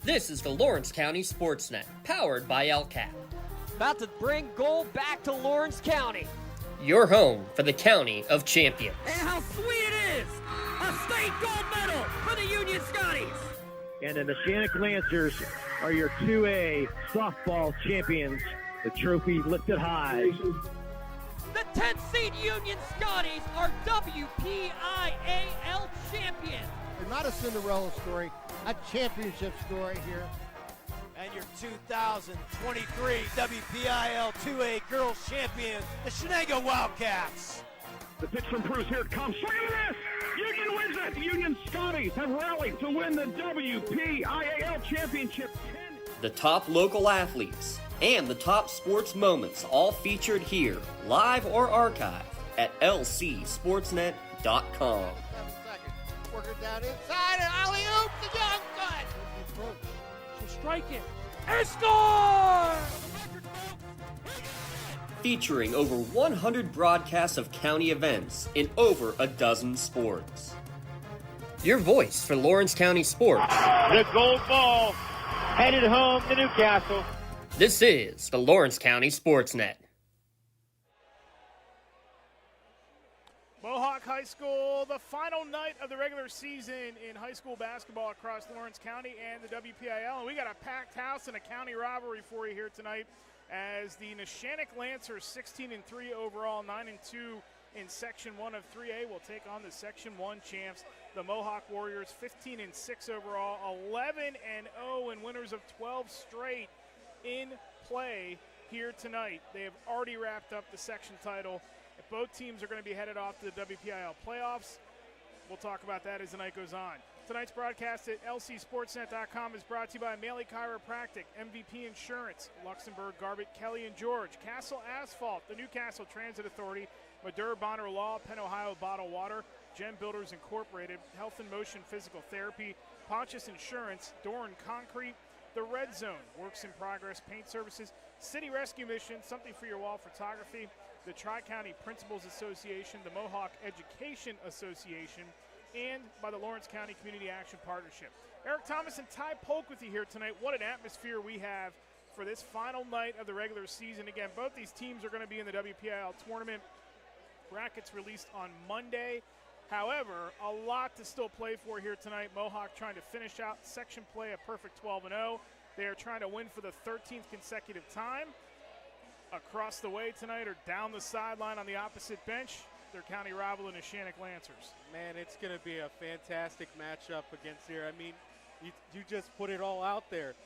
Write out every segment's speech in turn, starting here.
This is the Lawrence County SportsNet, powered by LCAP. About to bring gold back to Lawrence County. Your home for the County of Champions. And how sweet it is! A state gold medal for the Union Scotties! And the Neshannock Lancers are your 2A softball champions. The trophy lifted high. The 10th seed Union Scotties are WPIAL champions. They're not a Cinderella story, a championship story here. And your 2023 WPIAL 2A Girls Champions, the Neshannock Wildcats. The pitch from Bruce, here it comes. Look at this! Union wins it! The Union Scotties have rallied to win the WPIAL Championship. The top local athletes and the top sports moments all featured here, live or archived at lcsportsnet.com. 7 seconds. Working down inside and alley-oop to Young Gun. She'll strike it and score! Featuring over 100 broadcasts of county events in over a dozen sports. Your voice for Lawrence County sports. The gold ball headed home to Newcastle. This is the Lawrence County SportsNet. Mohawk High School, the final night of the regular season in high school basketball across Lawrence County and the WPIAL. And we got a packed house and a county rivalry for you here tonight as the Neshannock Lancers, 16-3 overall, 9-2 in Section 1 of 3A, will take on the Section 1 champs, the Mohawk Warriors, 15-6 overall, 11-0 and winners of 12 straight in play here tonight. They have already wrapped up the section title. Both teams are going to be headed off to the WPIAL playoffs. We'll talk about that as the night goes on. Tonight's broadcast at lcsportsnet.com is brought to you by Maley Chiropractic, MVP Insurance, Luxembourg, Garbett, Kelly and George, Castle Asphalt, the Newcastle Transit Authority, Maduro Bonner Law, Penn Ohio Bottled Water, Gem Builders Incorporated, Health and Motion Physical Therapy, Pontius Insurance, Doran Concrete, The Red Zone, Works in Progress Paint Services, City Rescue Mission, Something for Your Wall Photography, the Tri-County Principals Association, the Mohawk Education Association, and by the Lawrence County Community Action Partnership. Eric Thomas and Ty Polk with you here tonight. What an atmosphere we have for this final night of the regular season. Again, both these teams are going to be in the WPIAL tournament. Brackets released on Monday. However, a lot to still play for here tonight. Mohawk trying to finish out section play a perfect 12-0. They are trying to win for the 13th consecutive time. Across the way tonight or down the sideline on the opposite bench, their county rival, the Neshannock Lancers. Man, it's going to be a fantastic matchup against here. I mean, you just put it all out there.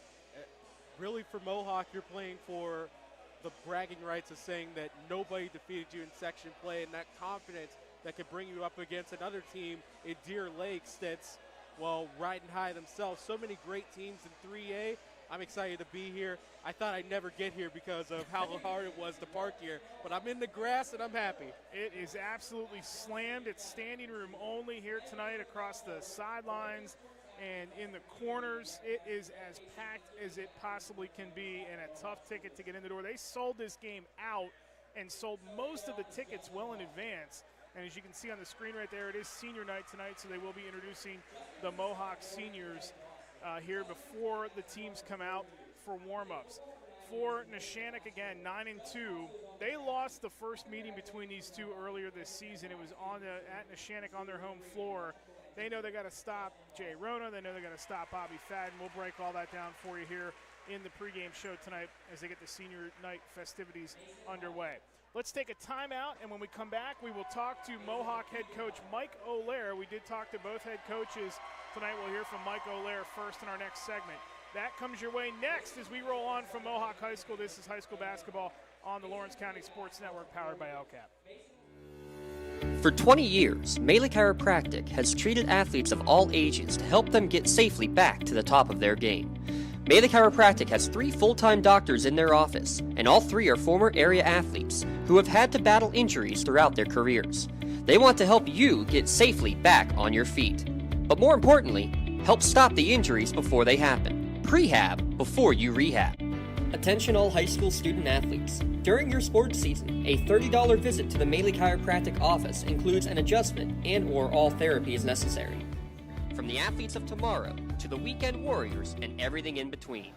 Really, for Mohawk, you're playing for the bragging rights of saying that nobody defeated you in section play, and that confidence that could bring you up against another team in Deer Lakes that's, well, riding high themselves. So many great teams in 3A. I'm excited to be here. I thought I'd never get here because of how hard it was to park here, but I'm in the grass and I'm happy. It is absolutely slammed. It's standing room only here tonight across the sidelines and in the corners. It is as packed as it possibly can be and a tough ticket to get in the door. They sold this game out and sold most of the tickets well in advance. And as you can see on the screen right there, it is senior night tonight, so they will be introducing the Mohawk seniors here before the teams come out for warm-ups. For Neshannock, again, 9-2. They lost the first meeting between these two earlier this season. It was at Neshannock on their home floor. They know they got to stop Jay Rona. They know they got to stop Bobby Fadden. We'll break all that down for you here in the pregame show tonight as they get the senior night festivities underway. Let's take a timeout, and when we come back, we will talk to Mohawk head coach Mike O'Lear. We did talk to both head coaches tonight. We'll hear from Mike O'Lear first in our next segment. That comes your way next as we roll on from Mohawk High School. This is high school basketball on the Lawrence County Sports Network, powered by LCAP. For 20 years, Maley Chiropractic has treated athletes of all ages to help them get safely back to the top of their game. Maley Chiropractic has 3 full-time doctors in their office, and all 3 are former area athletes who have had to battle injuries throughout their careers. They want to help you get safely back on your feet. But more importantly, help stop the injuries before they happen. Prehab before you rehab. Attention all high school student athletes. During your sports season, a $30 visit to the Maley Chiropractic office includes an adjustment and/or all therapy is necessary. From the athletes of tomorrow to the weekend warriors and everything in between.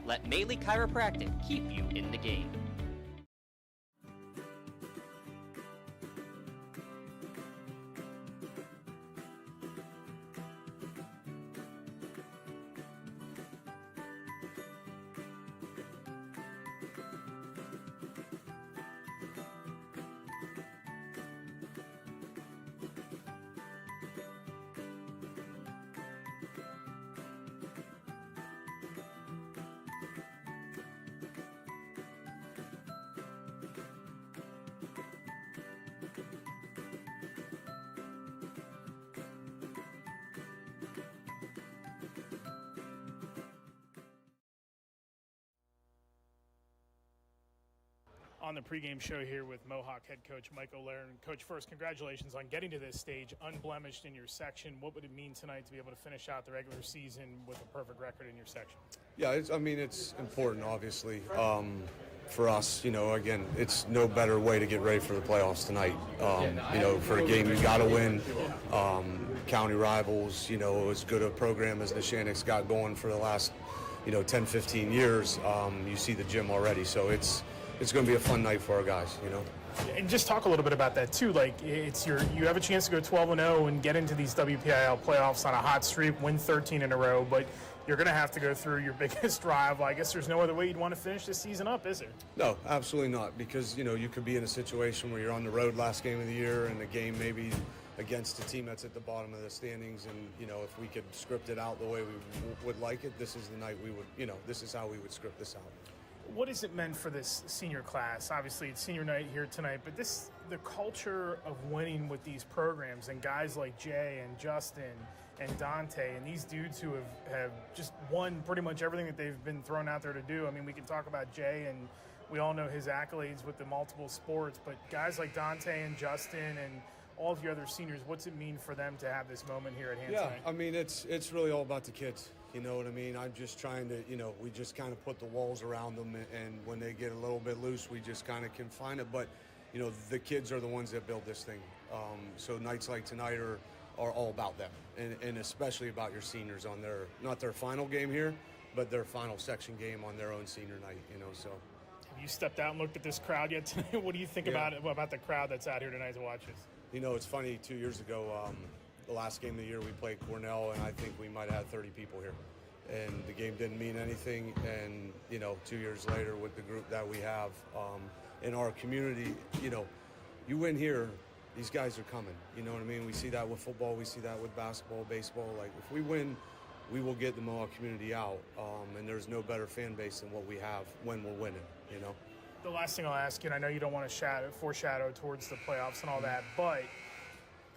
Let Maley Chiropractic keep you in the game. On the pregame show here with Mohawk head coach Mike O'Leary. And Coach, first, congratulations on getting to this stage unblemished in your section. What would it mean tonight to be able to finish out the regular season with a perfect record in your section? Yeah, it's important, obviously, for us. Again, it's no better way to get ready for the playoffs tonight. For a game you got to win. County rivals, as good a program as Neshannock's got going for the last, 10, 15 years. You see the gym already, so it's going to be a fun night for our guys, And just talk a little bit about that too. Like you have a chance to go 12-0 and get into these WPIAL playoffs on a hot streak, win 13 in a row, but you're going to have to go through your biggest rival. I guess there's no other way you'd want to finish this season up, is there? No, absolutely not, because, you could be in a situation where you're on the road last game of the year and the game maybe against a team that's at the bottom of the standings, and, if we could script it out the way we would like it, this is the night we would, this is how we would script this out. What has it meant for this senior class? Obviously, it's senior night here tonight, but the culture of winning with these programs and guys like Jay and Justin and Dante and these dudes who have just won pretty much everything that they've been thrown out there to do. I mean, we can talk about Jay, and we all know his accolades with the multiple sports, but guys like Dante and Justin and all of your other seniors, what's it mean for them to have this moment here at hand tonight? I mean, it's really all about the kids. You know what I mean? I'm just trying to, we just kind of put the walls around them, and when they get a little bit loose, we just kind of confine it. But, the kids are the ones that build this thing. So nights like tonight are all about them, and especially about your seniors on not their final game here, but their final section game on their own senior night, so. Have you stepped out and looked at this crowd yet tonight? What do you think about the crowd that's out here tonight to watch this? It's funny, 2 years ago, the last game of the year we played Cornell, and I think we might have had 30 people here. And the game didn't mean anything, and, 2 years later with the group that we have in our community, you win here, these guys are coming. You know what I mean? We see that with football, we see that with basketball, baseball. Like, if we win, we will get the Mohawk community out, and there's no better fan base than what we have when we're winning, The last thing I'll ask you, and I know you don't want to foreshadow towards the playoffs and all that, but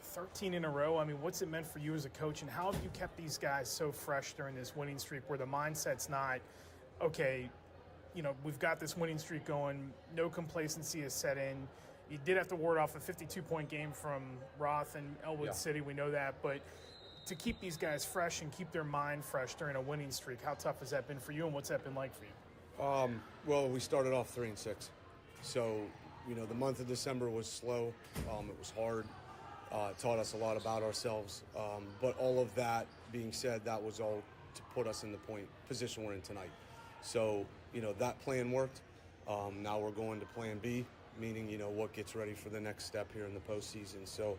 13 in a row, I mean, what's it meant for you as a coach, and how have you kept these guys so fresh during this winning streak where the mindset's not, okay, we've got this winning streak going, no complacency is set in. You did have to ward off a 52-point game from Roth and Elwood City, we know that, but to keep these guys fresh and keep their mind fresh during a winning streak, how tough has that been for you, and what's that been like for you? Well, we started off 3-6. So, the month of December was slow. It was hard. It taught us a lot about ourselves. But all of that being said, that was all to put us in the position we're in tonight. So, that plan worked. Now we're going to plan B, meaning, what gets ready for the next step here in the postseason. So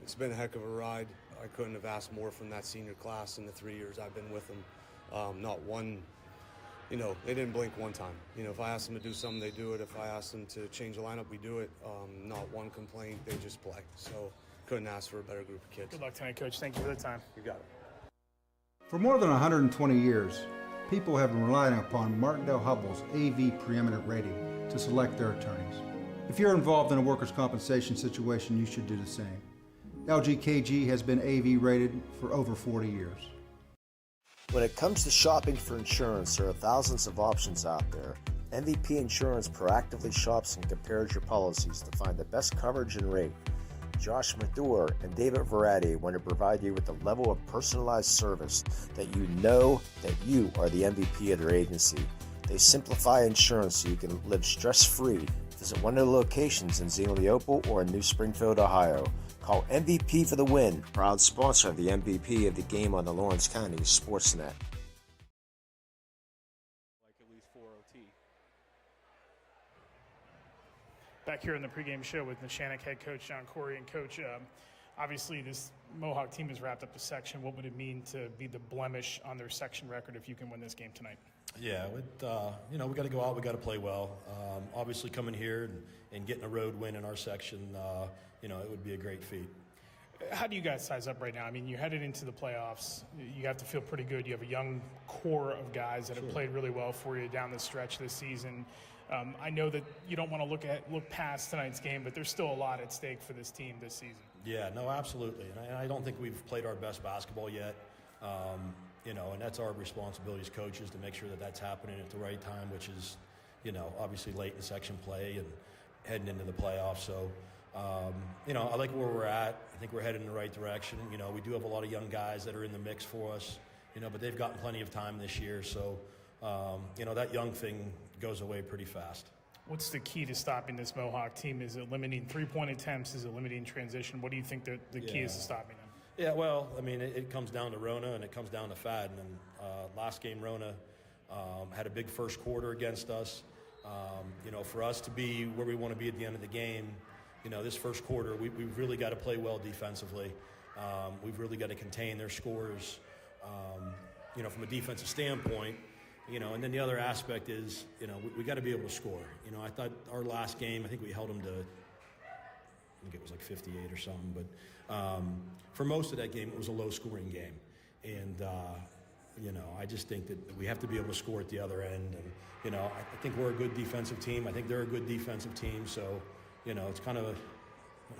it's been a heck of a ride. I couldn't have asked more from that senior class in the 3 years I've been with them. Not one, they didn't blink one time. If I asked them to do something, they do it. If I asked them to change the lineup, we do it. Not one complaint. They just play. So couldn't ask for a better group of kids. Good luck tonight, Coach. Thank you for the time. You got it. For more than 120 years, people have been relying upon Martindale Hubbell's AV preeminent rating to select their attorneys. If you're involved in a workers' compensation situation, you should do the same. LGKG has been AV rated for over 40 years. When it comes to shopping for insurance, there are thousands of options out there. MVP Insurance proactively shops and compares your policies to find the best coverage and rate. Josh Mathur and David Verratti want to provide you with the level of personalized service that you know that you are the MVP of their agency. They simplify insurance so you can live stress-free, Visit one of the locations in Xenia Leopold or in New Springfield, Ohio. Call MVP for the win. Proud sponsor of the MVP of the game on the Lawrence County SportsNet. Like at least 4 OT. Back here in the pregame show with Neshannock head coach John Corey. And coach, obviously this Mohawk team has wrapped up the section. What would it mean to be the blemish on their section record if you can win this game tonight? Yeah, we got to go out. We got to play well. Obviously, coming here and getting a road win in our section, it would be a great feat. How do you guys size up right now? I mean, you're headed into the playoffs. You have to feel pretty good. You have a young core of guys that have played really well for you down the stretch this season. I know that you don't want to look past tonight's game, but there's still a lot at stake for this team this season. Yeah, no, absolutely. And I don't think we've played our best basketball yet. And that's our responsibility as coaches to make sure that that's happening at the right time, which is, obviously late in section play and heading into the playoffs. So, I like where we're at. I think we're headed in the right direction. We do have a lot of young guys that are in the mix for us, but they've gotten plenty of time this year. So, that young thing goes away pretty fast. What's the key to stopping this Mohawk team? Is it limiting three-point attempts? Is it limiting transition? What do you think the key is to stopping them? Yeah, well, I mean, it comes down to Rona and it comes down to Fadden. And last game, Rona had a big first quarter against us. For us to be where we want to be at the end of the game, this first quarter, we've really got to play well defensively. We've really got to contain their scores, from a defensive standpoint. And then the other aspect is, we got to be able to score. I thought our last game, I think we held them to, I think it was like 58 or something, but for most of that game, it was a low-scoring game. And, I just think that we have to be able to score at the other end. And, I think we're a good defensive team. I think they're a good defensive team. So, it's kind of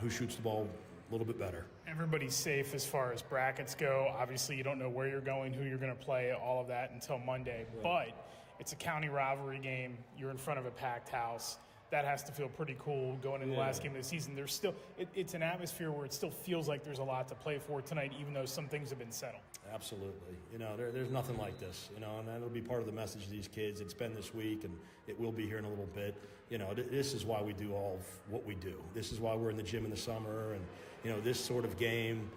who shoots the ball a little bit better. Everybody's safe as far as brackets go. Obviously, you don't know where you're going, who you're going to play, all of that until Monday. Right. But it's a county rivalry game. You're in front of a packed house. That has to feel pretty cool going into the last game of the season. There's still it's an atmosphere where it still feels like there's a lot to play for tonight, even though some things have been settled. Absolutely. There's nothing like this, and that'll be part of the message to these kids. It's been this week, and it will be here in a little bit. This is why we do all of what we do. This is why we're in the gym in the summer, and, this sort of game,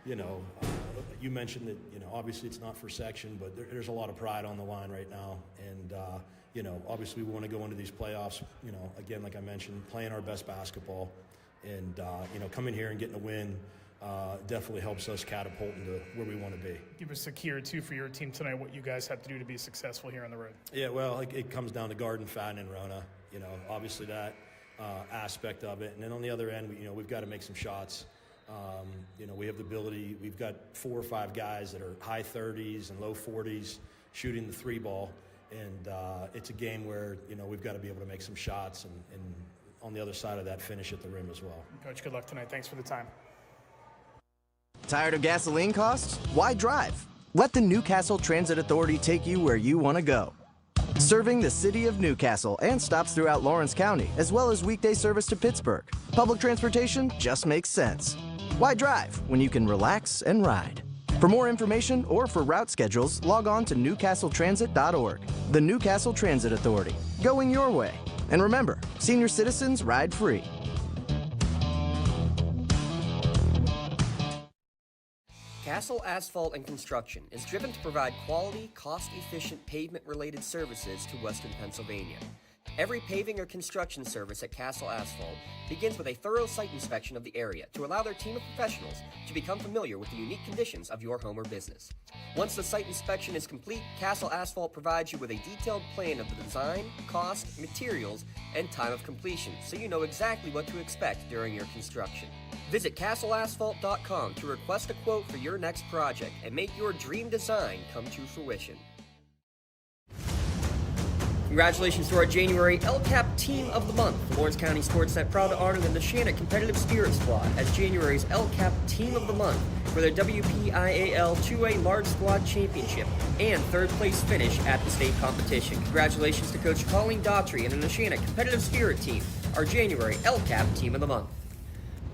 you mentioned that, obviously it's not for section, but there's a lot of pride on the line right now. And, obviously we want to go into these playoffs, again, like I mentioned, playing our best basketball. And, coming here and getting a win definitely helps us catapult into where we want to be. Give us a key or two for your team tonight, what you guys have to do to be successful here on the road. Yeah, well, it comes down to Garden, Fadden, and Rona. Obviously that aspect of it. And then on the other end, we've got to make some shots. We have the ability. We've got 4 or 5 guys that are high 30s and low 40s shooting the 3 ball. And it's a game where, we've got to be able to make some shots and on the other side of that, finish at the rim as well. Coach, good luck tonight. Thanks for the time. Tired of gasoline costs? Why drive? Let the Newcastle Transit Authority take you where you want to go. Serving the city of Newcastle and stops throughout Lawrence County, as well as weekday service to Pittsburgh. Public transportation just makes sense. Why drive when you can relax and ride? For more information or for route schedules, log on to newcastletransit.org. The Newcastle Transit Authority, going your way. And remember, senior citizens ride free. Castle Asphalt and Construction is driven to provide quality, cost-efficient pavement-related services to Western Pennsylvania. Every paving or construction service at Castle Asphalt begins with a thorough site inspection of the area to allow their team of professionals to become familiar with the unique conditions of your home or business. Once the site inspection is complete, Castle Asphalt provides you with a detailed plan of the design, cost, materials, and time of completion, so you know exactly what to expect during your construction. Visit castleasphalt.com to request a quote for your next project and make your dream design come to fruition. Congratulations to our January LCAP Team of the Month. The Lawrence County SportsNet proud to honor the Neshannock Competitive Spirit Squad as January's LCAP Team of the Month for their WPIAL 2A Large Squad Championship and third place finish at the state competition. Congratulations to Coach Colleen Daughtry and the Neshannock Competitive Spirit Team, our January LCAP Team of the Month.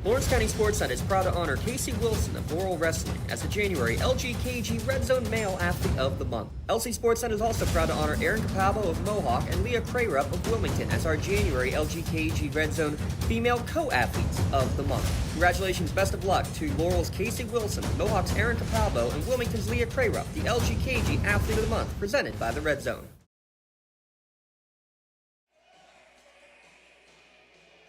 Lawrence County SportsNet is proud to honor Casey Wilson of Laurel Wrestling as the January LGKG Red Zone Male Athlete of the Month. LC SportsNet is also proud to honor Aaron Capalbo of Mohawk and Leah Crayrup of Wilmington as our January LGKG Red Zone Female Co-Athletes of the Month. Congratulations, best of luck to Laurel's Casey Wilson, Mohawk's Aaron Capalbo, and Wilmington's Leah Crayrup, the LGKG Athlete of the Month, presented by the Red Zone.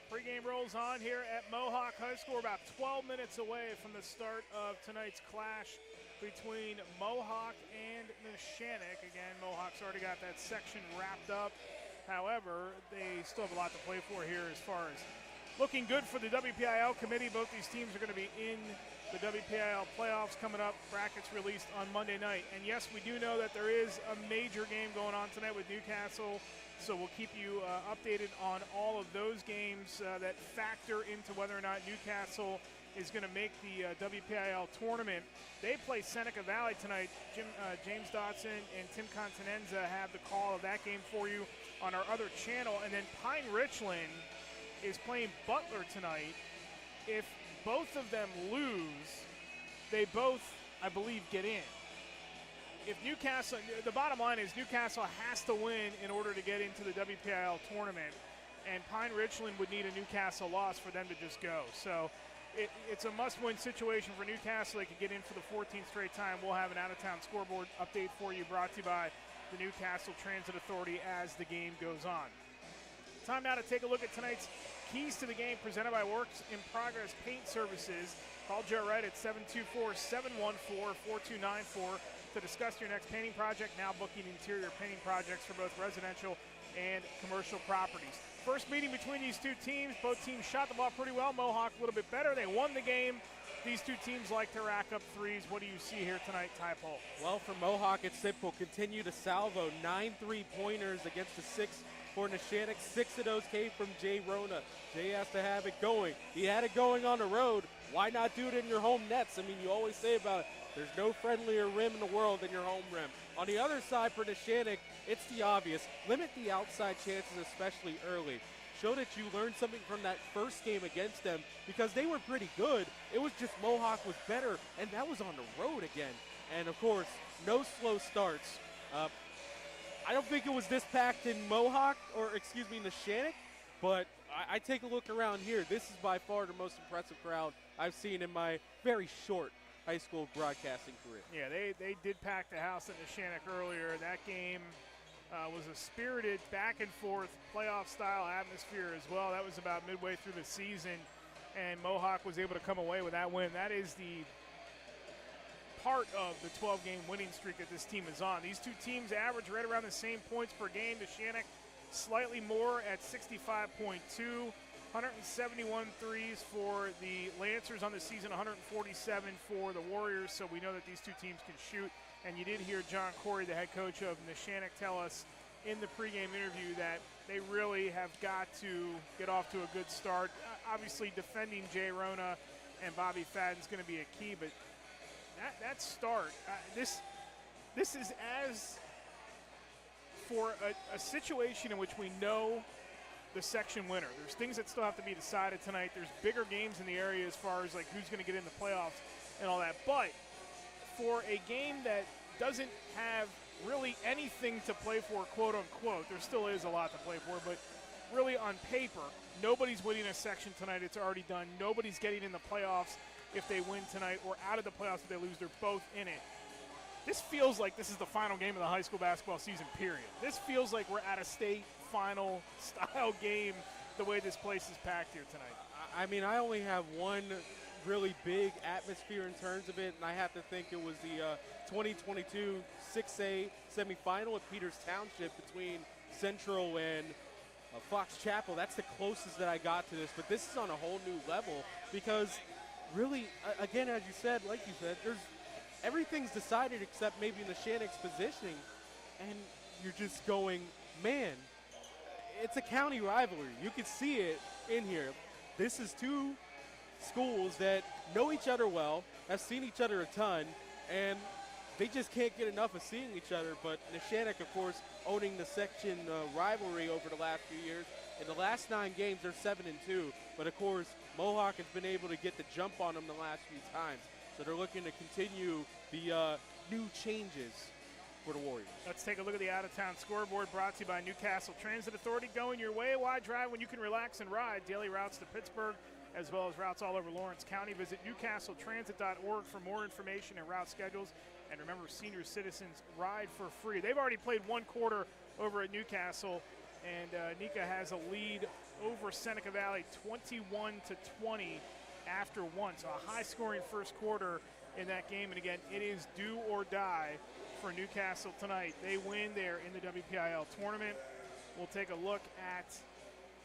Pregame rolls on here at Mohawk High School. We're about 12 minutes away from the start of tonight's clash between Mohawk and Neshannock. Again, Mohawk's already got that section wrapped up. However, they still have a lot to play for here as far as looking good for the WPIAL committee. Both these teams are going to be in the WPIAL playoffs coming up. Brackets released on Monday night. And yes, we do know that there is a major game going on tonight with Newcastle. So we'll keep you updated on all of those games that factor into whether or not Newcastle is going to make the WPIAL tournament. They play Seneca Valley tonight. James Dotson and Tim Continenza have the call of that game for you on our other channel. And then Pine Richland is playing Butler tonight. If both of them lose, they both, I believe, get in. If Newcastle, the bottom line is Newcastle has to win in order to get into the WPIAL tournament, and Pine Richland would need a Newcastle loss for them to just go. So it's a must-win situation for Newcastle. They could get in for the 14th straight time. We'll have an out-of-town scoreboard update for you, brought to you by the Newcastle Transit Authority as the game goes on. Time now to take a look at tonight's keys to the game presented by Works in Progress Paint Services. Call Joe Wright at 724-714-4294 to discuss your next painting project. Now booking interior painting projects for both residential and commercial properties. First meeting between these two teams. Both teams shot the ball pretty well. Mohawk a little bit better. They won the game. These two teams like to rack up threes. What do you see here tonight, Ty Polk? Well, for Mohawk, it's simple. Continue to salvo 9 3-pointers against the 6 for Neshannock. 6 of those came from Jay Rona. Jay has to have it going. He had it going on the road. Why not do it in your home nets? I mean, you always say about it, there's no friendlier rim in the world than your home rim. On the other side for Neshannock, it's the obvious. Limit the outside chances, especially early. Show that you learned something from that first game against them because they were pretty good. It was just Mohawk was better, and that was on the road again. And, of course, no slow starts. I don't think it was this packed in Mohawk, or excuse me, Neshannock, but I take a look around here. This is by far the most impressive crowd I've seen in my very short high school broadcasting career. Yeah, they did pack the house at Neshannock earlier. That game was a spirited back-and-forth playoff-style atmosphere as well. That was about midway through the season, and Mohawk was able to come away with that win. That is the part of the 12-game winning streak that this team is on. These two teams average right around the same points per game. Neshannock slightly more at 65.2. 171 threes for the Lancers on the season, 147 for the Warriors, so we know that these two teams can shoot. And you did hear John Corey, the head coach of Neshannock, tell us in the pregame interview that they really have got to get off to a good start. Obviously, defending Jay Rona and Bobby Fadden is going to be a key, but that start, this is as for a situation in which we know the section winner. There's things that still have to be decided tonight. There's bigger games in the area as far as like who's going to get in the playoffs and all that. But for a game that doesn't have really anything to play for, quote unquote, there still is a lot to play for, but really on paper, nobody's winning a section tonight. It's already done. Nobody's getting in the playoffs if they win tonight, or out of the playoffs if they lose. They're both in it. This feels like this is the final game of the high school basketball season, period. This feels like we're at a state final style game the way this place is packed here tonight. I mean, I only have one really big atmosphere in terms of it, and I have to think it was the 2022 6A semifinal at Peters Township between Central and Fox Chapel. That's the closest that I got to this, but this is on a whole new level because really, again, as you said, there's everything's decided except maybe Neshannock's positioning, and you're just going, man, it's a county rivalry. You can see it in here. This is two schools that know each other well, have seen each other a ton, and they just can't get enough of seeing each other. But Neshannock, of course, owning the section rivalry over the last few years, In the last 9 games, they're 7-2. But of course, Mohawk has been able to get the jump on them the last few times. So they're looking to continue the new changes for the Warriors. Let's take a look at the out-of-town scoreboard brought to you by Newcastle Transit Authority. Going your way, why drive when you can relax and ride? Daily routes to Pittsburgh, as well as routes all over Lawrence County. Visit newcastletransit.org for more information and route schedules. And remember, senior citizens ride for free. They've already played 1 quarter over at Newcastle, and Nika has a lead over Seneca Valley 21-20 after 1. So a high-scoring first quarter in that game. And again, it is do or die for Newcastle tonight. They win there in the WPIAL tournament. We'll take a look at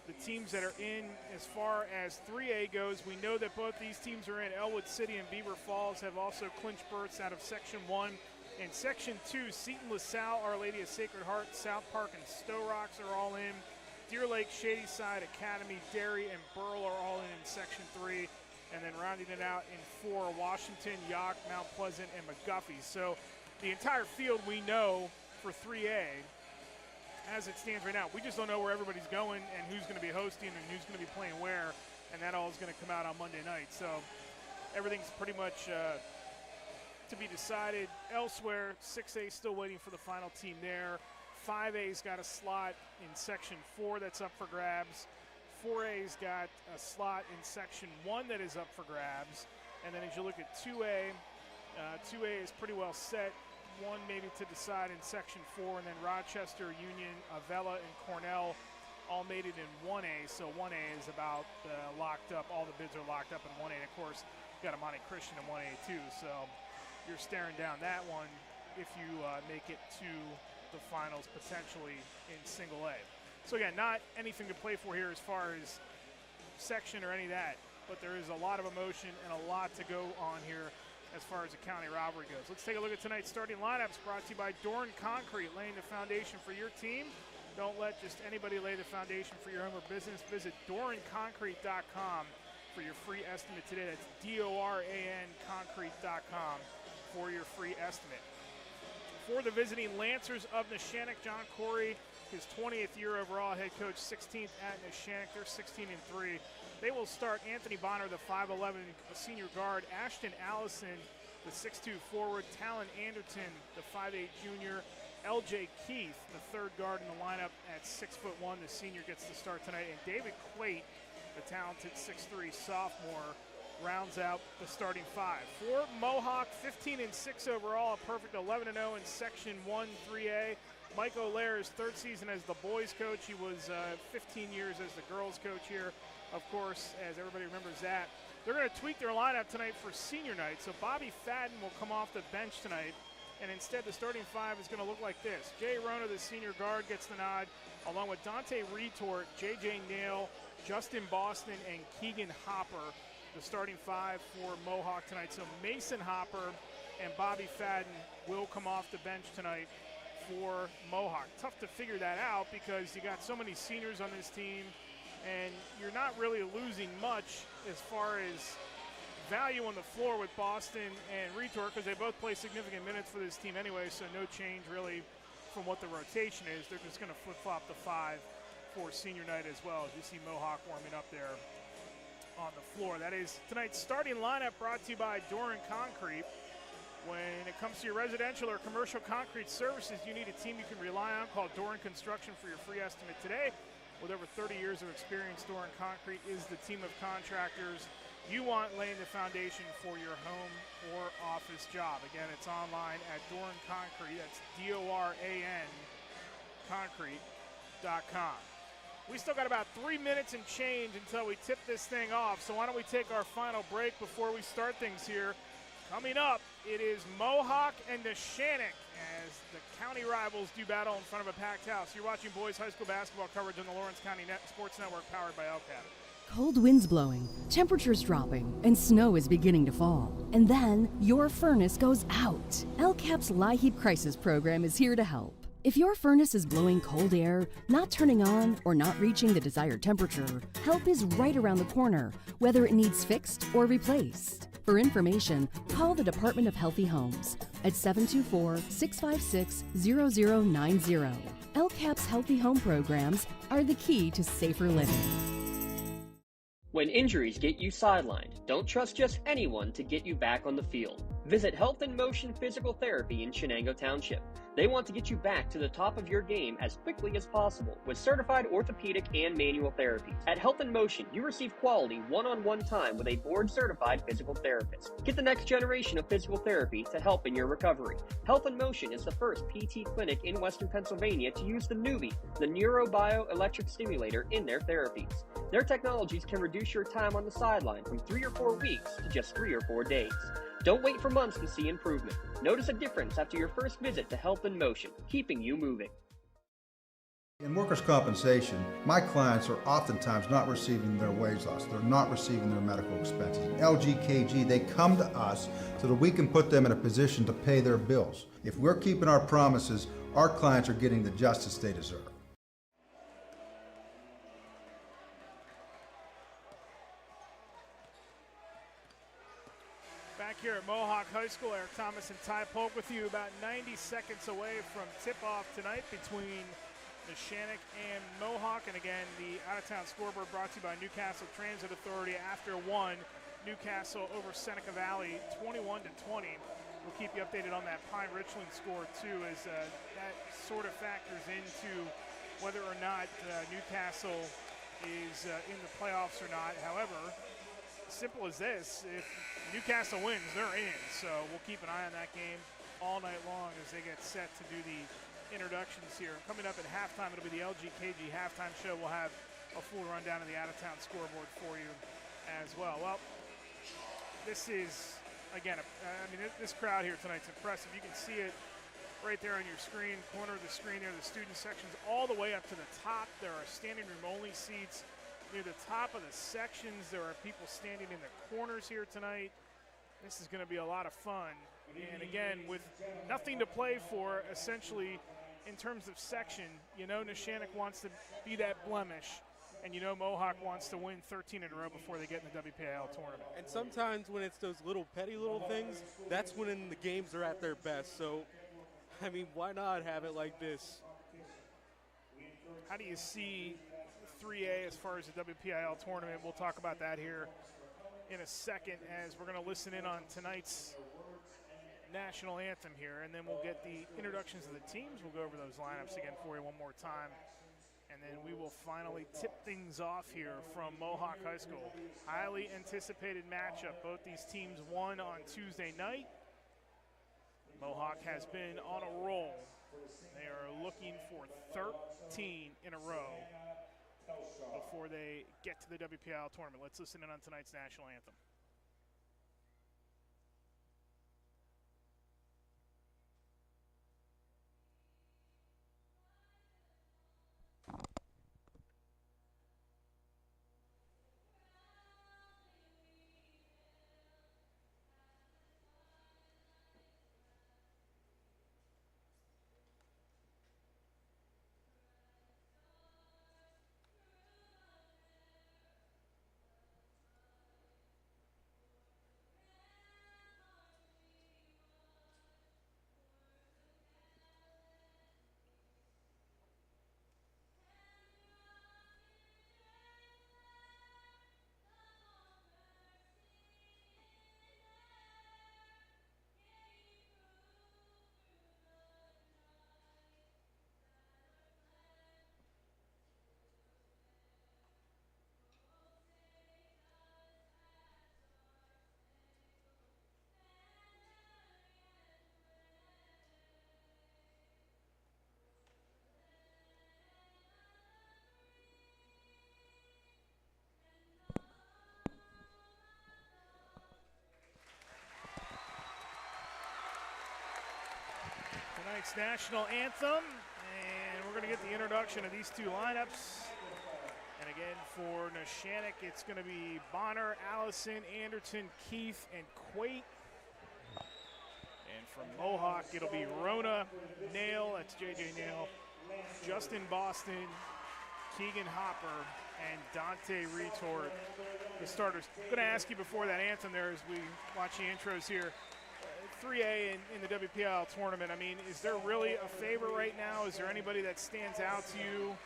the teams that are in as far as 3A goes. We know that both these teams are in. Elwood City and Beaver Falls have also clinched berths out of Section 1. In Section 2, Seton LaSalle, Our Lady of Sacred Heart, South Park, and Stowe Rocks are all in. Deer Lake, Shadyside, Academy, Derry, and Burl are all in Section 3. And then rounding it out in 4, Washington, Yock, Mount Pleasant, and McGuffey. So the entire field we know for 3A as it stands right now. We just don't know where everybody's going and who's going to be hosting and who's going to be playing where, and that all is going to come out on Monday night. So everything's pretty much to be decided elsewhere. 6A still waiting for the final team there. 5A's got a slot in Section 4 that's up for grabs. 4A's got a slot in Section 1 that is up for grabs. And then as you look at 2A, 2A is pretty well set. 1 maybe to decide in Section 4, and then Rochester, Union, Avella, and Cornell all made it in 1A. So 1A is about locked up. All the bids are locked up in 1A. And of course, you got a Monte Christian in 1A too. So you're staring down that one if you make it to the finals potentially in single A. So again, not anything to play for here as far as section or any of that, but there is a lot of emotion and a lot to go on here as far as the county rivalry goes. Let's take a look at tonight's starting lineups brought to you by Doran Concrete, laying the foundation for your team. Don't let just anybody lay the foundation for your home or business. Visit doranconcrete.com for your free estimate today. That's DORAN concrete.com for your free estimate. For the visiting Lancers of Neshannock, John Corey, his 20th year overall, head coach, 16th at Neshannock. They're 16-3. They will start Anthony Bonner, the 5'11", senior guard, Ashton Allison, the 6'2" forward, Talon Anderton, the 5'8" junior, LJ Keith, the third guard in the lineup at 6'1", the senior gets to start tonight, and David Quate, the talented 6'3" sophomore, rounds out the starting 5. For Mohawk, 15-6 overall, a perfect 11-0 in Section 1 3A. Mike O'Leary's third season as the boys coach. He was 15 years as the girls coach here, of course, as everybody remembers that. They're going to tweak their lineup tonight for senior night. So Bobby Fadden will come off the bench tonight, and instead the starting 5 is going to look like this. Jay Rona, the senior guard, gets the nod, along with Dante Retort, J.J. Nail, Justin Boston, and Keegan Hopper, the starting 5 for Mohawk tonight. So Mason Hopper and Bobby Fadden will come off the bench tonight for Mohawk. Tough to figure that out because you got so many seniors on this team, and you're not really losing much as far as value on the floor with Boston and Retort, because they both play significant minutes for this team anyway, so no change really from what the rotation is. They're just going to flip-flop the 5 for senior night as well, as you see Mohawk warming up there on the floor. That is tonight's starting lineup, brought to you by Doran Concrete. When it comes to your residential or commercial concrete services, you need a team you can rely on. Call Doran Construction for your free estimate today. With over 30 years of experience, Doran Concrete is the team of contractors you want laying the foundation for your home or office job. Again, it's online at Doran Concrete. That's DORAN concrete.com. We still got about 3 minutes and change until we tip this thing off, so why don't we take our final break before we start things here. Coming up, it is Mohawk and Neshannock as the county rivals do battle in front of a packed house. You're watching boys high school basketball coverage on the Lawrence County Sports Network, powered by LCAT. Cold winds blowing, temperatures dropping, and snow is beginning to fall. And then your furnace goes out. LCAP's LIHEAP Crisis Program is here to help. If your furnace is blowing cold air, not turning on, or not reaching the desired temperature, help is right around the corner, whether it needs fixed or replaced. For information, call the Department of Healthy Homes, at 724-656-0090. LCAP's healthy home programs are the key to safer living. When injuries get you sidelined, don't trust just anyone to get you back on the field. Visit Health in Motion Physical Therapy in Shenango Township. They want to get you back to the top of your game as quickly as possible with certified orthopedic and manual therapy. At Health in Motion, you receive quality one-on-one time with a board-certified physical therapist. Get the next generation of physical therapy to help in your recovery. Health in Motion is the first PT clinic in Western Pennsylvania to use the Nuvie, the neurobioelectric stimulator, in their therapies. Their technologies can reduce your time on the sideline from 3 or 4 weeks to just 3 or 4 days. Don't wait for months to see improvement. Notice a difference after your first visit to Health in Motion, keeping you moving. In workers' compensation, my clients are oftentimes not receiving their wage loss. They're not receiving their medical expenses. LGKG, they come to us so that we can put them in a position to pay their bills. If we're keeping our promises, our clients are getting the justice they deserve. Back here at Mohawk High School, Eric Thomas and Ty Polk with you, about 90 seconds away from tip-off tonight between Neshannock and Mohawk. And again, the out-of-town scoreboard brought to you by Newcastle Transit Authority. After one, Newcastle over Seneca Valley, 21-20. We'll keep you updated on that Pine Richland score too, as that sort of factors into whether or not Newcastle is in the playoffs or not. However, simple as this, if Newcastle wins, they're in. So we'll keep an eye on that game all night long as they get set to do the introductions here. Coming up at halftime, it'll be the LGKG halftime show. We'll have a full rundown of the out-of-town scoreboard for you as well. Well, this is, again, this crowd here tonight's impressive. You can see it right there on your screen, corner of the screen there, the student sections all the way up to the top. There are standing room only seats near the top of the sections. There are people standing in the corners here tonight. This is going to be a lot of fun. And again, with nothing to play for, essentially, in terms of section, you know Neshannock wants to be that blemish, and you know Mohawk wants to win 13 in a row before they get in the WPIAL tournament. And sometimes when it's those petty little things, that's when the games are at their best. So, I mean, why not have it like this? How do you see 3A as far as the WPIAL tournament? We'll talk about that here in a second as we're going to listen in on tonight's national anthem here, and then we'll get the introductions of the teams. We'll go over those lineups again for you one more time, and then we will finally tip things off here from Mohawk High School. Highly anticipated matchup. Both these teams won on Tuesday night. Mohawk has been on a roll. They are looking for 13 in a row before they get to the WPIAL tournament. Let's listen in on tonight's national anthem. Tonight's national anthem, and we're going to get the introduction of these two lineups. And again, for Neshannock, it's going to be Bonner, Allison, Anderton, Keith, and Quate. And from Mohawk, it'll be Rona, Nail, that's JJ Nail, Justin Boston, Keegan Hopper, and Dante Retort, the starters. I'm going to ask you before that anthem there as we watch the intros here. 3A in the WPIAL tournament, I mean, is there really a favorite right now? Is there anybody that stands out to you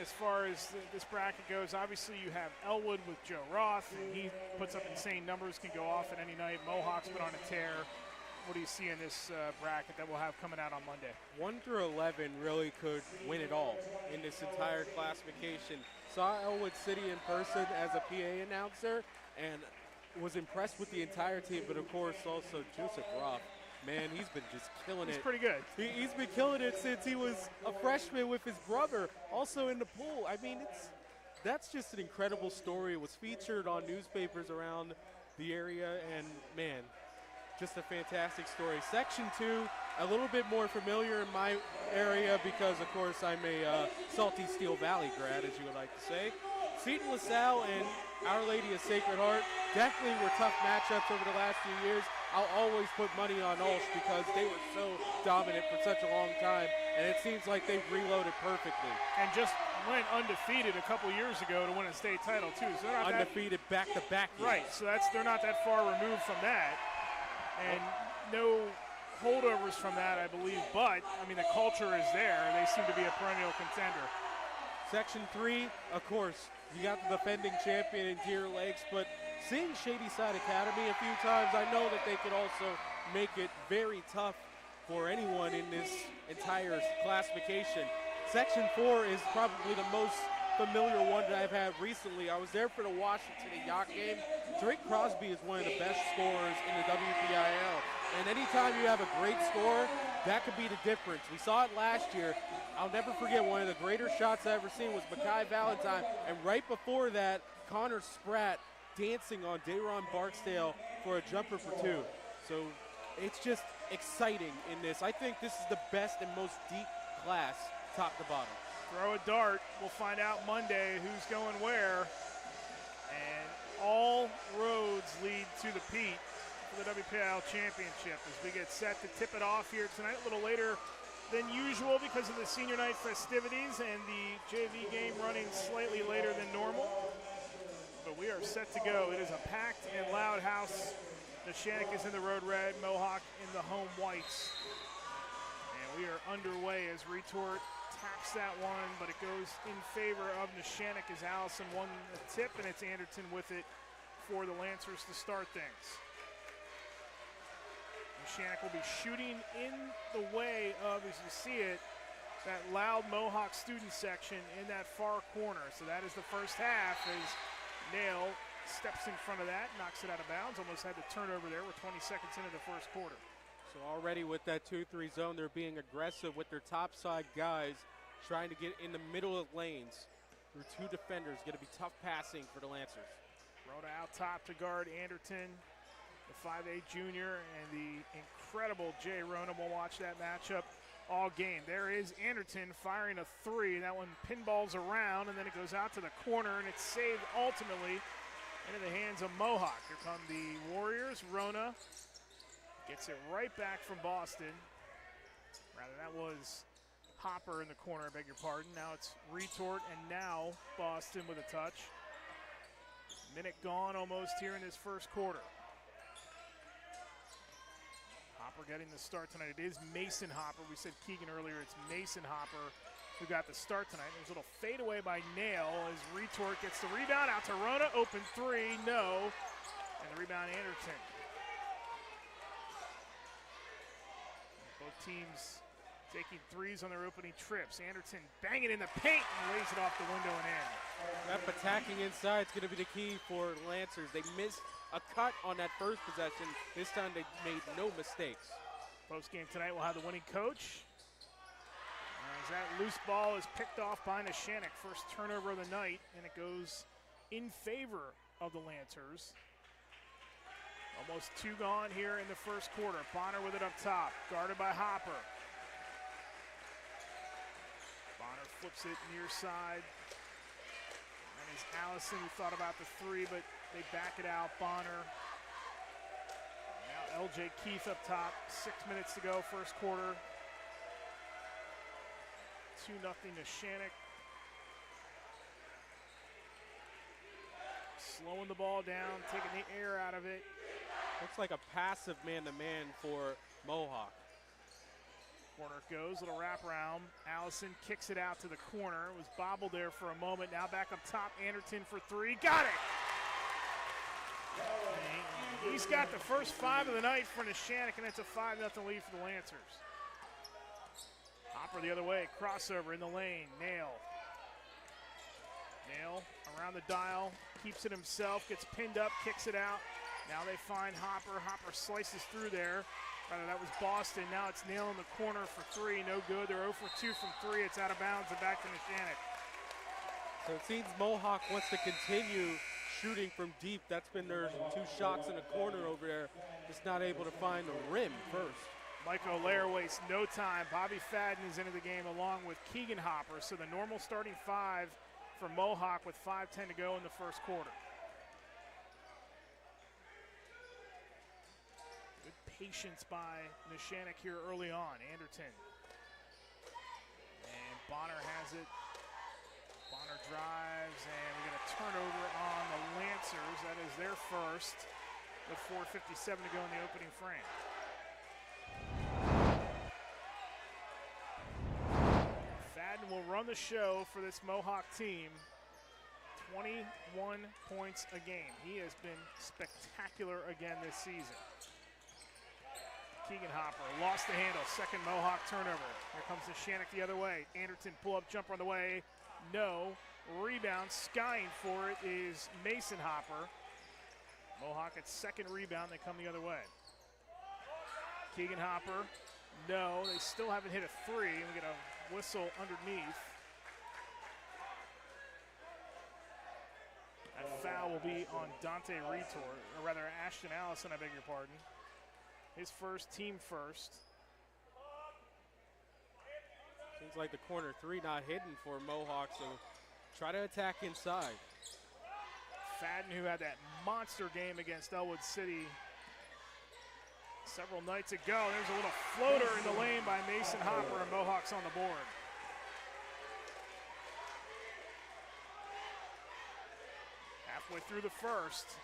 as far as this bracket goes? Obviously, you have Elwood with Joe Roth. He puts up insane numbers, can go off at any night. Mohawk's been on a tear. What do you see in this bracket that we'll have coming out on Monday? 1 through 11 really could win it all in this entire classification. Saw Elwood City in person as a PA announcer and was impressed with the entire team, but of course also Joseph Ruff. Man, he's been just killing it. He's pretty good. He's been killing it since he was a freshman with his brother, also in the pool. I mean, that's just an incredible story. It was featured on newspapers around the area, and man, just a fantastic story. Section 2, a little bit more familiar in my area because, of course, I'm a Salty Steel Valley grad, as you would like to say. Seton LaSalle and Our Lady of Sacred Heart definitely were tough matchups over the last few years. I'll always put money on Ulsh because they were so dominant for such a long time, and it seems like they've reloaded perfectly. And just went undefeated a couple years ago to win a state title, too. So they're not undefeated back-to-back years. Right, so they're not that far removed from that. And no holdovers from that, I believe, but, I mean, the culture is there. They seem to be a perennial contender. Section 3, of course, you got the defending champion in Deer Lakes, but seeing Shady Side Academy a few times, I know that they could also make it very tough for anyone in this entire classification. Section 4 is probably the most familiar one that I've had recently. I was there for the Washington and Yacht game. Drake Crosby is one of the best scorers in the WPIAL. And anytime you have a great scorer, that could be the difference. We saw it last year. I'll never forget one of the greater shots I've ever seen was Mackay Valentine. And right before that, Connor Spratt dancing on Dayron Barksdale for a jumper for 2. So it's just exciting in this. I think this is the best and most deep class, top to bottom. Throw a dart. We'll find out Monday who's going where. And all roads lead to the Pete for the WPIAL Championship as we get set to tip it off here tonight, a little later than usual because of the senior night festivities and the JV game running slightly later than normal. But we are set to go. It is a packed and loud house. Neshannock is in the road red, Mohawk in the home whites. And we are underway as Retort taps that one, but it goes in favor of Neshannock as Allison won the tip, and it's Anderton with it for the Lancers to start things. Neshannock will be shooting in the way of, as you see it, that loud Mohawk student section in that far corner. So that is the first half as Nail steps in front of that, knocks it out of bounds, almost had the turnover there. We're 20 seconds into the first quarter. So already with that 2-3 zone, they're being aggressive with their top side guys, trying to get in the middle of lanes through 2 defenders. Going to be tough passing for the Lancers. Rhoda out top to guard Anderton, the 5'8 junior, and the incredible Jay Rona. We'll watch that matchup all game. There is Anderton firing a 3. That one pinballs around, and then it goes out to the corner, and it's saved ultimately into the hands of Mohawk. Here come the Warriors. Rona gets it right back from Boston. Rather, that was Hopper in the corner, I beg your pardon. Now it's Retort, and now Boston with a touch. Minute gone almost here in this first quarter. Hopper getting the start tonight. It is Mason Hopper. We said Keegan earlier. It's Mason Hopper who got the start tonight. There's a little fadeaway by Nail as Retort gets the rebound out to Rona. Open 3, no. And the rebound, Anderton. Both teams taking 3s on their opening trips. Anderton banging in the paint and lays it off the window and in. That attacking inside is going to be the key for Lancers. They missed a cut on that first possession. This time they made no mistakes. Post-game tonight we'll have the winning coach. As that loose ball is picked off by Neshannock. First turnover of the night, and it goes in favor of the Lancers. Almost 2 gone here in the first quarter. Bonner with it up top, guarded by Hopper. Bonner flips it near side. And it's Allison who thought about the 3, but they back it out. Bonner. Now LJ Keith up top. 6 minutes to go, first quarter. 2-0 Neshannock. See slowing the ball down, taking the air out of it. Looks like a passive man-to-man for Mohawk. Corner goes, little wraparound. Allison kicks it out to the corner. It was bobbled there for a moment. Now back up top, Anderton for three. Got it! He's got the first 5 of the night for Neshannock, and it's a 5-0 lead for the Lancers. Hopper the other way, crossover in the lane. Nail around the dial, keeps it himself, gets pinned up, kicks it out. Now they find Hopper. Hopper slices through there. Rather, that was Boston. Now it's Nail in the corner for 3. No good. They're 0 for 2 from 3. It's out of bounds and back to Neshannock. So it seems Mohawk wants to continue shooting from deep. That's been their 2 shots in the corner over there. Just not able to find the rim first. Mike O'Lear wastes no time. Bobby Fadden is into the game along with Keegan Hopper. So the normal starting 5 for Mohawk with 5:10 to go in the first quarter. Good patience by Neshannock here early on. Anderton. And Bonner has it. Bonner drives, and we get a turnover on the Lancers. That is their first with 4:57 to go in the opening frame. Fadden will run the show for this Mohawk team. 21 points a game. He has been spectacular again this season. Keegan Hopper lost the handle. Second Mohawk turnover. Here comes Neshannock the other way. Anderton pull-up jumper on the way. No. Rebound. Skying for it is Mason Hopper. Mohawk at second rebound. They come the other way. Keegan Hopper. No. They still haven't hit a 3. And we get a whistle underneath. That foul will be on Dante Retort, or rather Ashton Allison, I beg your pardon. His first, team first. Seems like the corner 3 not hidden for Mohawk, so try to attack inside. Fadden, who had that monster game against Elwood City several nights ago. There's a little floater in the lane by Mason Hopper, and Mohawks on the board. Halfway through the first.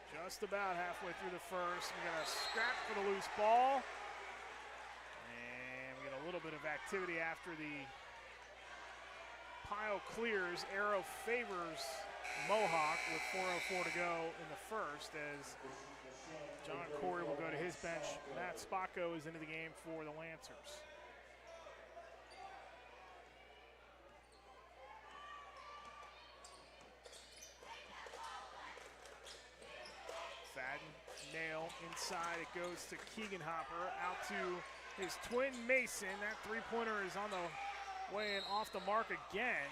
Just about halfway through the first. We got a scrap for the loose ball. And we get a little bit of activity after the pile clears. Arrow favors Mohawk with 4:04 to go in the first as John Corey will go to his bench. Matt Spacco is into the game for the Lancers. Fadden, Nail inside. It goes to Keegan Hopper. Out to his twin Mason. That three-pointer is on the way and off the mark again.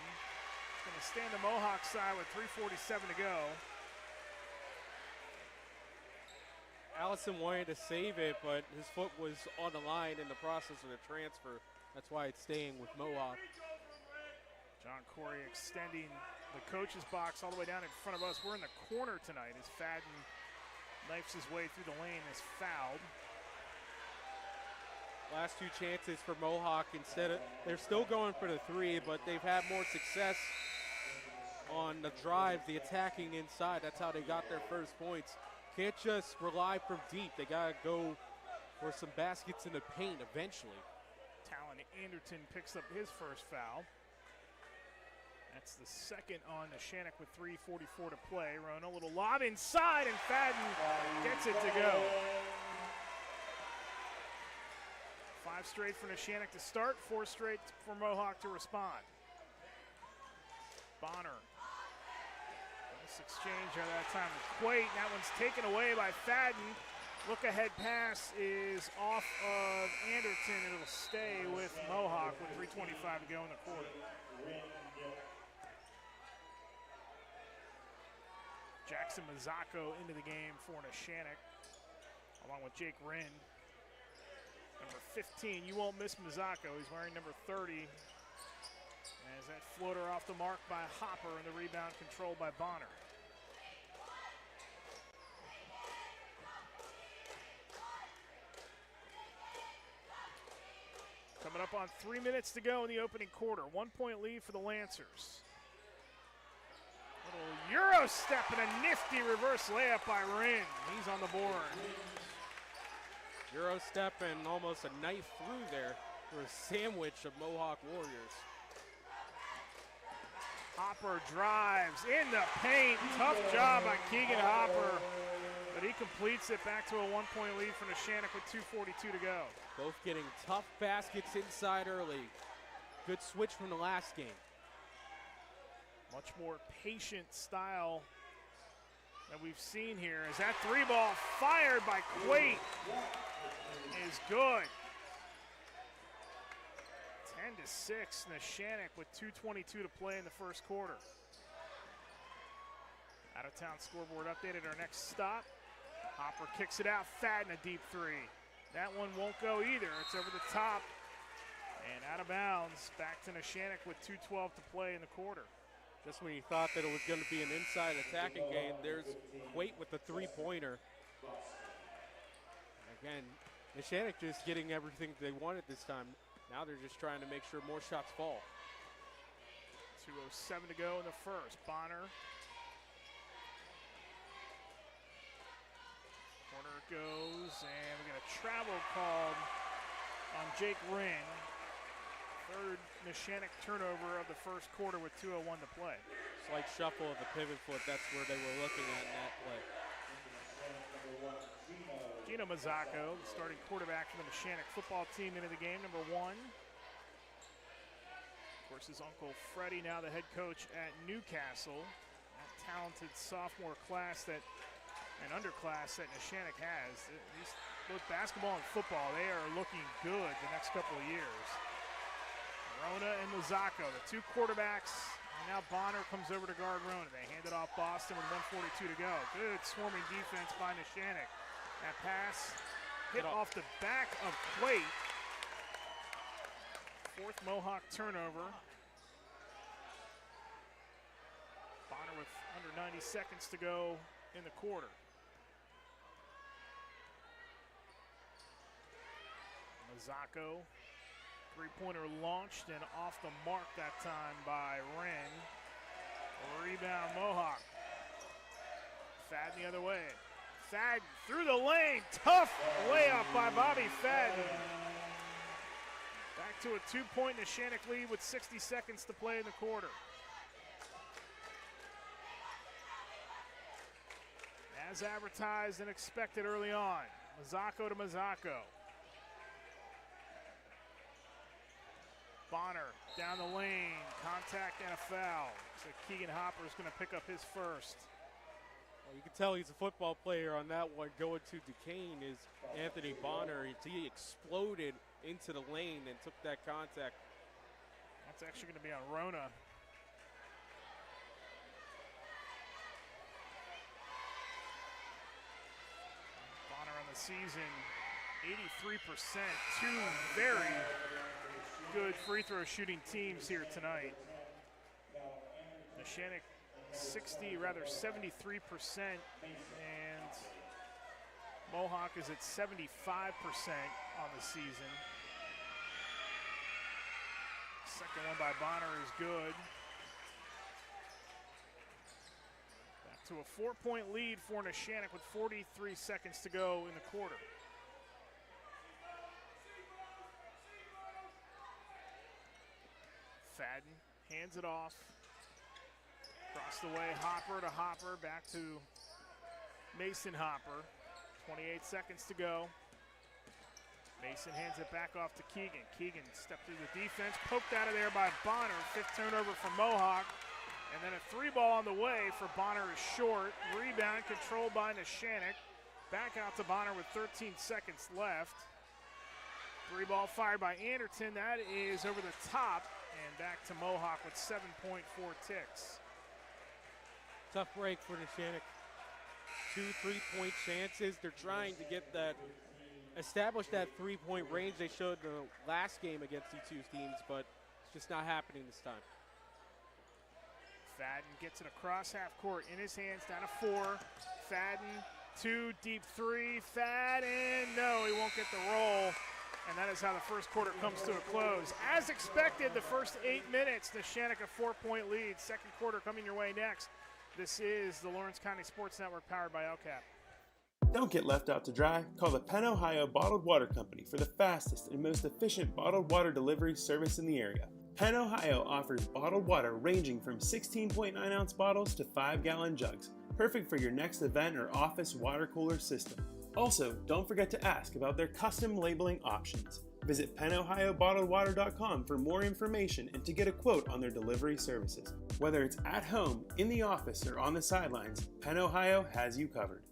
It's going to stay on the Mohawk side with 3:47 to go. Allison wanted to save it, but his foot was on the line in the process of the transfer. That's why it's staying with Mohawk. John Corey extending the coach's box all the way down in front of us. We're in the corner tonight as Fadden knifes his way through the lane, is fouled. Last 2 chances for Mohawk. They're still going for the 3, but they've had more success on the drive, the attacking inside. That's how they got their first points. Can't just rely from deep. They got to go for some baskets in the paint eventually. Talon Anderton picks up his first foul. That's the second on Neshannock with 3:44 to play. Rona, a little lob inside, and Fadden gets it to go. 5 straight for Neshannock to start, 4 straight for Mohawk to respond. Bonner. Nice exchange at that time with Quate. That one's taken away by Fadden. Look ahead pass is off of Anderton. It'll stay with Mohawk with 3:25 to go in the quarter. Jackson Mazzocco into the game for Neshannock, along with Jake Wren. Number 15, you won't miss Mazzocco. He's wearing number 30. As that floater off the mark by Hopper, and the rebound controlled by Bonner. Coming up on 3 minutes to go in the opening quarter. 1-point lead for the Lancers. Little Euro step and a nifty reverse layup by Rin. He's on the board. Euro step and almost a knife through there for a sandwich of Mohawk Warriors. Hopper drives in the paint. Tough job by Keegan Hopper, but he completes it back to a 1-point lead for Neshannock with 2:42 to go. Both getting tough baskets inside early. Good switch from the last game. Much more patient style that we've seen here as that three ball fired by Quate is good. 10-6, Neshannock with 2:22 to play in the first quarter. Out of town scoreboard updated. Our next stop. Hopper kicks it out. Fadden a deep three. That one won't go either. It's over the top and out of bounds. Back to Neshannock with 2:12 to play in the quarter. Just when you thought that it was going to be an inside attacking game, there's Quate with the three-pointer. Again, Neshannock just getting everything they wanted this time. Now they're just trying to make sure more shots fall. 2:07 to go in the first. Bonner. Corner goes, and we got a travel called on Jake Wren. Third Neshannock turnover of the first quarter with 2:01 to play. Slight shuffle of the pivot foot. That's where they were looking at in that play. Gino Mazzacco, the starting quarterback for the Neshannock football team, into the game, number 1. Of course, his uncle Freddie, now the head coach at Newcastle. That talented sophomore class and underclass that Neshannock has. These, both basketball and football, they are looking good the next couple of years. Rona and Mazzacco, the two quarterbacks. And now Bonner comes over to guard Rona. They hand it off Boston with 1:42 to go. Good swarming defense by Neshannock. That pass hit off the back of Quate. Fourth Mohawk turnover. Bonner with under 90 seconds to go in the quarter. Mazzacco, three-pointer launched and off the mark that time by Wren. Rebound Mohawk. Fadden the other way. Fadden through the lane. Tough layup by Bobby Fadden. Back to a 2-point Neshannock lead with 60 seconds to play in the quarter. As advertised and expected early on. Mazzacco to Mazzacco. Bonner down the lane. Contact and a foul. So Keegan Hopper is going to pick up his first. Well, you can tell he's a football player on that one. Going to Duquesne is Anthony Bonner. He exploded into the lane and took that contact. That's actually going to be on Rona. Bonner on the season, 83%. Two very good free throw shooting teams here tonight. Neshannock 73%, and Mohawk is at 75% on the season. Second one by Bonner is good. Back to a 4-point lead for Neshannock with 43 seconds to go in the quarter. Fadden hands it off. Across the way, Hopper to Hopper, back to Mason Hopper. 28 seconds to go. Mason hands it back off to Keegan. Keegan stepped through the defense, poked out of there by Bonner. 5th turnover for Mohawk. And then a 3-ball on the way for Bonner is short. Rebound controlled by Neshannock. Back out to Bonner with 13 seconds left. 3-ball fired by Anderton. That is over the top. And back to Mohawk with 7.4 ticks. Tough break for Neshannock. 2 3-point chances. They're trying to get that, establish that 3-point range they showed in the last game against these two teams, but it's just not happening this time. Fadden gets it across half court in his hands, down to 4. Fadden, 2, deep 3. Fadden, no, he won't get the roll. And that is how the first quarter comes to a close. As expected, the first 8 minutes, Neshannock a 4-point lead. Second quarter coming your way next. This is the Lawrence County Sports Network powered by LCAP. Don't get left out to dry. Call the Penn Ohio Bottled Water Company for the fastest and most efficient bottled water delivery service in the area. Penn Ohio offers bottled water ranging from 16.9-ounce bottles to 5-gallon jugs, perfect for your next event or office water cooler system. Also, don't forget to ask about their custom labeling options. Visit PennOhioBottledWater.com for more information and to get a quote on their delivery services. Whether it's at home, in the office, or on the sidelines, Penn Ohio has you covered.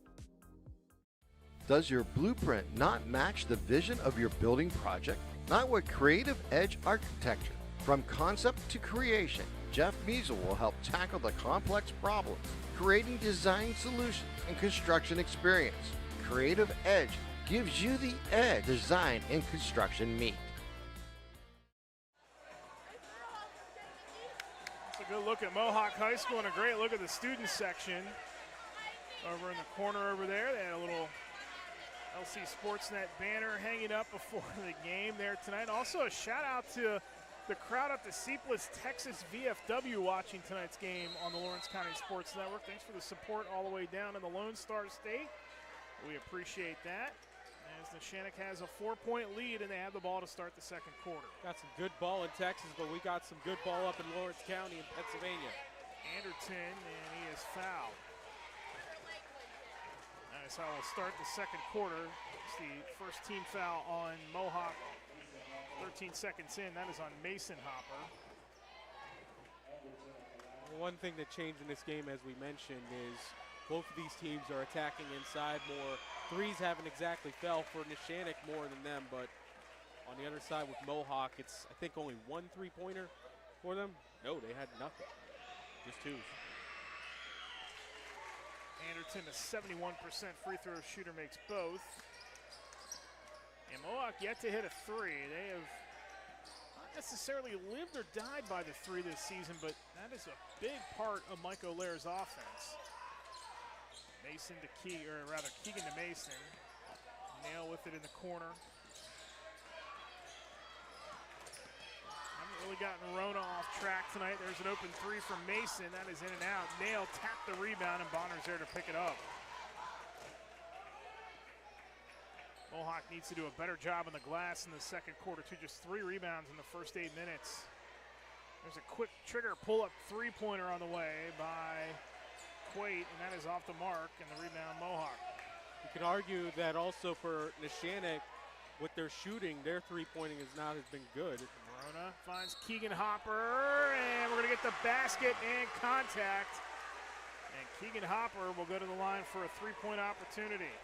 Does your blueprint not match the vision of your building project? Not with Creative Edge Architecture. From concept to creation, Jeff Measle will help tackle the complex problems, creating design solutions and construction experience. Creative Edge gives you the edge design and construction meet. It's a good look at Mohawk High School and a great look at the student section. Over in the corner over there, they had a little LC SportsNet banner hanging up before the game there tonight. Also a shout out to the crowd at the Seapless Texas VFW watching tonight's game on the Lawrence County Sports Network. Thanks for the support all the way down in the Lone Star State. We appreciate that. As Neshannock has a 4-point lead and they have the ball to start the second quarter. Got some good ball in Texas, but we got some good ball up in Lawrence County in Pennsylvania. Anderton, and he is fouled. That's how we'll start the second quarter. It's the first team foul on Mohawk. 13 seconds in, that is on Mason Hopper. One thing that changed in this game, as we mentioned, is both of these teams are attacking inside more. Threes haven't exactly fell for Neshannock more than them, but on the other side with Mohawk, it's, I think, only one three-pointer for them. No, they had nothing, just two. Anderton, a 71% free throw shooter, makes both. And Mohawk yet to hit a three. They have not necessarily lived or died by the three this season, but that is a big part of Mike O'Leary's offense. Mason to Keegan, or rather Keegan to Mason. Nail with it in the corner. Haven't really gotten Rona off track tonight. There's an open three from Mason. That is in and out. Nail tapped the rebound, and Bonner's there to pick it up. Mohawk needs to do a better job on the glass in the second quarter, too. Just 3 rebounds in the first 8 minutes. There's a quick trigger pull-up three-pointer on the way by Quaid, and that is off the mark, and the rebound Mohawk. You can argue that also for Neshannock, with their shooting, their three-pointing has been good. Rona finds Keegan Hopper, and we're going to get the basket and contact. And Keegan Hopper will go to the line for a three-point opportunity.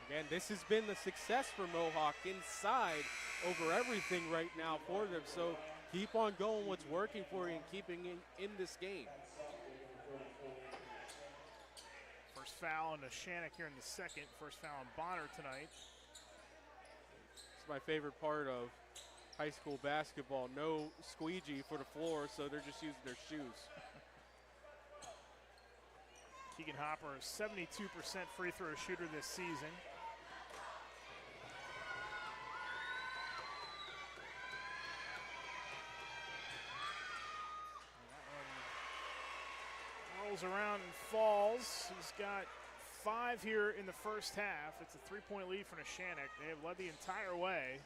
Again, this has been the success for Mohawk inside over everything right now for them. So keep on going what's working for you and keeping in this game. First foul on Neshannock here in the second. First foul on Bonner tonight. It's my favorite part of high school basketball. No squeegee for the floor, so they're just using their shoes. Keegan Hopper, 72% free throw shooter this season. Rolls around and falls. He's got 5 here in the first half. It's a 3-point lead for Neshannock. They have led the entire way.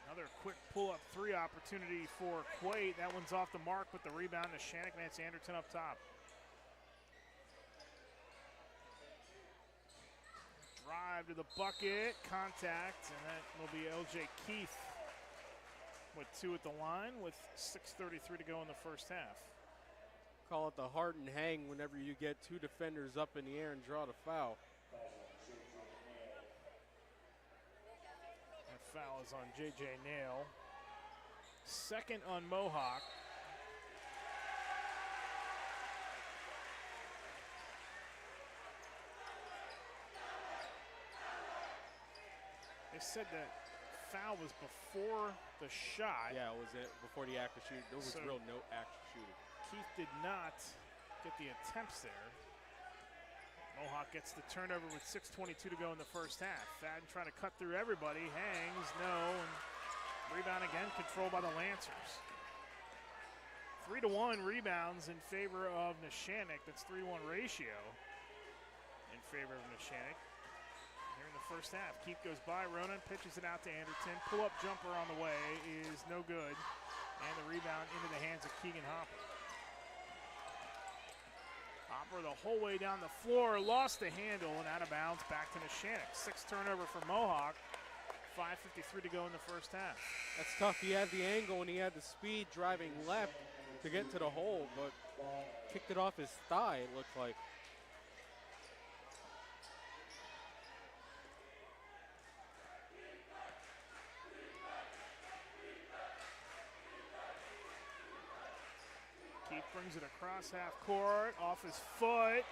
Another quick pull-up 3 opportunity for Quaid. That one's off the mark with the rebound. Neshannock, and it's Anderton up top. Drive to the bucket, contact, and that will be LJ Keith with 2 at the line with 6:33 to go in the first half. Call it the heart and hang whenever you get 2 defenders up in the air and draw the foul. That foul is on J.J. Nail. Second on Mohawk. They said that foul was before the shot. Yeah, it was before the act of shooting. There was real no act of shooting. Keith did not get the attempts there. Mohawk gets the turnover with 6:22 to go in the first half. Fadden trying to cut through everybody. Hangs, no, and rebound again, controlled by the Lancers. 3-1 rebounds in favor of Neshannock. That's 3-1 ratio in favor of Neshannock. Here in the first half, Keith goes by, Ronan pitches it out to Anderton. Pull-up jumper on the way is no good. And the rebound into the hands of Keegan Hopper. Hopper the whole way down the floor, lost the handle and out of bounds back to Neshannock. 6th turnover for Mohawk. 5:53 to go in the first half. That's tough. He had the angle and he had the speed driving left to get to the hole, but kicked it off his thigh, it looked like. Keith brings it across half court, off his foot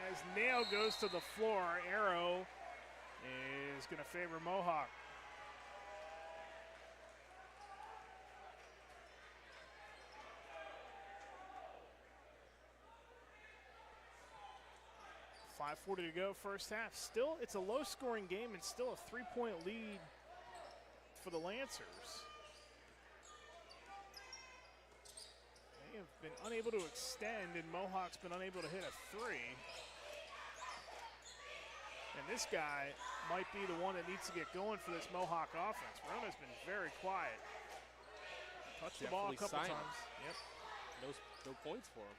as Nail goes to the floor. Arrow is going to favor Mohawk. .540 to go first half. Still, it's a low-scoring game and still a 3-point lead for the Lancers. They have been unable to extend, and Mohawk's been unable to hit a 3. And this guy might be the one that needs to get going for this Mohawk offense. Rona's been very quiet. Touched the ball a couple times. Yep. No points for him.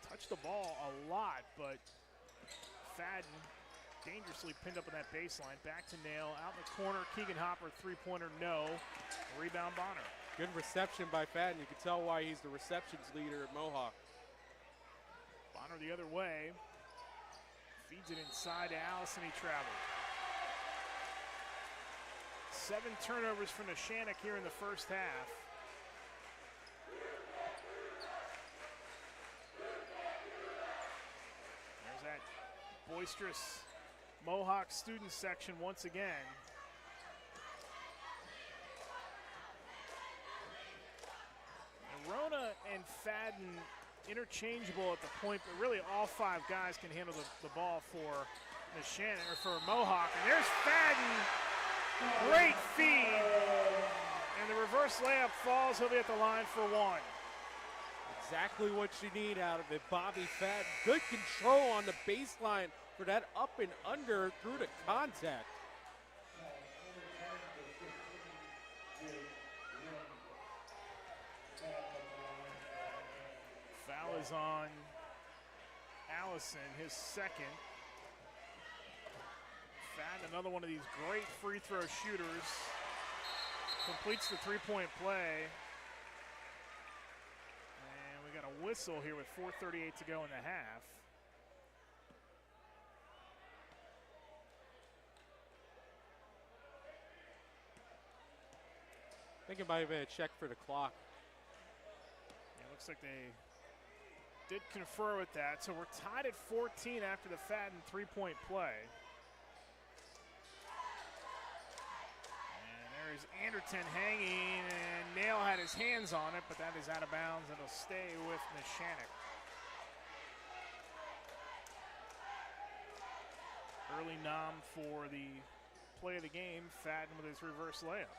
Touched the ball a lot, but Fadden dangerously pinned up on that baseline. Back to Nail, out in the corner. Keegan Hopper, three-pointer, no. Rebound Bonner. Good reception by Fadden. You can tell why he's the receptions leader at Mohawk. Bonner the other way. Feeds it inside to Allison. He traveled. 7 turnovers for Neshannock here in the first half. That boisterous Mohawk student section once again. And Rona and Fadden interchangeable at the point, but really all 5 guys can handle the ball for Neshannock or for Mohawk. And there's Fadden, great feed, and the reverse layup falls. He'll be at the line for 1. Exactly what you need out of it. Bobby Fadden, good control on the baseline for that up and under through the contact. Foul is on Allison, his second. Fadden, another one of these great free throw shooters. Completes the 3-point play. Got a whistle here with 4:38 to go in the half. I think it might have been a check for the clock. Yeah, looks like they did confer with that. So we're tied at 14 after the Fadden 3-point play. There's Anderton hanging, and Nail had his hands on it, but that is out of bounds. It'll stay with Neshannock. Early nom for the play of the game. Fadden with his reverse layup.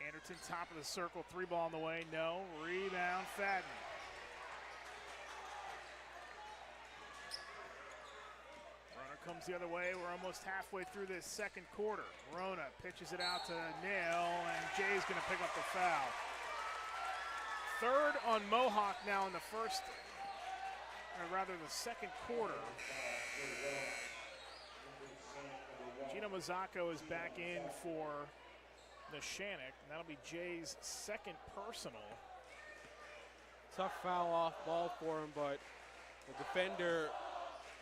Anderton top of the circle, 3-ball on the way, no. Rebound, Fadden. Comes the other way. We're almost halfway through this second quarter. Rona pitches it out to Nail, and Jay's going to pick up the foul. 3rd on Mohawk now in the first, or rather the second quarter. Gino Mazzocco is back in for Neshannock, and that'll be Jay's second personal. Tough foul off ball for him, but the defender,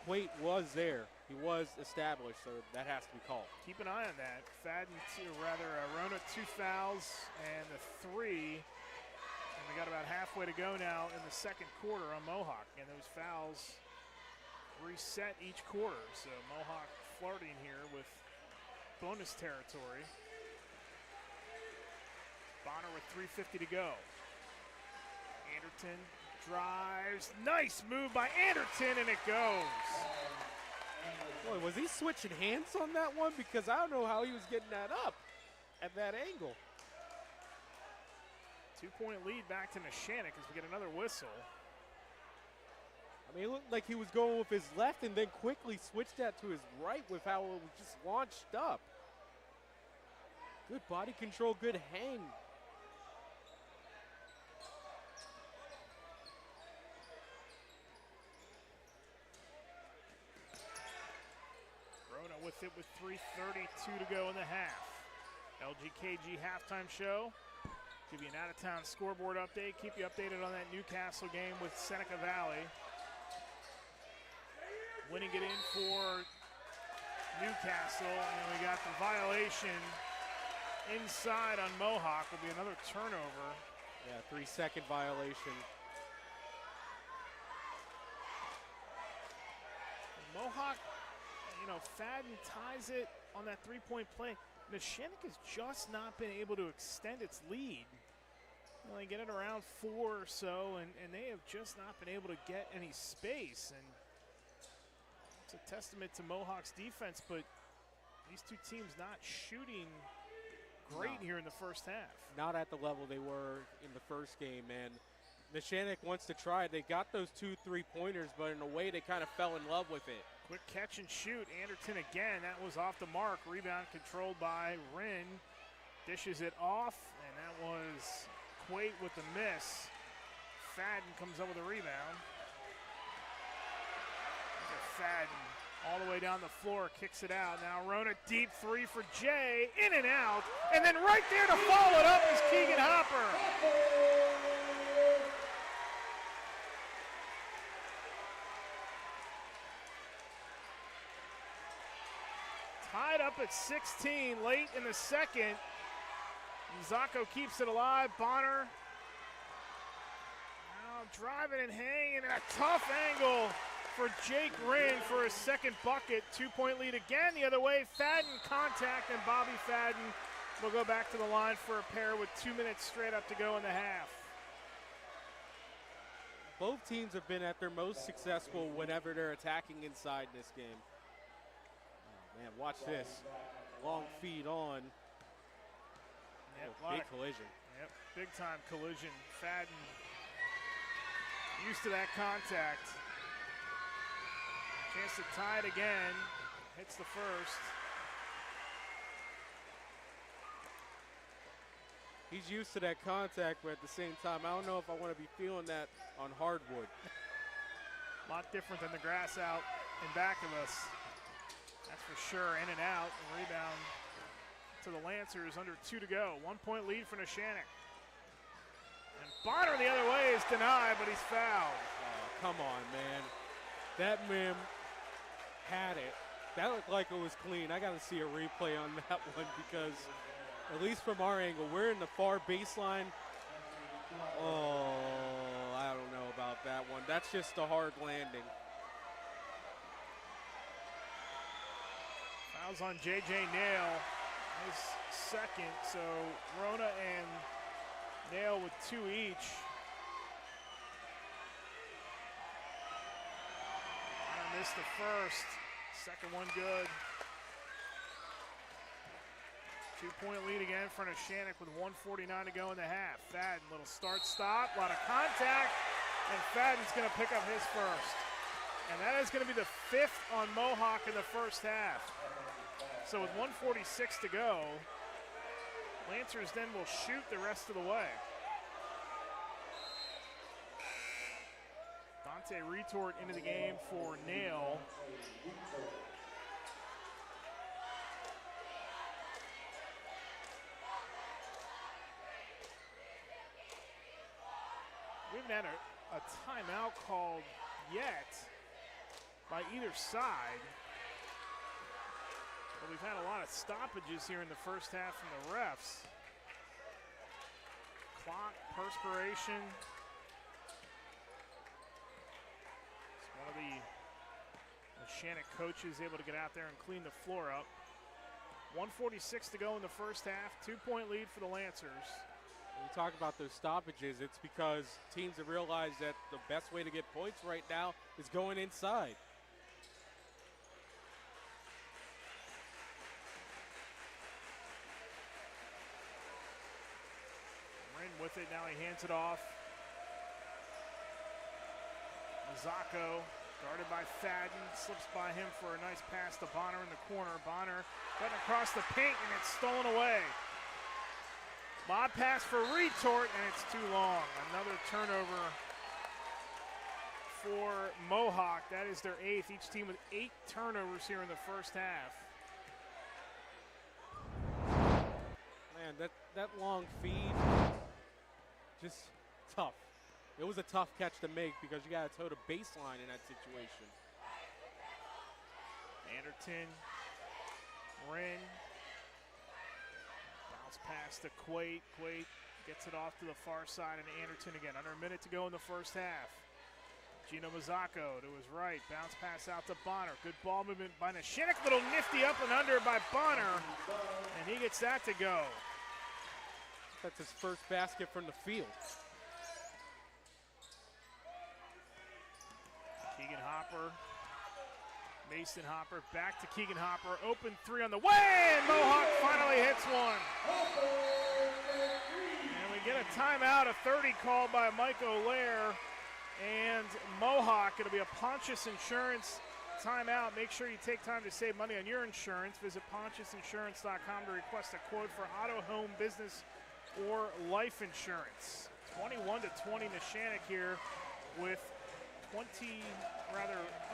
Quate, was there. He was established, so that has to be called. Keep an eye on that. Fadden, Rona 2 fouls and the 3. And we got about halfway to go now in the second quarter on Mohawk. And those fouls reset each quarter. So Mohawk flirting here with bonus territory. Bonner with 3:50 to go. Anderton drives. Nice move by Anderton, and it goes. Boy, was he switching hands on that one? Because I don't know how he was getting that up at that angle. 2-point lead back to Neshannock as we get another whistle. I mean, it looked like he was going with his left and then quickly switched that to his right with how it was just launched up. Good body control, good hang. Rona with it with 3:32 to go in the half. LGKG halftime show. Give you an out-of-town scoreboard update. Keep you updated on that Newcastle game with Seneca Valley. Winning it in for Newcastle, and we got the violation inside on Mohawk. Will be another turnover. Yeah, 3-second violation. Mohawk, Fadden ties it on that three-point play. Neshannock has just not been able to extend its lead. They get it around 4 or so, and they have just not been able to get any space. And it's a testament to Mohawk's defense, but these two teams not shooting great here in the first half. Not at the level they were in the first game, and Neshannock wants to try. They got those 2 3-pointers, but in a way they kind of fell in love with it. Quick catch and shoot. Anderton again. That was off the mark. Rebound controlled by Wren. Dishes it off, and that was Quate with the miss. Fadden comes up with a rebound. Fadden all the way down the floor, kicks it out. Now Rona deep 3 for Jay, in and out. And then right there to follow it up is Keegan Hopper. Tied up at 16 late in the second. Zako keeps it alive. Bonner now driving and hanging, and a tough angle for Jake Wren for his second bucket. 2-point lead again the other way. Fadden contact, and Bobby Fadden will go back to the line for a pair with 2 minutes straight up to go in the half. Both teams have been at their most successful whenever they're attacking inside this game. Oh, man, watch this. Long feed on. Yep, big collision. Yep, big time collision. Fadden used to that contact. Chance to tie it again. Hits the first. He's used to that contact, but at the same time, I don't know if I want to be feeling that on hardwood. A lot different than the grass out in back of us. That's for sure. In and out. And rebound to the Lancers. Under 2 to go. 1-point lead for Neshannock. And Bonner the other way is denied, but he's fouled. Oh, come on, man. That man had it. That looked like it was clean. I got to see a replay on that one because, at least from our angle, we're in the far baseline. Oh, I don't know about that one. That's just a hard landing. Fouls on J.J. Nail. His second, so Rona and Nail with 2 each. Bonner missed the first. Second one good. 2-point lead again for Neshannock with 1:49 to go in the half. Fadden, little start-stop, a lot of contact, and Fadden's going to pick up his first. And that is going to be the 5th on Mohawk in the first half. So with 1:46 to go, Lancers then will shoot the rest of the way. Dante retort into the game for Nail. We haven't had a timeout called yet by either side. But we've had a lot of stoppages here in the first half from the refs. Clock, perspiration. It's one of the Neshannock coaches able to get out there and clean the floor up. 1:46 to go in the first half. 2-point lead for the Lancers. When we talk about those stoppages, it's because teams have realized that the best way to get points right now is going inside. Wren with it. Now he hands it off. Mazzocco, guarded by Fadden, slips by him for a nice pass to Bonner in the corner. Bonner cutting across the paint, and it's stolen away. Lob pass for retort, and it's too long. Another turnover for Mohawk. That is their 8th. Each team with 8 turnovers here in the first half. Man, that long feed, just tough. It was a tough catch to make because you got to toe the baseline in that situation. Anderton, Wren, bounce pass to Quaid. Quaid gets it off to the far side, and Anderton again. Under a minute to go in the first half. Gino Mazzocco to his right, bounce pass out to Bonner. Good ball movement by Neshannock, little nifty up and under by Bonner, and he gets that to go. That's his first basket from the field. Keegan Hopper, Mason Hopper, back to Keegan Hopper, open 3 on the way, and Mohawk finally hits one. And we get a timeout, a 30 called by Mike O'Lear, and Mohawk. It'll be a Pontius Insurance timeout. Make sure you take time to save money on your insurance. Visit PontiusInsurance.com to request a quote for auto, home, business, or life insurance. 21-20 Neshannock here with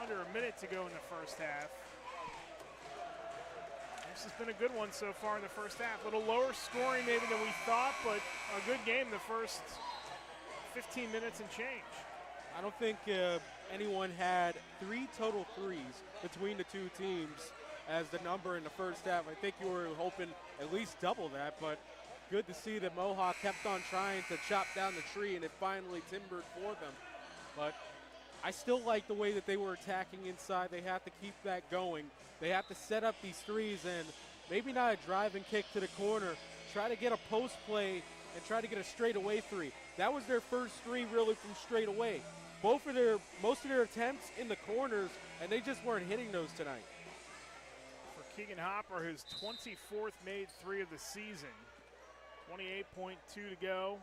under a minute to go in the first half. This has been a good one so far in the first half. A little lower scoring maybe than we thought, but a good game the first 15 minutes and change. I don't think anyone had 3 total threes between the two teams as the number in the first half. I think you were hoping at least double that, but good to see that Mohawk kept on trying to chop down the tree, and it finally timbered for them. But I still like the way that they were attacking inside. They have to keep that going. They have to set up these threes and maybe not a drive and kick to the corner. Try to get a post play and try to get a straightaway 3. That was their first 3 really from straight away. Most of their attempts in the corners, and they just weren't hitting those tonight. For Keegan Hopper, his 24th made 3 of the season. 28.2 to go.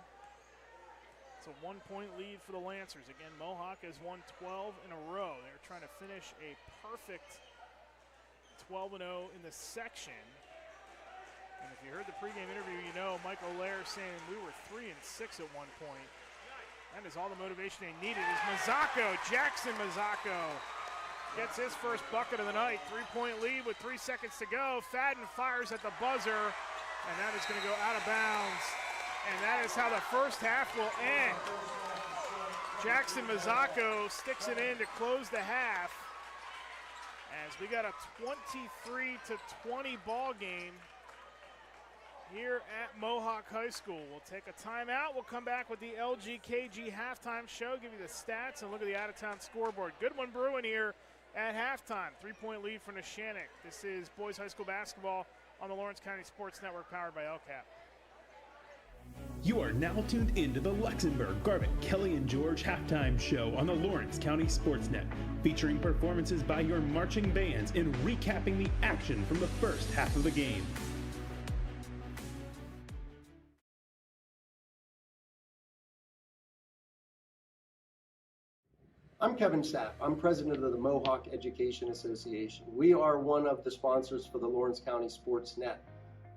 It's a 1-point lead for the Lancers. Again, Mohawk has won 12 in a row. They're trying to finish a perfect 12-0 in the section. And if you heard the pregame interview, you know Mike O'Lear saying we were 3-6 at one point. That is all the motivation they needed. Is Mazzocco, Jackson Mazzocco gets his first bucket of the night. 3-point lead with 3 seconds to go. Fadden fires at the buzzer, and that is going to go out of bounds. And that is how the first half will end. Jackson Mazzocco sticks it in to close the half as we got a 23-20 ball game here at Mohawk High School. We'll take a timeout. We'll come back with the LGKG halftime show, give you the stats, and look at the out-of-town scoreboard. Good one brewing here at halftime. 3-point lead for Neshannock. This is boys high school basketball on the Lawrence County Sports Network, powered by LCAP. You are now tuned into the Luxembourg, Garvin, Kelly, and George halftime show on the Lawrence County SportsNet, featuring performances by your marching bands and recapping the action from the first half of the game. I'm Kevin Sapp. I'm president of the Mohawk Education Association. We are one of the sponsors for the Lawrence County SportsNet.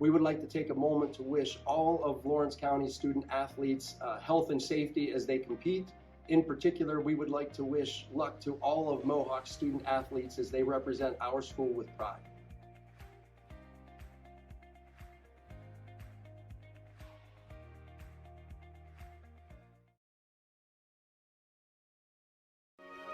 We would like to take a moment to wish all of Lawrence County student athletes health and safety as they compete. In particular, we would like to wish luck to all of Mohawk student athletes as they represent our school with pride.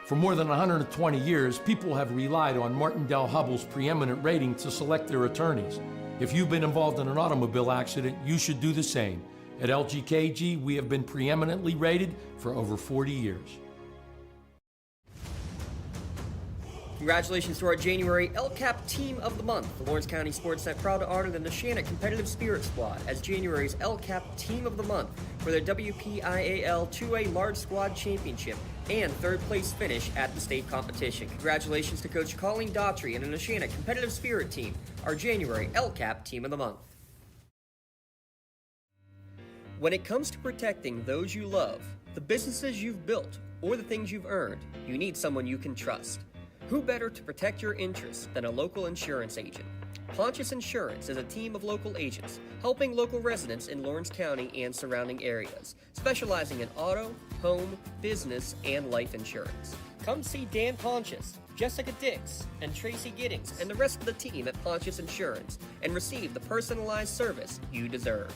For more than 120 years, people have relied on Martindale-Hubbell's preeminent rating to select their attorneys. If you've been involved in an automobile accident, you should do the same. At LGKG, we have been preeminently rated for over 40 years. Congratulations to our January LCAP Team of the Month. The Lawrence County SportsNet proud to honor the Neshannock Competitive Spirit Squad as January's LCAP Team of the Month for their WPIAL 2A Large Squad Championship and third place finish at the state competition. Congratulations to Coach Colleen Daughtry and the Neshannock Competitive Spirit Team, our January LCAP Team of the Month. When it comes to protecting those you love, the businesses you've built, or the things you've earned, you need someone you can trust. Who better to protect your interests than a local insurance agent? Pontius Insurance is a team of local agents helping local residents in Lawrence County and surrounding areas, specializing in auto, home, business, and life insurance. Come see Dan Pontius, Jessica Dix, and Tracy Giddings, and the rest of the team at Pontius Insurance, and receive the personalized service you deserve.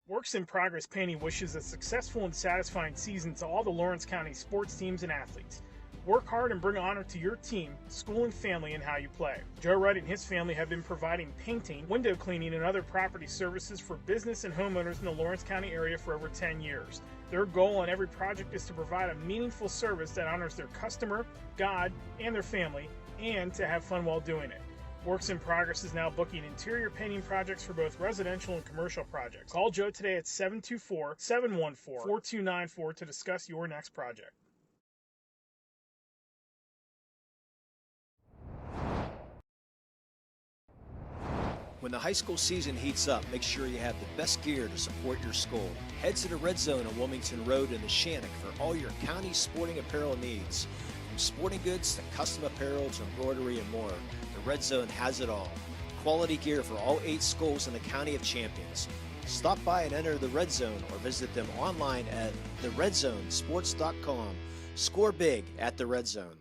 Works in Progress Painting wishes a successful and satisfying season to all the Lawrence County sports teams and athletes. Work hard and bring honor to your team, school, and family in how you play. Joe Wright and his family have been providing painting, window cleaning, and other property services for business and homeowners in the Lawrence County area for over 10 years. Their goal on every project is to provide a meaningful service that honors their customer, God, and their family, and to have fun while doing it. Works in Progress is now booking interior painting projects for both residential and commercial projects. Call Joe today at 724-714-4294 to discuss your next project. When the high school season heats up, make sure you have the best gear to support your school. Head to the Red Zone on Wilmington Road in Neshannock for all your county sporting apparel needs. From sporting goods to custom apparel to embroidery and more, the Red Zone has it all. Quality gear for all 8 schools in the County of Champions. Stop by and enter the Red Zone or visit them online at theredzonesports.com. Score big at the Red Zone.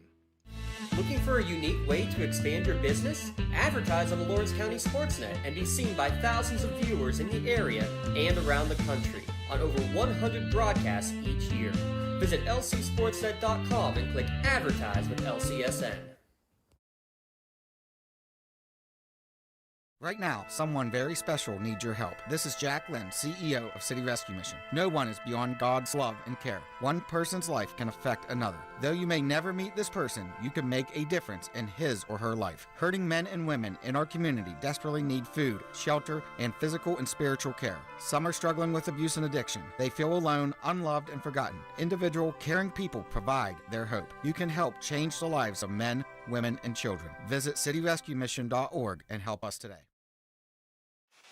Looking for a unique way to expand your business? Advertise on the Lawrence County SportsNet and be seen by thousands of viewers in the area and around the country on over 100 broadcasts each year. Visit lcsportsnet.com and click Advertise with LCSN. Right now, someone very special needs your help. This is Jack Lynn, CEO of City Rescue Mission. No one is beyond God's love and care. One person's life can affect another. Though you may never meet this person, you can make a difference in his or her life. Hurting men and women in our community desperately need food, shelter, and physical and spiritual care. Some are struggling with abuse and addiction. They feel alone, unloved, and forgotten. Individual, caring people provide their hope. You can help change the lives of men, women, and children. Visit cityrescuemission.org and help us today.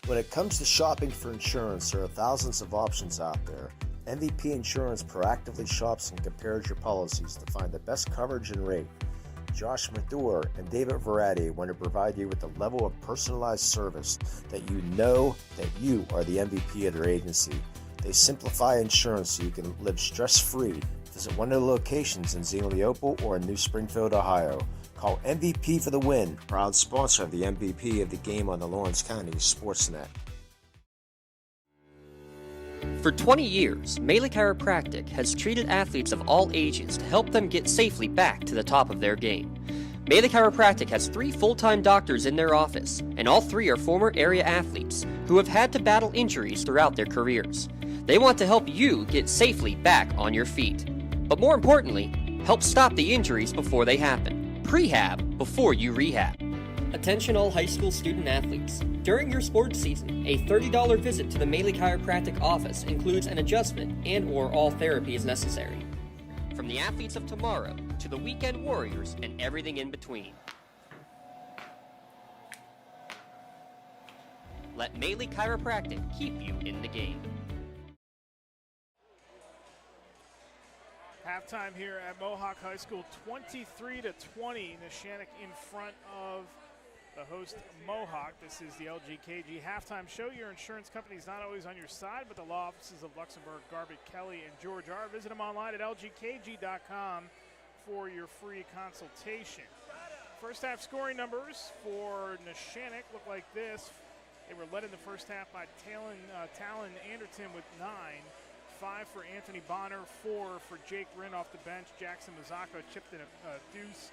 When it comes to shopping for insurance, there are thousands of options out there. MVP Insurance proactively shops and compares your policies to find the best coverage and rate. Josh Mathur and David Verratti want to provide you with the level of personalized service that you know that you are the MVP of their agency. They simplify insurance so you can live stress-free. Visit one of the locations in Xenia Leopold or in New Springfield, Ohio. Call MVP for the win. Proud sponsor of the MVP of the game on the Lawrence County SportsNet. For 20 years, Melee Chiropractic has treated athletes of all ages to help them get safely back to the top of their game. Melee Chiropractic has 3 full-time doctors in their office, and all 3 are former area athletes who have had to battle injuries throughout their careers. They want to help you get safely back on your feet. But more importantly, help stop the injuries before they happen. Prehab before you rehab. Attention all high school student athletes. During your sports season, a $30 visit to the Melee Chiropractic office includes an adjustment and/or all therapy is necessary. From the athletes of tomorrow to the weekend warriors and everything in between. Let Melee Chiropractic keep you in the game. Halftime here at Mohawk High School, 23-20. Neshannock in front of the host Mohawk. This is the LGKG halftime show. Your insurance company is not always on your side, but the law offices of Luxembourg, Garbutt, Kelly, and George are. Visit them online at lgkg.com for your free consultation. First half scoring numbers for Neshannock look like this. They were led in the first half by Talon Anderton with 9. 5 for Anthony Bonner, 4 for Jake Rinn off the bench. Jackson Mazzocco chipped in a deuce,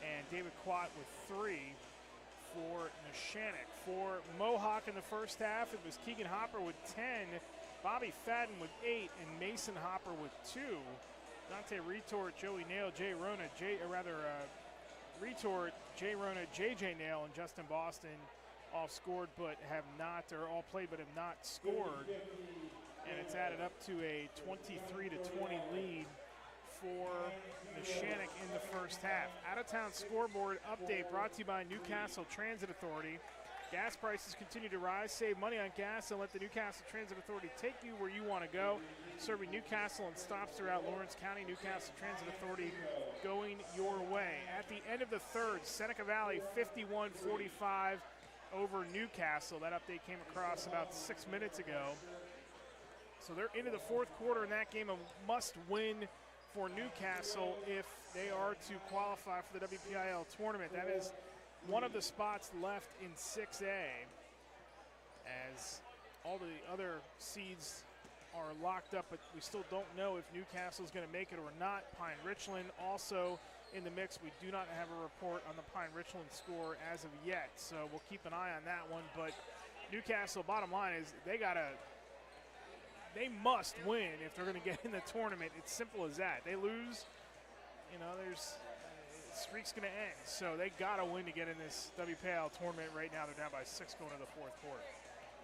and David Quat with 3 for Neshannock. For Mohawk in the first half, it was Keegan Hopper with 10, Bobby Fadden with 8, and Mason Hopper with 2. Dante Retort, Joey Nail, Retort, Jay Rona, JJ Nail, and Justin Boston all scored but have not, or all played but have not scored. And it's added up to a 23-20 lead for Neshannock in the first half. Out-of-town scoreboard update brought to you by Newcastle Transit Authority. Gas prices continue to rise. Save money on gas and let the Newcastle Transit Authority take you where you want to go. Serving Newcastle and stops throughout Lawrence County. Newcastle Transit Authority going your way. At the end of the third, Seneca Valley 51-45 over Newcastle. That update came across about 6 minutes ago. So they're into the fourth quarter in that game, a must-win for Newcastle if they are to qualify for the WPIAL tournament. That is one of the spots left in 6A, as all the other seeds are locked up, but we still don't know if Newcastle is going to make it or not. Pine Richland also in the mix. We do not have a report on the Pine Richland score as of yet, so we'll keep an eye on that one. But Newcastle, bottom line is they they must win if they're going to get in the tournament. It's simple as that. They lose, streak's going to end. So they got to win to get in this WPIAL tournament. Right now they're down by 6 going to the fourth quarter.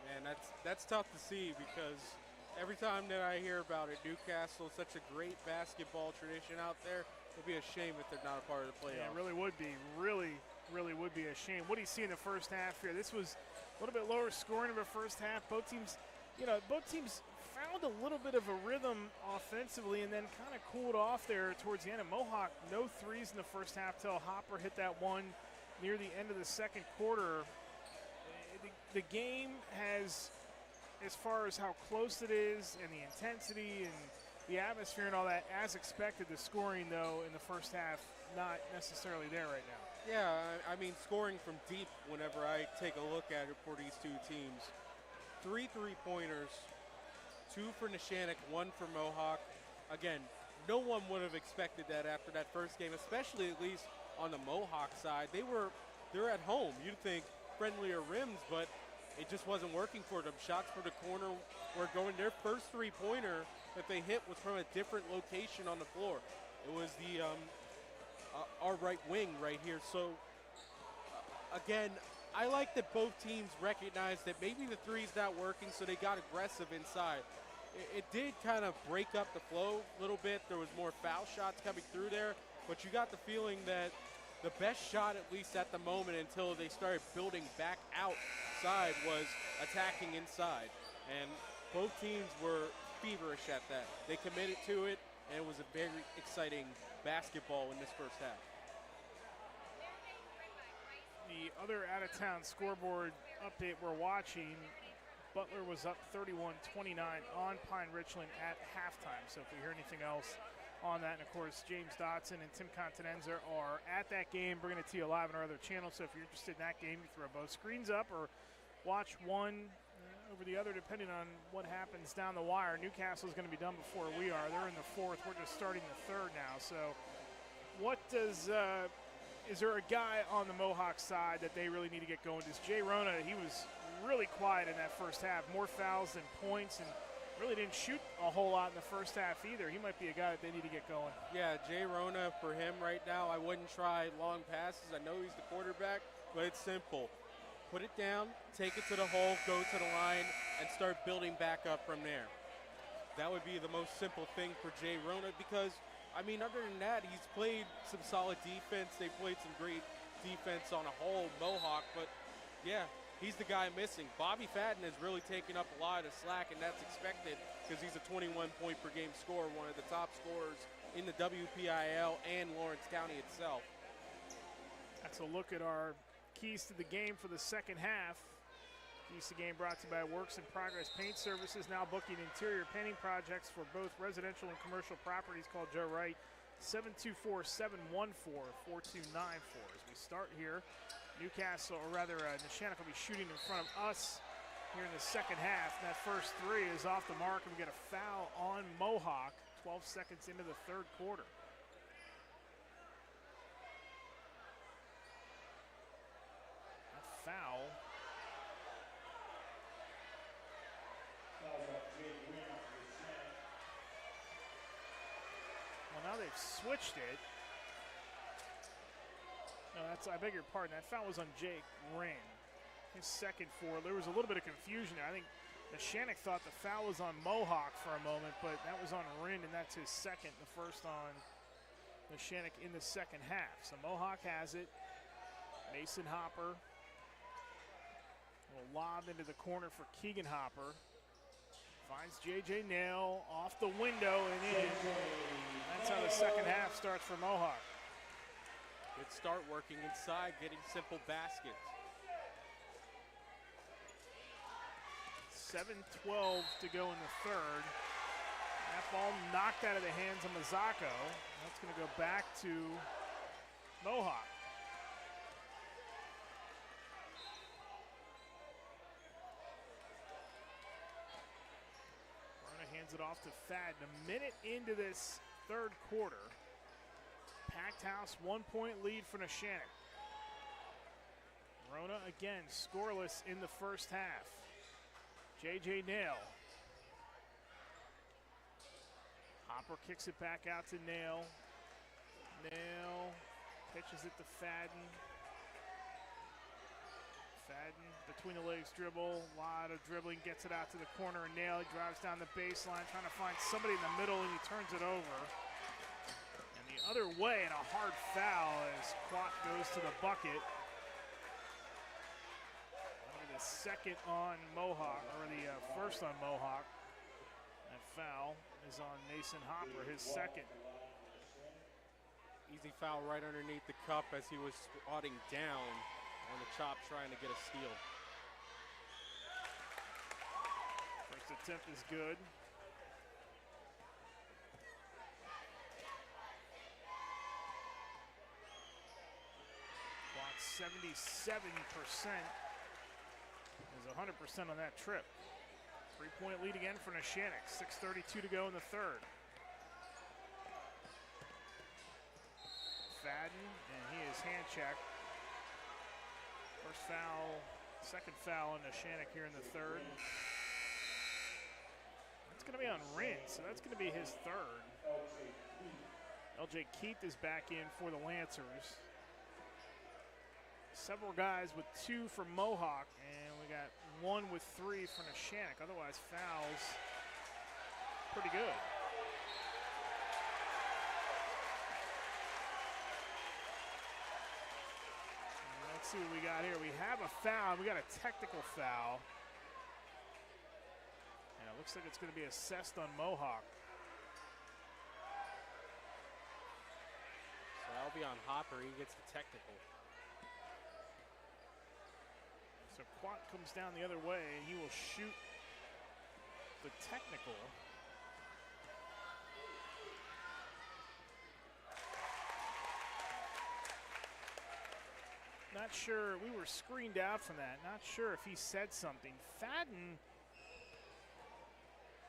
Man, that's tough to see, because every time that I hear about it, Newcastle is such a great basketball tradition out there. It'd be a shame if they're not a part of the playoffs. Yeah, it really would be. Really would be a shame. What do you see in the first half here? This was a little bit lower scoring of a first half. Both teams found a little bit of a rhythm offensively and then kind of cooled off there towards the end. And Mohawk, no threes in the first half till Hopper hit that one near the end of the second quarter. The game has, as far as how close it is and the intensity and the atmosphere and all that, as expected. The scoring, though, in the first half, not necessarily there right now. Yeah, I mean, scoring from deep whenever I take a look at it for these two teams. 3 3-pointers, 2 for Neshannock, 1 for Mohawk. Again, no one would have expected that after that first game, especially at least on the Mohawk side. They're at home. You'd think friendlier rims, but it just wasn't working for them. Shots for the corner were going. Their first 3-pointer that they hit was from a different location on the floor. It was the our right wing right here. So again, I like that both teams recognized that maybe the three's not working, so they got aggressive inside. It did kind of break up the flow a little bit. There was more foul shots coming through there, but you got the feeling that the best shot, at least at the moment, until they started building back outside, was attacking inside. And both teams were feverish at that. They committed to it, and it was a very exciting basketball in this first half. The other out-of-town scoreboard update we're watching, Butler was up 31-29 on Pine Richland at halftime. So if we hear anything else on that, and of course James Dotson and Tim Continenza are at that game, bringing it to you live on our other channel. So if you're interested in that game, you throw both screens up or watch one over the other depending on what happens down the wire. Newcastle is going to be done before we are. They're in the fourth. We're just starting the third now. So what does is there a guy on the Mohawk side that they really need to get going? Does Jay Rona, he was really quiet in that first half, more fouls than points, and really didn't shoot a whole lot in the first half either. He might be a guy that they need to get going. Yeah, Jay Rona, for him right now, I wouldn't try long passes. I know he's the quarterback, but it's simple. Put it down, take it to the hole, go to the line, and start building back up from there. That would be the most simple thing for Jay Rona, because, I mean, other than that, he's played some solid defense. They played some great defense on a whole, Mohawk, but yeah, he's the guy missing. Bobby Fadden has really taken up a lot of the slack, and that's expected because he's a 21-point-per-game scorer, one of the top scorers in the WPIAL and Lawrence County itself. That's a look at our keys to the game for the second half. Keys to the game brought to you by Works in Progress Paint Services, now booking interior painting projects for both residential and commercial properties. Call Joe Wright, 724-714-4294. As we start here, Newcastle, or rather Neshannock, will be shooting in front of us here in the second half. And that first three is off the mark, and we get a foul on Mohawk 12 seconds into the third quarter. That foul. Well, now they've switched it. No, I beg your pardon. That foul was on Jake Wren. His second four. There was a little bit of confusion there. I think Neshannock thought the foul was on Mohawk for a moment, but that was on Wren, and that's his second. The first on Neshannock in the second half. So Mohawk has it. Mason Hopper Little lob into the corner for Keegan Hopper. Finds J.J. Nail off the window and in. That's how the second half starts for Mohawk. Good start working inside, getting simple baskets. 7:12 to go in the third. That ball knocked out of the hands of Mazzocco. That's going to go back to Mohawk. Verona hands it off to Fadden. A minute into this third quarter. Packed house, 1-point lead for Neshannock. Verona again scoreless in the first half. J.J. Nail. Hopper kicks it back out to Nail. Nail pitches it to Fadden. Fadden between the legs dribble, a lot of dribbling, gets it out to the corner, and Nail drives down the baseline, trying to find somebody in the middle, and he turns it over. And the other way, and a hard foul as Quat goes to the bucket. The second on Mohawk, or the first on Mohawk. That foul is on Mason Hopper, his second. Easy foul right underneath the cup as he was squatting down on the chop trying to get a steal. First attempt is good. Clock 77%. Is 100% on that trip. 3-point lead again for Neshannock. 6:32 to go in the third. Fadden, and he is hand checked. First foul, second foul on Neshannock here in the third. That's going to be on Rinn, so that's going to be his third. LJ Keith is back in for the Lancers. Several guys with 2 from Mohawk, and we got 1 with 3 for Neshannock. Otherwise, fouls pretty good. And let's see what we got here. We have a foul. We got a technical foul. And it looks like it's going to be assessed on Mohawk. So that'll be on Hopper. He gets the technical. So Quat comes down the other way, and he will shoot the technical. Not sure, we were screened out from that. Not sure if he said something. Fadden,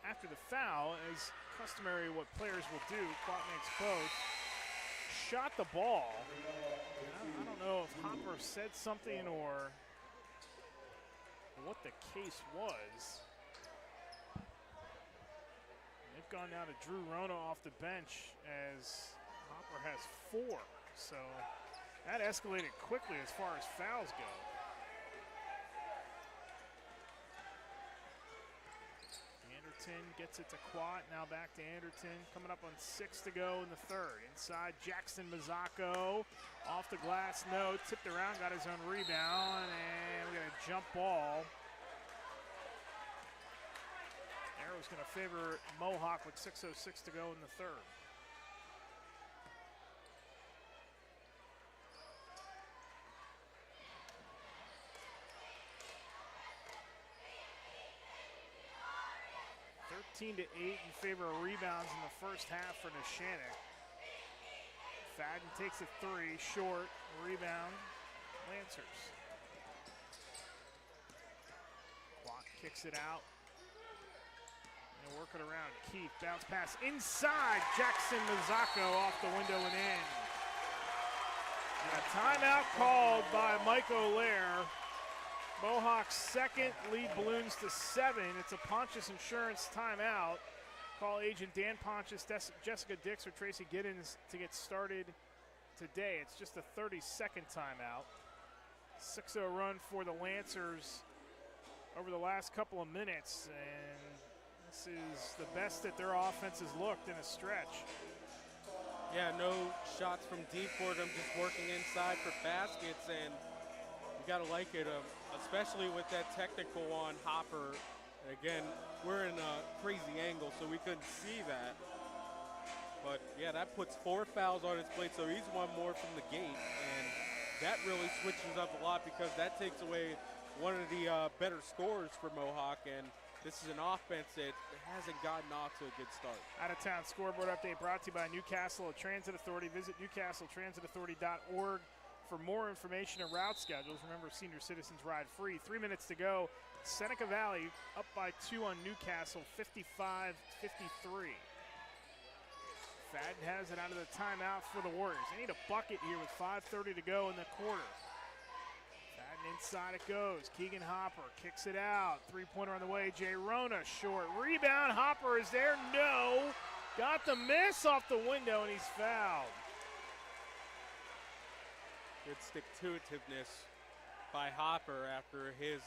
after the foul, as customary what players will do, Quat makes both, shot the ball. I don't know if Hopper said something or what the case was. They've gone now to Drew Rona off the bench as Hopper has 4. So that escalated quickly as far as fouls go. Anderton gets it to Quat, now back to Anderton. Coming up on 6 to go in the third. Inside Jackson Mazzocco, off the glass, no, tipped around, got his own rebound, and we got a jump ball. Arrow's gonna favor Mohawk with 6:06 to go in the third. (13-8) in favor of rebounds in the first half for Neshannock. Fadden takes a 3, short, rebound, Lancers. Quat kicks it out. And work it around. Keith, bounce pass inside. Jackson Mazzocco off the window and in. And a timeout called by Mike O'Lear. Mohawk's second, lead balloons to 7. It's a Pontius Insurance timeout. Call agent Dan Pontius, Jessica Dix, or Tracy Giddens to get started today. It's just a 30-second timeout. 6-0 run for the Lancers over the last couple of minutes, and this is the best that their offense has looked in a stretch. Yeah, no shots from deep for them, just working inside for baskets, and you got to like it. especially with that technical on Hopper. And again, we're in a crazy angle, so we couldn't see that. But yeah, that puts 4 fouls on his plate, so he's one more from the gate. And that really switches up a lot because that takes away one of the better scorers for Mohawk. And this is an offense that hasn't gotten off to a good start. Out of town scoreboard update brought to you by Newcastle Transit Authority. Visit newcastletransitauthority.org for more information and route schedules. Remember, senior citizens ride free. 3 minutes to go. Seneca Valley up by 2 on Newcastle, 55-53. Fadden has it out of the timeout for the Warriors. They need a bucket here with 5:30 to go in the quarter. Fadden inside it goes. Keegan Hopper kicks it out. Three-pointer on the way. Jay Rona short. Rebound. Hopper is there. No. Got the miss off the window, and he's fouled. Good stick-to-itiveness by Hopper after his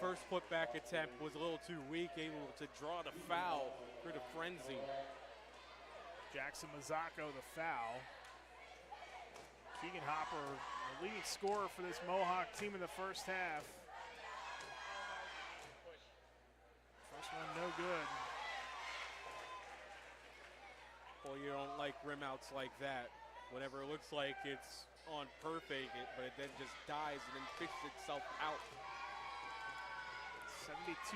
first putback attempt was a little too weak, able to draw the foul for the frenzy. Jackson Mazzocco the foul. Keegan Hopper, the leading scorer for this Mohawk team in the first half. First one no good. Well, you don't like rim outs like that. Whenever it looks like it's on perfect, but it then just dies and then fixes itself out. 72%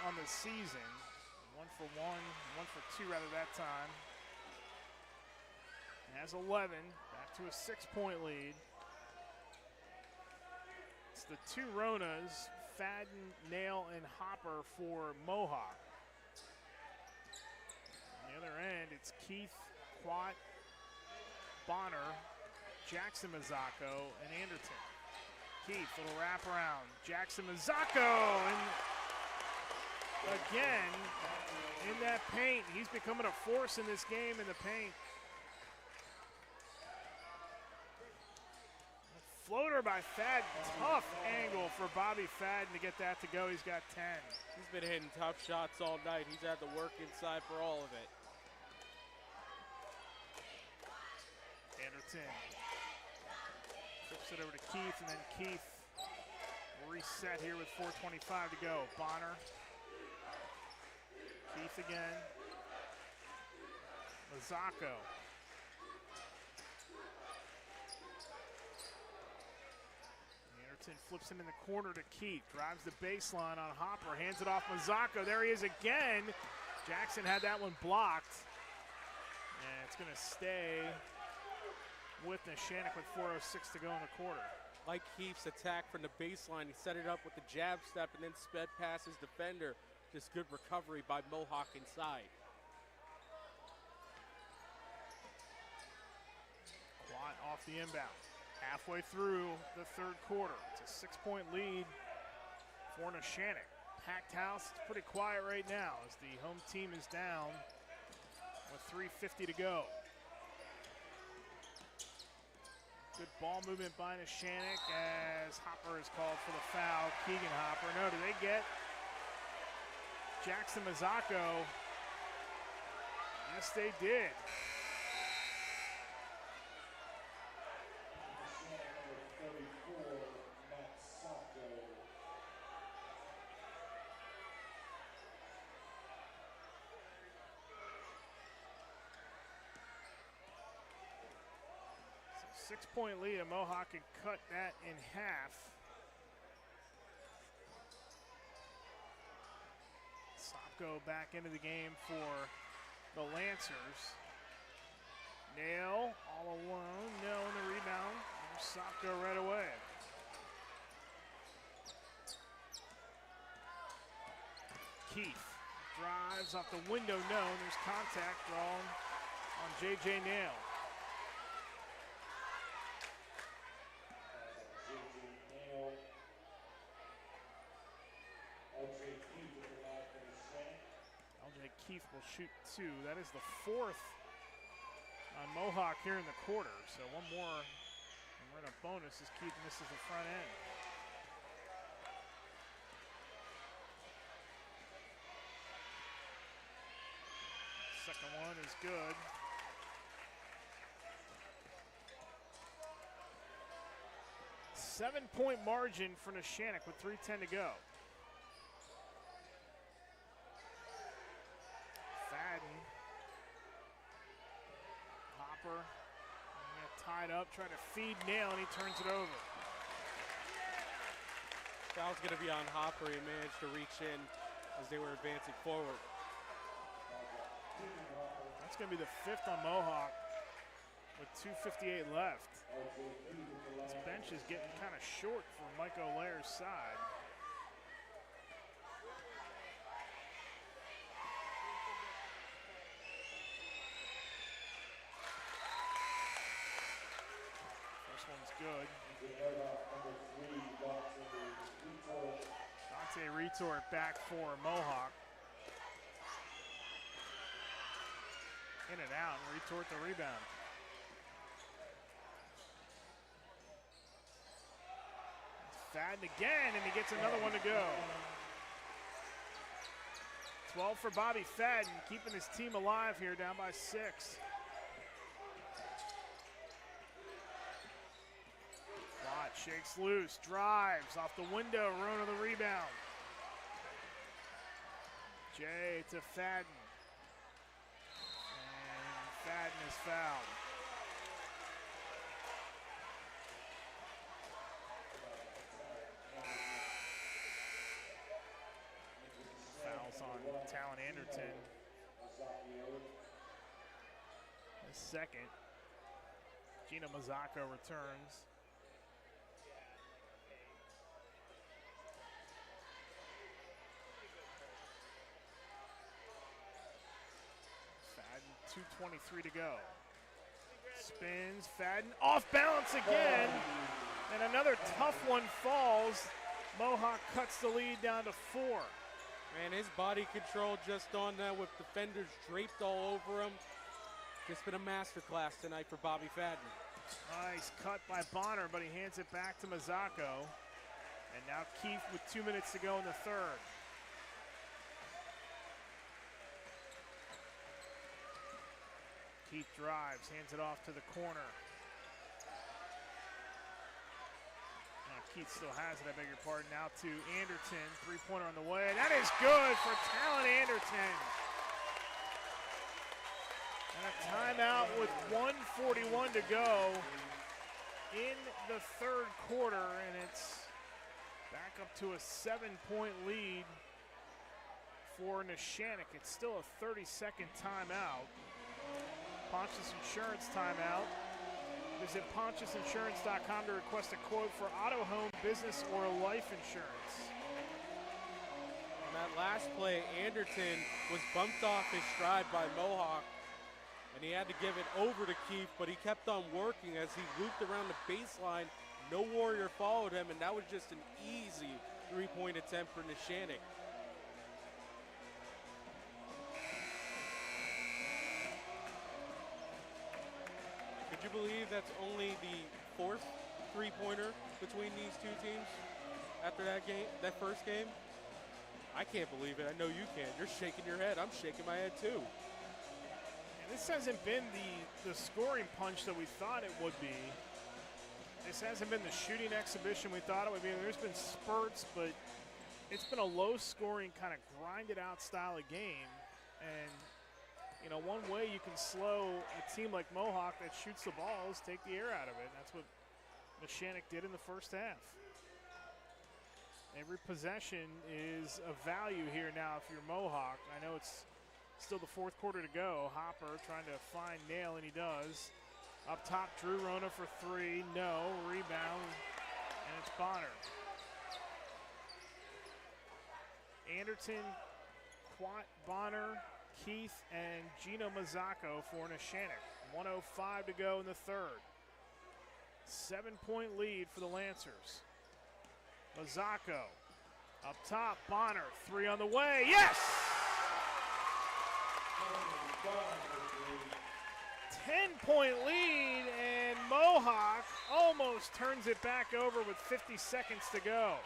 on the season. 1 for 1, 1 for 2 rather that time. Has 11, back to a 6-point lead. It's the two Ronas, Fadden, Nail, and Hopper for Mohawk. On the other end, it's Keith, Quat, Bonner, Jackson Mazzocco, and Anderton. Keith, little wraparound. Jackson Mazzocco, and again, in that paint, he's becoming a force in this game in the paint. Floater by Fadden, tough angle for Bobby Fadden to get that to go. He's got 10. He's been hitting tough shots all night. He's had to work inside for all of it. Anderton flips it over to Keith, and then Keith will reset here with 4:25 to go. Bonner, Keith again, Mazzocco. Flips him in the corner to Keith. Drives the baseline on Hopper. Hands it off Mazzocco. There he is again. Jackson had that one blocked. And it's going to stay with Neshannock with 4:06 to go in the quarter. Like Keith's attack from the baseline, he set it up with the jab step and then sped past his defender. Just good recovery by Mohawk inside. Quat off the inbound. Halfway through the third quarter. It's a 6-point lead for Neshannock. Packed house, it's pretty quiet right now as the home team is down with 3:50 to go. Good ball movement by Neshannock as Hopper is called for the foul. Keegan Hopper. No, do they get Jackson Mazzocco? Yes, they did. So 6-point lead, and Mohawk can cut that in half. Sopko back into the game for the Lancers. Nail all alone. Nail in the rebound. There's Sopko right away. Keith drives off the window. No, and there's contact drawn on J.J. Nail. LJ Keith will shoot 2. That is the 4th on Mohawk here in the quarter. So one more, and we're in a bonus as Keith misses the front end. Second one is good. 7-point margin for Neshannock with 3:10 to go. Fadden. Hopper. Tied up, trying to feed Nail, and he turns it over. Foul's going to be on Hopper. He managed to reach in as they were advancing forward. That's going to be the 5th on Mohawk with 2:58 left. This bench is getting kind of short for Mike O'Leary's side. First one's good. Dante retort back for Mohawk. In and out, and retort the rebound. Fadden again, and he gets another one to go. 12 for Bobby Fadden, keeping his team alive here, down by 6. Watt shakes loose, drives off the window, Rona the rebound. Jay to Fadden. And Fadden is fouled. Fouls on Talon Anderton. The second. Gina Mazzocco returns. Fadden, 2:23 to go. Spins, Fadden, off balance again. And another tough one falls. Mohawk cuts the lead down to 4. Man, his body control just on that with defenders draped all over him. Just been a masterclass tonight for Bobby Fadden. Nice cut by Bonner, but he hands it back to Mazzocco. And now Keith with 2 minutes to go in the third. Keith drives, hands it off to the corner. Keith still has it, I beg your pardon. Now to Anderton, three-pointer on the way. That is good for Talon Anderton. And a timeout with 1:41 to go in the third quarter, and it's back up to a 7-point lead for Neshannock. It's still a 30-second timeout. Pontius Insurance timeout. Visit PontiusInsurance.com to request a quote for auto, home, business, or life insurance. On that last play, Anderton was bumped off his stride by Mohawk, and he had to give it over to Keith, but he kept on working as he looped around the baseline. No Warrior followed him, and that was just an easy three-point attempt for Neshannock. Could you believe that's only the 4th three-pointer between these two teams after that game, that first game? I can't believe it. I know you can't. You're shaking your head. I'm shaking my head too. And this hasn't been the scoring punch that we thought it would be. This hasn't been the shooting exhibition we thought it would be. There's been spurts, but it's been a low-scoring, kind of grinded-out style of game. And you know, one way you can slow a team like Mohawk that shoots the ball is take the air out of it. That's what Neshannock did in the first half. Every possession is a value here now if you're Mohawk. I know it's still the fourth quarter to go. Hopper trying to find Nail, and he does. Up top, Drew Rona for 3. No. Rebound, and it's Bonner. Anderton, Quat, Bonner, Keith, and Gino Mazzocco for Neshannock. 1:05 to go in the third. 7-point lead for the Lancers. Mazzocco up top, Bonner, 3 on the way, yes! 10-point lead, and Mohawk almost turns it back over with 50 seconds to go.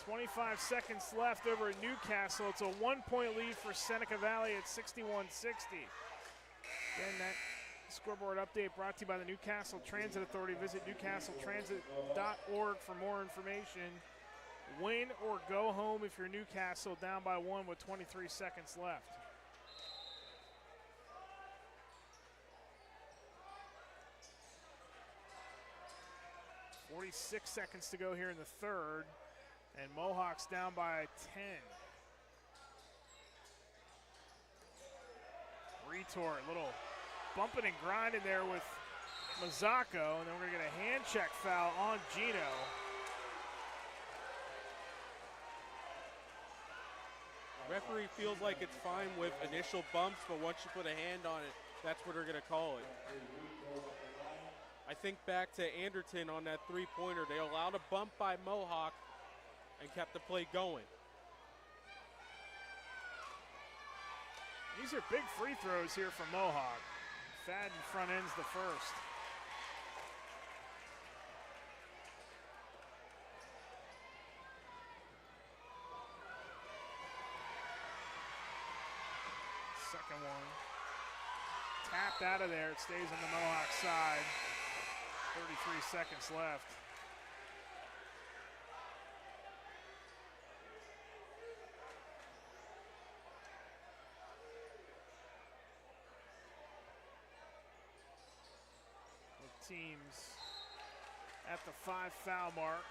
25 seconds left over at Newcastle. It's a 1-point lead for Seneca Valley at 61-60. Again, that Scoreboard update brought to you by the Newcastle Transit Authority. Visit newcastletransit.org for more information. Win or go home if you're Newcastle down by 1 with 23 seconds left. .46 seconds to go here in the third, and Mohawks down by 10. Retort, little bumping and grinding there with Mazzocco, and then we're going to get a hand check foul on Gino. Referee feels like it's fine with initial bumps, but once you put a hand on it, that's what they're going to call it. I think back to Anderton on that three-pointer. They allowed a bump by Mohawk and kept the play going. These are big free throws here from Mohawk. Fadden front ends the first. Second one. Tapped out of there. It stays on the Mohawk side. 33 seconds left. Both teams at the 5 foul mark.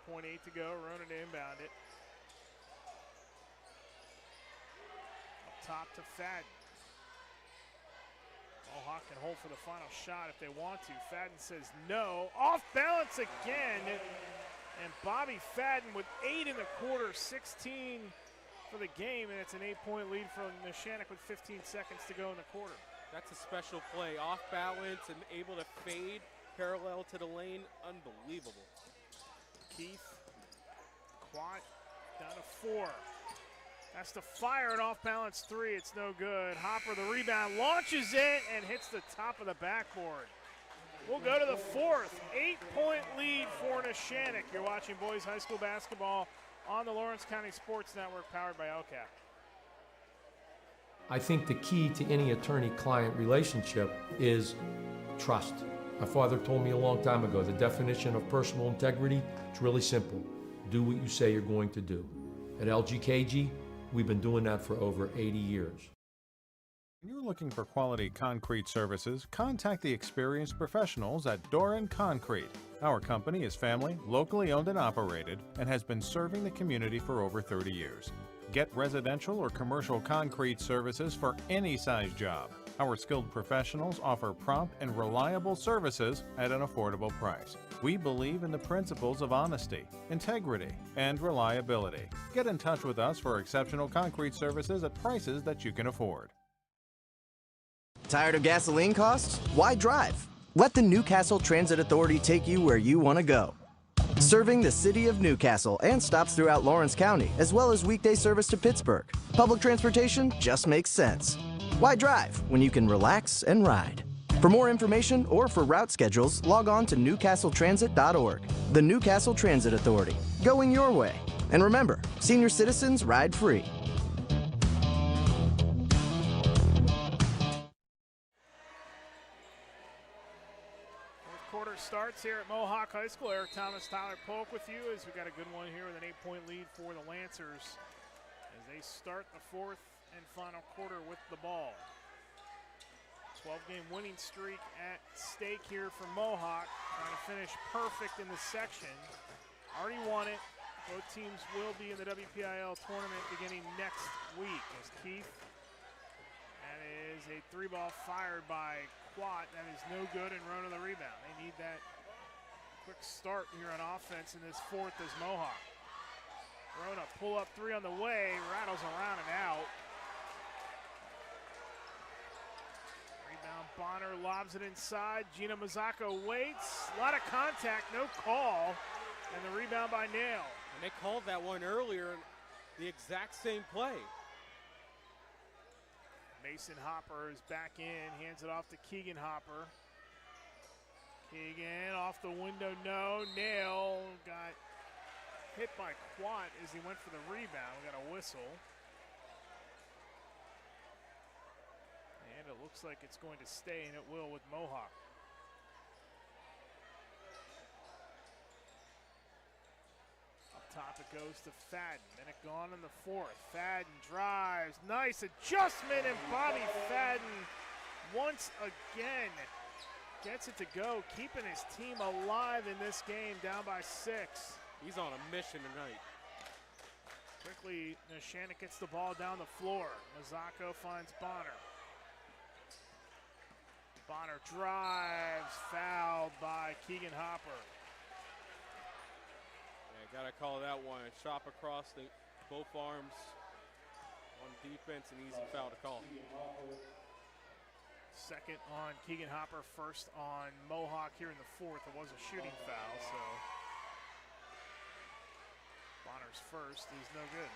.8 to go. Ronan to inbound it. Up top to Fadden. Mohawk can hold for the final shot if they want to. Fadden says no. Off balance again. And Bobby Fadden with 8 in the quarter, 16 for the game, and it's an 8-point lead for Neshannock with 15 seconds to go in the quarter. That's a special play. Off balance and able to fade parallel to the lane. Unbelievable. Keith, Quat, down to 4. Has to fire an off-balance 3. It's no good. Hopper, the rebound, launches it and hits the top of the backboard. We'll go to the fourth. 8-point lead for Neshannock. You're watching boys high school basketball on the Lawrence County Sports Network, powered by LCAP. I think the key to any attorney-client relationship is trust. My father told me a long time ago, the definition of personal integrity, it's really simple. Do what you say you're going to do. At LGKG, we've been doing that for over 80 years. When you're looking for quality concrete services, contact the experienced professionals at Doran Concrete. Our company is family, locally owned and operated, and has been serving the community for over 30 years. Get residential or commercial concrete services for any size job. Our skilled professionals offer prompt and reliable services at an affordable price. We believe in the principles of honesty, integrity, and reliability. Get in touch with us for exceptional concrete services at prices that you can afford. Tired of gasoline costs? Why drive? Let the Newcastle Transit Authority take you where you want to go. Serving the city of Newcastle and stops throughout Lawrence County, as well as weekday service to Pittsburgh. Public transportation just makes sense. Why drive when you can relax and ride? For more information or for route schedules, log on to newcastletransit.org. The Newcastle Transit Authority, going your way. And remember, senior citizens ride free. Starts here at Mohawk High School. Eric Thomas, Tyler Polk with you as we got a good one here with an 8-point lead for the Lancers as they start the fourth and final quarter with the ball. 12-game winning streak at stake here for Mohawk, trying to finish perfect in the section. Already won it. Both teams will be in the WPIAL tournament beginning next week. As Keith, that is a 3-ball fired by Quat. That is no good, and Rona the rebound. They need that quick start here on offense in this fourth as Mohawk. Rona pull up 3 on the way, rattles around and out. Rebound, Bonner lobs it inside. Gina Mazzocco waits. A lot of contact, no call. And the rebound by Nail. And they called that one earlier, the exact same play. Mason Hopper is back in, hands it off to Keegan Hopper. Keegan off the window, no. Nail got hit by Quat as he went for the rebound. We got a whistle. And it looks like it's going to stay, and it will with Mohawk. Up top it goes to Fadden. Minute gone in the fourth. Fadden drives. Nice adjustment, and Bobby Fadden once again gets it to go, keeping his team alive in this game, down by 6. He's on a mission tonight. Quickly, Neshannock gets the ball down the floor. Mazzocco finds Bonner. Bonner drives, fouled by Keegan Hopper. Yeah, gotta call that one. Chop across both arms on defense, an easy foul to call. Second on Keegan Hopper, first on Mohawk here in the fourth. It was a shooting foul, so Bonner's first is no good.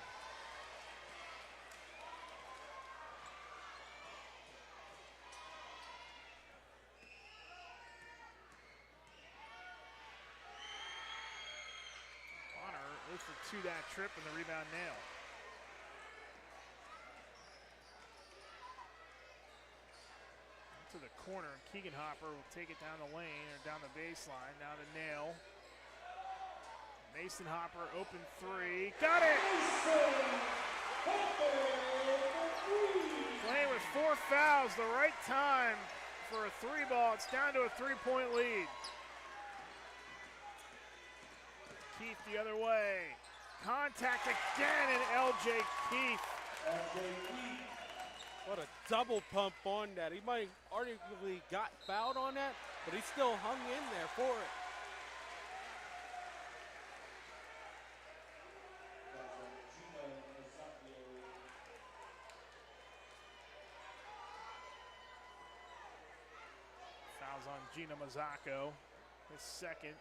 Bonner 0 for 2 that trip, and the rebound nail. To the corner, and Keegan Hopper will take it down the lane or down the baseline. Now to Nail. Mason Hopper, open 3. Got it! Playing with 4 fouls, the right time for a 3 ball. It's down to a 3-point lead. Keith the other way. Contact again, and LJ Keith. What a double pump on that. He might arguably got fouled on that, but he still hung in there for it. Fouls on Gina Mazzocco, his second.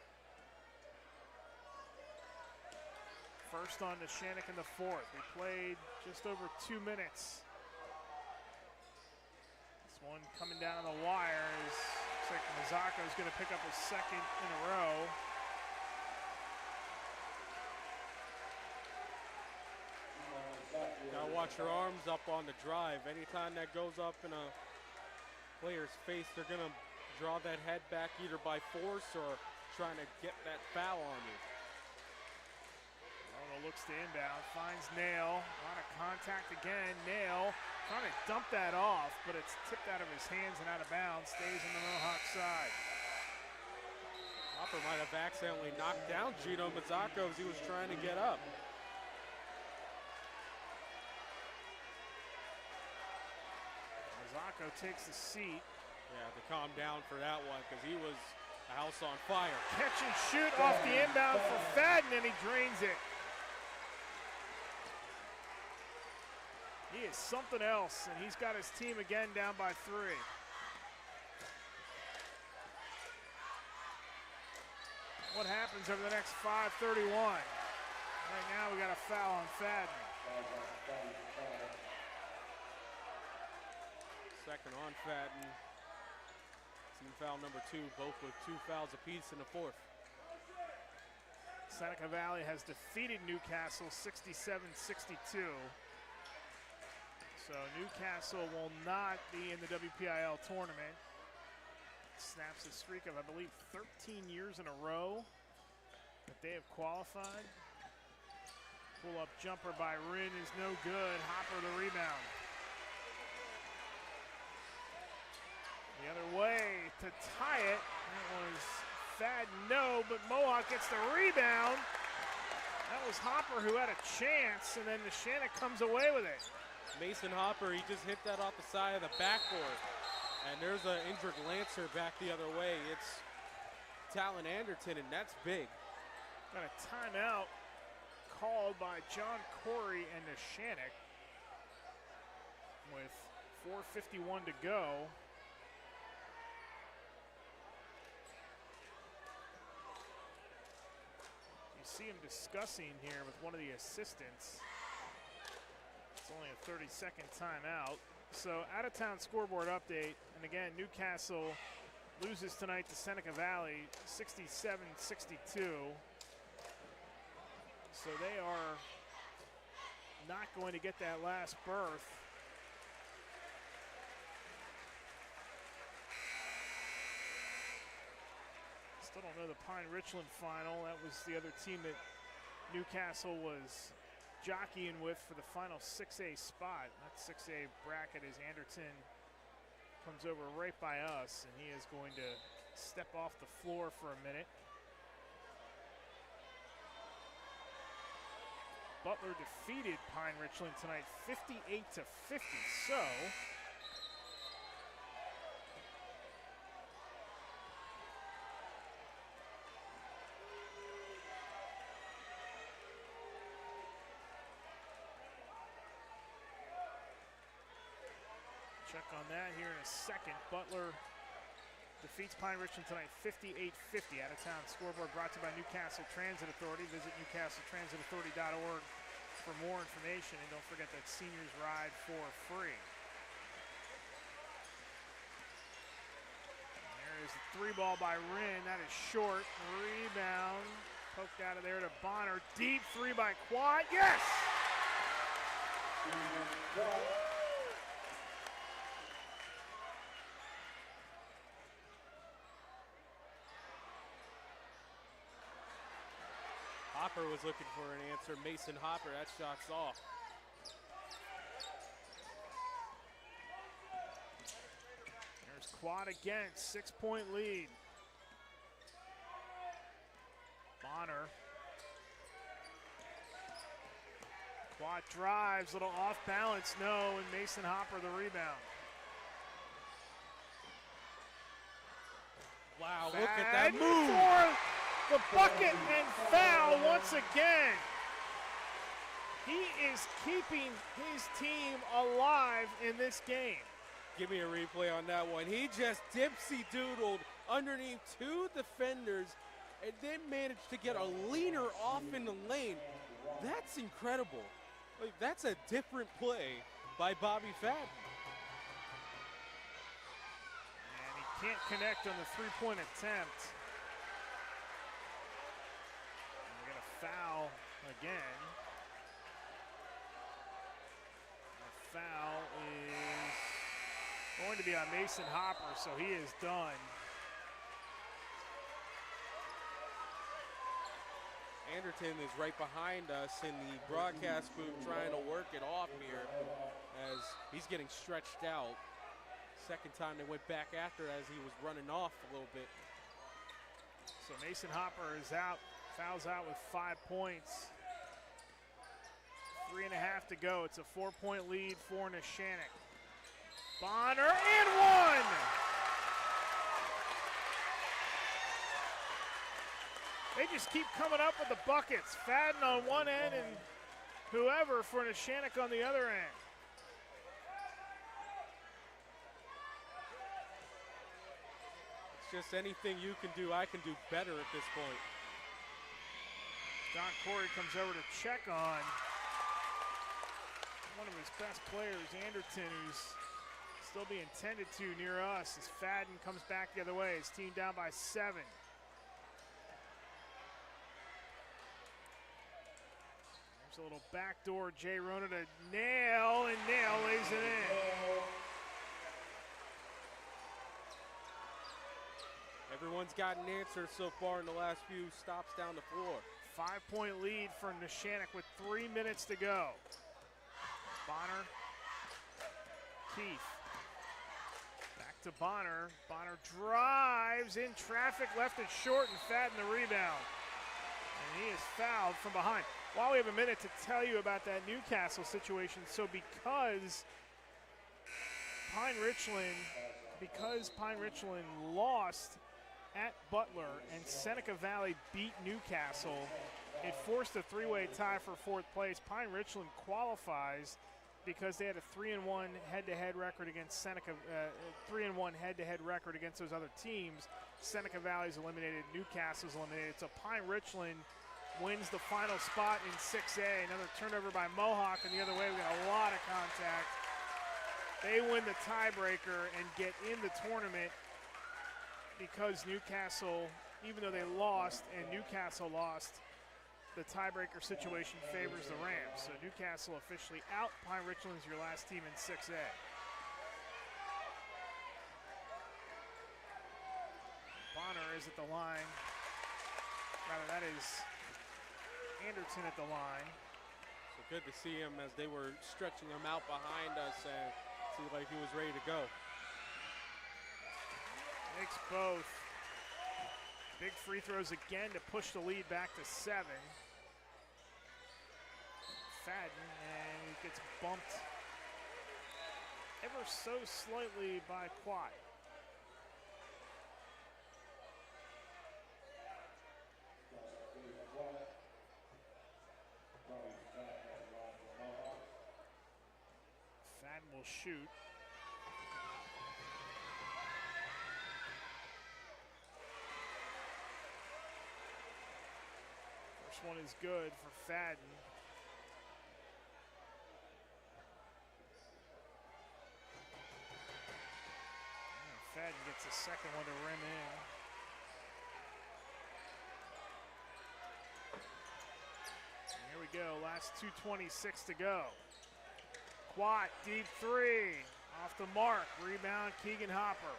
First on Neshannock in the fourth. We played just over 2 minutes. One coming down the wire is, looks like Mazzocco is going to pick up his second in a row. Gotta watch your arms up on the drive. Anytime that goes up in a player's face, they're gonna draw that head back either by force or trying to get that foul on you. Rono looks to inbound, finds Nail. A lot of contact again. Nail trying to dump that off, but it's tipped out of his hands and out of bounds. Stays on the Mohawk side. Hopper might have accidentally knocked down Gino Mazzocco as he was trying to get up. Mazzocco takes the seat. Yeah, to calm down for that one because he was a house on fire. Catch and shoot off the inbound for Fadden, and he drains it. He is something else, and he's got his team again down by 3. What happens over the next 5:31? Right now we got a foul on Fadden. Second on Fadden. Team foul number 2, both with 2 fouls apiece in the fourth. Seneca Valley has defeated Newcastle 67-62. So Newcastle will not be in the WPIAL tournament. Snaps a streak of, I believe, 13 years in a row that they have qualified. Pull-up jumper by Rin is no good. Hopper the rebound. The other way to tie it. That was Fadden, no, but Mohawk gets the rebound. That was Hopper who had a chance, and then Neshannock comes away with it. Mason Hopper, he just hit that off the side of the backboard. And there's an injured Lancer back the other way. It's Talon Anderton, and that's big. Got a timeout called by John Corey and Neshannock with 4:51 to go. You see him discussing here with one of the assistants. It's only a 30-second timeout. So out-of-town scoreboard update. And again, Newcastle loses tonight to Seneca Valley, 67-62. So they are not going to get that last berth. Still don't know the Pine Richland final. That was the other team that Newcastle was jockeying with for the final 6A spot. That 6A bracket as Anderton comes over right by us, and he is going to step off the floor for a minute. Butler defeated Pine Richland tonight 58-50. So check on that here in a second. Butler defeats Pine Richland tonight 58-50. Out of town scoreboard brought to you by Newcastle Transit Authority. Visit newcastletransitauthority.org for more information, and don't forget that seniors ride for free. And there is the three ball by Wren. That is short. Rebound poked out of there to Bonner. Deep three by Quad. Yes! Hopper was looking for an answer. Mason Hopper, that shot's off. There's Quad again, 6-point lead. Bonner. Quad drives, little off balance, no, and Mason Hopper the rebound. Wow, look at that move. For the bucket and foul once again. He is keeping his team alive in this game. Give me a replay on that one. He just dipsy-doodled underneath two defenders and then managed to get a leaner off in the lane. That's incredible. Like, that's a different play by Bobby Fadden. And he can't connect on the three-point attempt. Foul again. The foul is going to be on Mason Hopper, so he is done. Anderton is right behind us in the broadcast booth trying to work it off here as he's getting stretched out. Second time they went back after as he was running off a little bit. So Mason Hopper is out. Fouls out with 5 points. 3.5 to go. It's a 4-point lead for Neshannock. Bonner and one! They just keep coming up with the buckets. Fadden on one end and whoever for Neshannock on the other end. It's just anything you can do, I can do better at this point. Don Corey comes over to check on one of his best players, Anderton, who's still being tended to near us as Fadden comes back the other way. His team down by 7. There's a little backdoor Jay Rona to Nail, and Nail lays it in. Everyone's gotten answers so far in the last few stops down the floor. 5-point lead for Neshannock with 3 minutes to go. Bonner, Keith, back to Bonner. Bonner drives in traffic, left it short, and Fadden the rebound. And he is fouled from behind. While we have a minute to tell you about that Newcastle situation, so because Pine Richland lost at Butler and Seneca Valley beat Newcastle, it forced a 3-way tie for 4th place. Pine Richland qualifies because they had a 3-1 head-to-head record against Seneca, 3-1 head-to-head record against those other teams. Seneca Valley's eliminated, Newcastle's eliminated. So Pine Richland wins the final spot in 6A. Another turnover by Mohawk, and the other way we got a lot of contact. They win the tiebreaker and get in the tournament because Newcastle, even though they lost and Newcastle lost, the tiebreaker situation favors the Rams. So Newcastle officially out. Pine Richland is your last team in 6A. Bonner is at the line. Rather, that is Anderton at the line. So good to see him as they were stretching him out behind us and seemed like he was ready to go. Makes both. Big free throws again to push the lead back to 7. Fadden, and he gets bumped ever so slightly by Quat. Fadden will shoot. First one is good for Fadden. Fadden gets a second one to rim in. And here we go, last 2:26 to go. Quat, deep three, off the mark, rebound Keegan Hopper.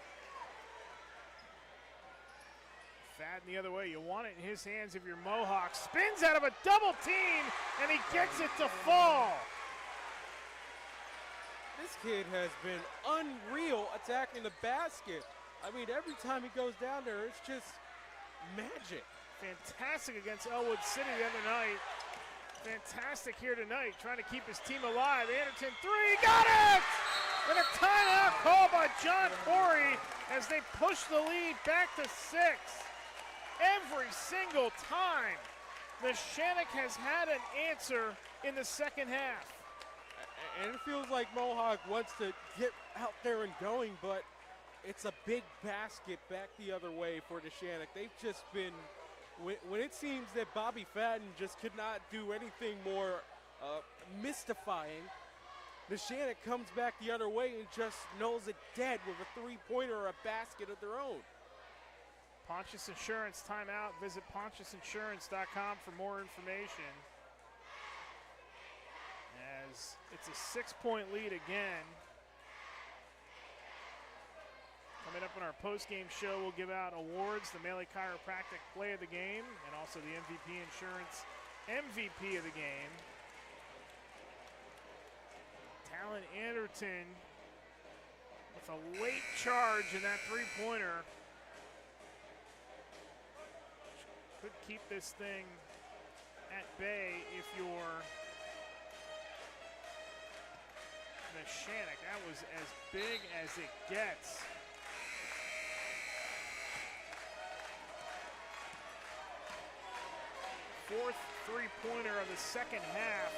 Fadden the other way, you want it in his hands if you're Mohawk. Spins out of a double team, and he gets it to fall. This kid has been unreal attacking the basket. I mean, every time he goes down there, it's just magic. Fantastic against Elwood City the other night. Fantastic here tonight, trying to keep his team alive. Anderton three, got it! And a timeout called by John Corey as they push the lead back to 6. Every single time, Neshannock has had an answer in the second half. And it feels like Mohawk wants to get out there and going, but it's a big basket back the other way for Neshannock. They've just been, when it seems that Bobby Fadden just could not do anything more mystifying, Neshannock comes back the other way and just nulls it dead with a three-pointer or a basket of their own. Pontius Insurance timeout. Visit pontiusinsurance.com for more information. As it's a 6-point lead again. Coming up on our post-game show, we'll give out awards, the Maley Chiropractic Play of the Game, and also the MVP Insurance MVP of the game. Talon Anderton with a late charge in that three-pointer. Could keep this thing at bay if you're Neshannock. That was as big as it gets. Fourth three-pointer of the second half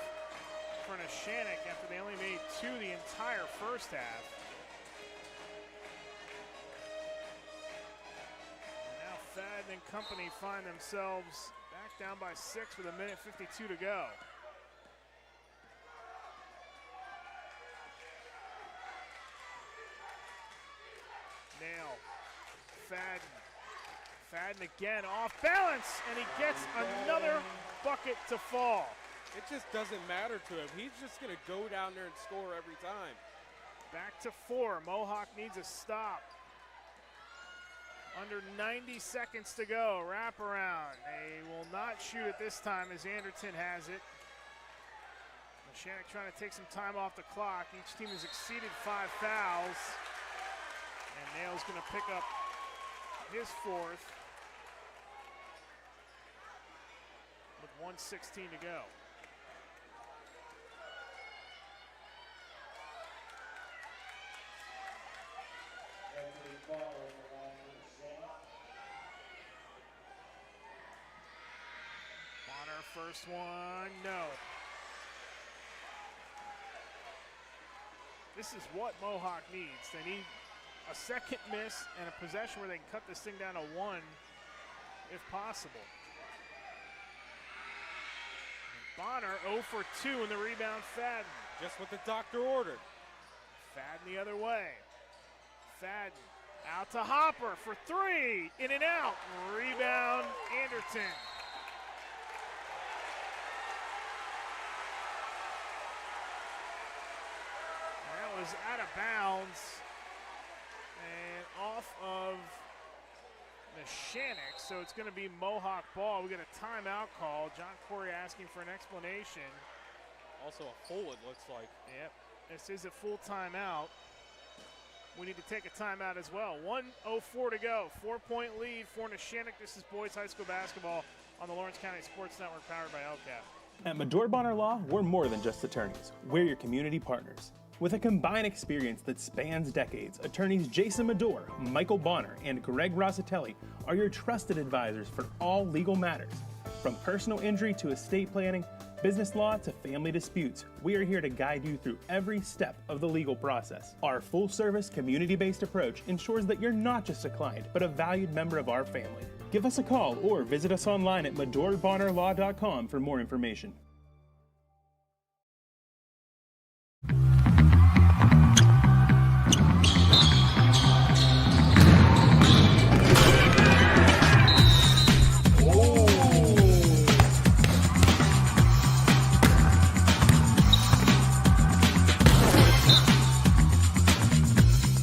for Neshannock after they only made 2 the entire first half. And now Fadden and company find themselves back down by 6 with 1:52 to go. Nail, Fadden. Fadden again off balance, and he gets another bucket to fall. It just doesn't matter to him. He's just going to go down there and score every time. Back to 4. Mohawk needs a stop. Under 90 seconds to go. Wraparound. They will not shoot it this time as Anderton has it. Neshannock trying to take some time off the clock. Each team has exceeded 5 fouls. And Nail's going to pick up his 4th with 1:16 to go. Bonner, first one, no. This is what Mohawk needs. They need a second miss and a possession where they can cut this thing down to 1 if possible. Bonner 0 for 2 in the rebound. Fadden. Just what the doctor ordered. Fadden the other way. Fadden out to Hopper for 3. In and out. Rebound Anderton. was out of bounds and off of Neshannock, so it's going to be Mohawk ball. We got a timeout call. John Corey asking for an explanation. Also a full, it looks like. Yep, this is a full timeout. We need to take a timeout as well. 1:04 to go. 4-point lead for Neshannock. This is boys high school basketball on the Lawrence County Sports Network, powered by LCAP. At Medore Bonner Law, we're more than just attorneys. We're your community partners. With a combined experience that spans decades, attorneys Jason Medore, Michael Bonner, and Greg Rosatelli are your trusted advisors for all legal matters. From personal injury to estate planning, business law to family disputes, we are here to guide you through every step of the legal process. Our full-service, community-based approach ensures that you're not just a client, but a valued member of our family. Give us a call or visit us online at MedoreBonnerLaw.com for more information.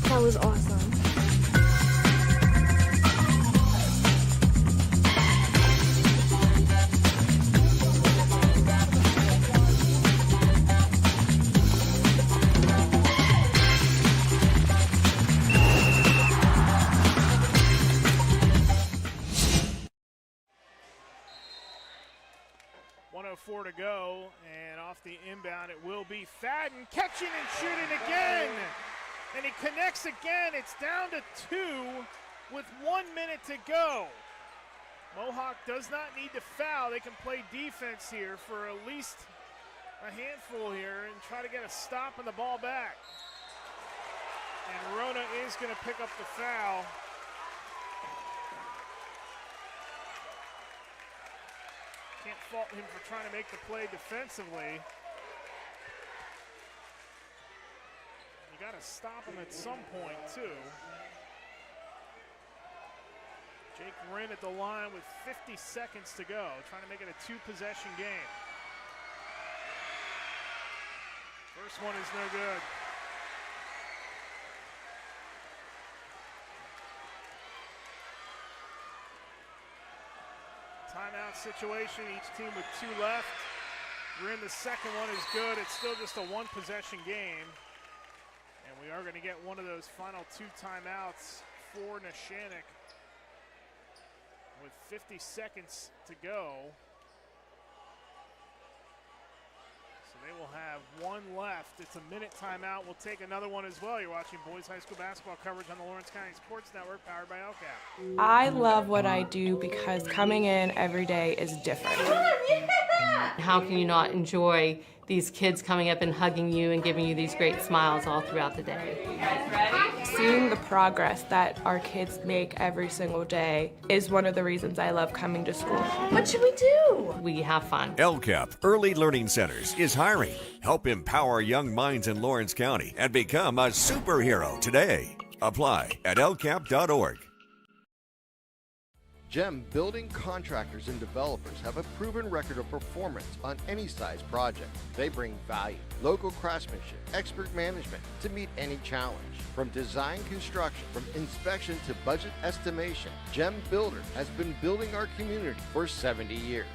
That was awesome. To go, and off the inbound it will be Fadden catching and shooting again, and he connects again. It's down to 2 with 1 minute to go. Mohawk does not need to foul. They can play defense here for at least a handful here and try to get a stop on the ball back. And Rona is going to pick up the foul. Can't fault him for trying to make the play defensively. You got to stop him at some point, too. Jake Wren at the line with 50 seconds to go, trying to make it a 2-possession game. First one is no good. Timeout situation, each team with 2 left. We're in the second one is good. It's still just a 1-possession game. And we are going to get one of those final 2 timeouts for Neshannock with 50 seconds to go. So they will have 1 left. It's a minute timeout. We'll take another one as well. You're watching boys high school basketball coverage on the Lawrence County Sports Network, powered by LCAP. I love what I do because coming in every day is different. How can you not enjoy these kids coming up and hugging you and giving you these great smiles all throughout the day? You guys ready? Seeing the progress that our kids make every single day is one of the reasons I love coming to school. What should we do? We have fun. LCAP Early Learning Centers is hiring. Help empower young minds in Lawrence County and become a superhero today. Apply at lcap.org. GEM building contractors and developers have a proven record of performance on any size project. They bring value, local craftsmanship, expert management to meet any challenge. From design construction, from inspection to budget estimation, GEM Builder has been building our community for 70 years.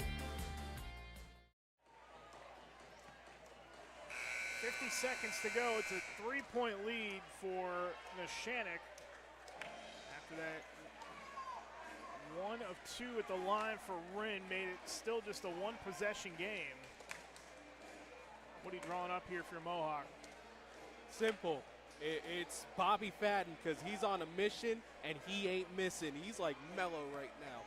50 seconds to go. It's a 3-point lead for Neshannock. After that, 1 of 2 at the line for Wren made it still just a 1-possession game. What are you drawing up here for Mohawk? Simple. It's Bobby Fadden because he's on a mission and he ain't missing. He's like mellow right now.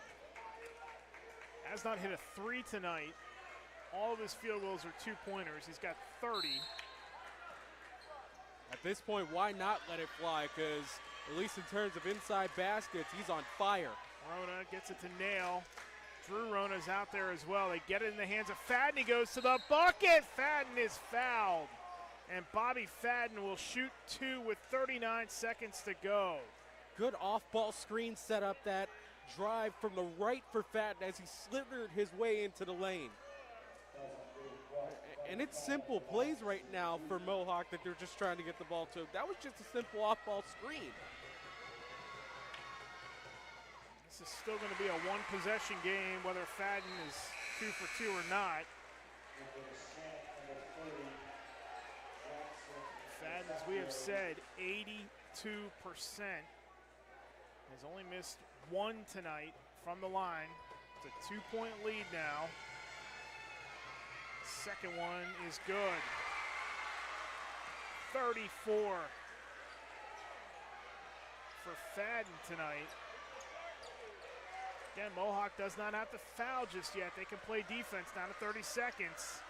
Has not hit a 3 tonight. All of his field goals are 2-pointers. He's got 30. At this point, why not let it fly? Because at least in terms of inside baskets, he's on fire. Rona gets it to Nail. Drew Rona's out there as well. They get it in the hands of Fadden. He goes to the bucket. Fadden is fouled. And Bobby Fadden will shoot 2 with 39 seconds to go. Good off-ball screen set up, that drive from the right for Fadden as he slithered his way into the lane. And it's simple plays right now for Mohawk that they're just trying to get the ball to. That was just a simple off-ball screen. This is still going to be a one-possession game, whether Fadden is 2 for 2 or not. Fadden, as we have said, 82%. Has only missed one tonight from the line. It's a 2-point lead now. Second one is good. 34 for Fadden tonight. Again, Mohawk does not have to foul just yet. They can play defense down to 30 seconds.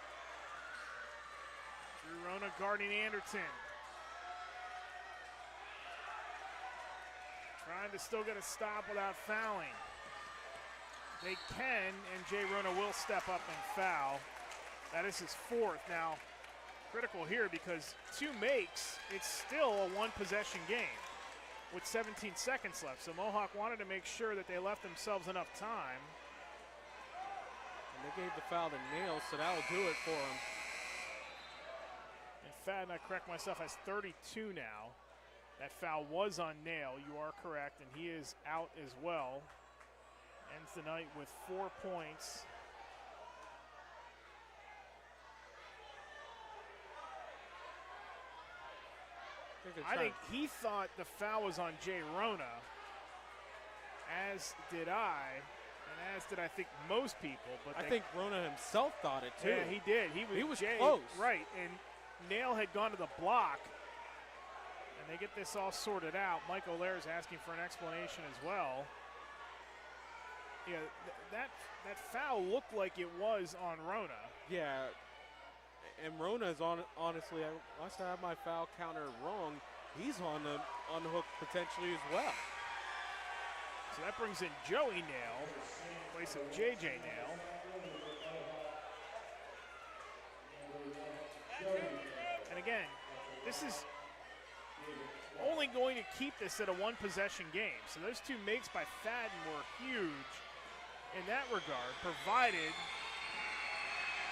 Drew Rona guarding Anderton. Trying to still get a stop without fouling. They can, and Jay Rona will step up and foul. That is his fourth. Now, critical here because 2 makes, it's still a one-possession game with 17 seconds left. So Mohawk wanted to make sure that they left themselves enough time. And they gave the foul to Nails, so that'll do it for him. In fact, I correct myself, has 32 now. That foul was on Nail, you are correct, and he is out as well. Ends the night with 4 points. I think he thought the foul was on Jay Rona, as did I, and as did I think most people. But I think Rona himself thought it too. Yeah, he did. He was close. Right, and Nail had gone to the block, and they get this all sorted out. Mike O'Leary is asking for an explanation as well. Yeah, that foul looked like it was on Rona. Yeah, and Rona's honestly, unless I have my foul counter wrong, he's on the hook potentially as well. So that brings in Joey Nail in place of JJ Nail. And again, this is only going to keep this at a one-possession game. So those 2 makes by Fadden were huge in that regard, provided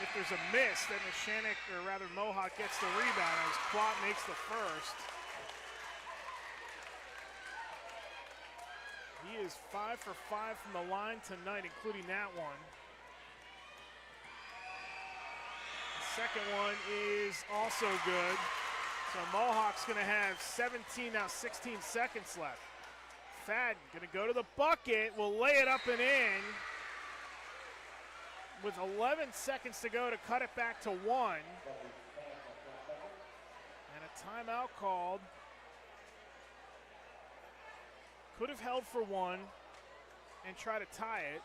if there's a miss, then Neshannock, or rather Mohawk, gets the rebound as Quat makes the first. He is 5 for 5 from the line tonight, including that one. The second one is also good. So Mohawk's going to have 17, now 16 seconds left. Fadden going to go to the bucket, will lay it up and in. With 11 seconds to go to cut it back to 1. And a timeout called. Could have held for 1 and try to tie it.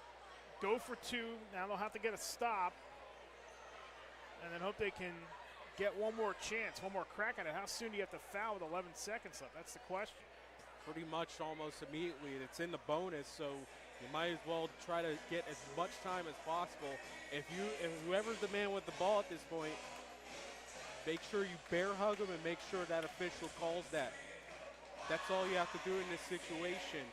Go for 2. Now they'll have to get a stop. And then hope they can get one more chance, one more crack at it. How soon do you have to foul with 11 seconds left? That's the question. Pretty much almost immediately. It's in the bonus, so you might as well try to get as much time as possible. If whoever's the man with the ball at this point, make sure you bear hug him and make sure that official calls that. That's all you have to do in this situation.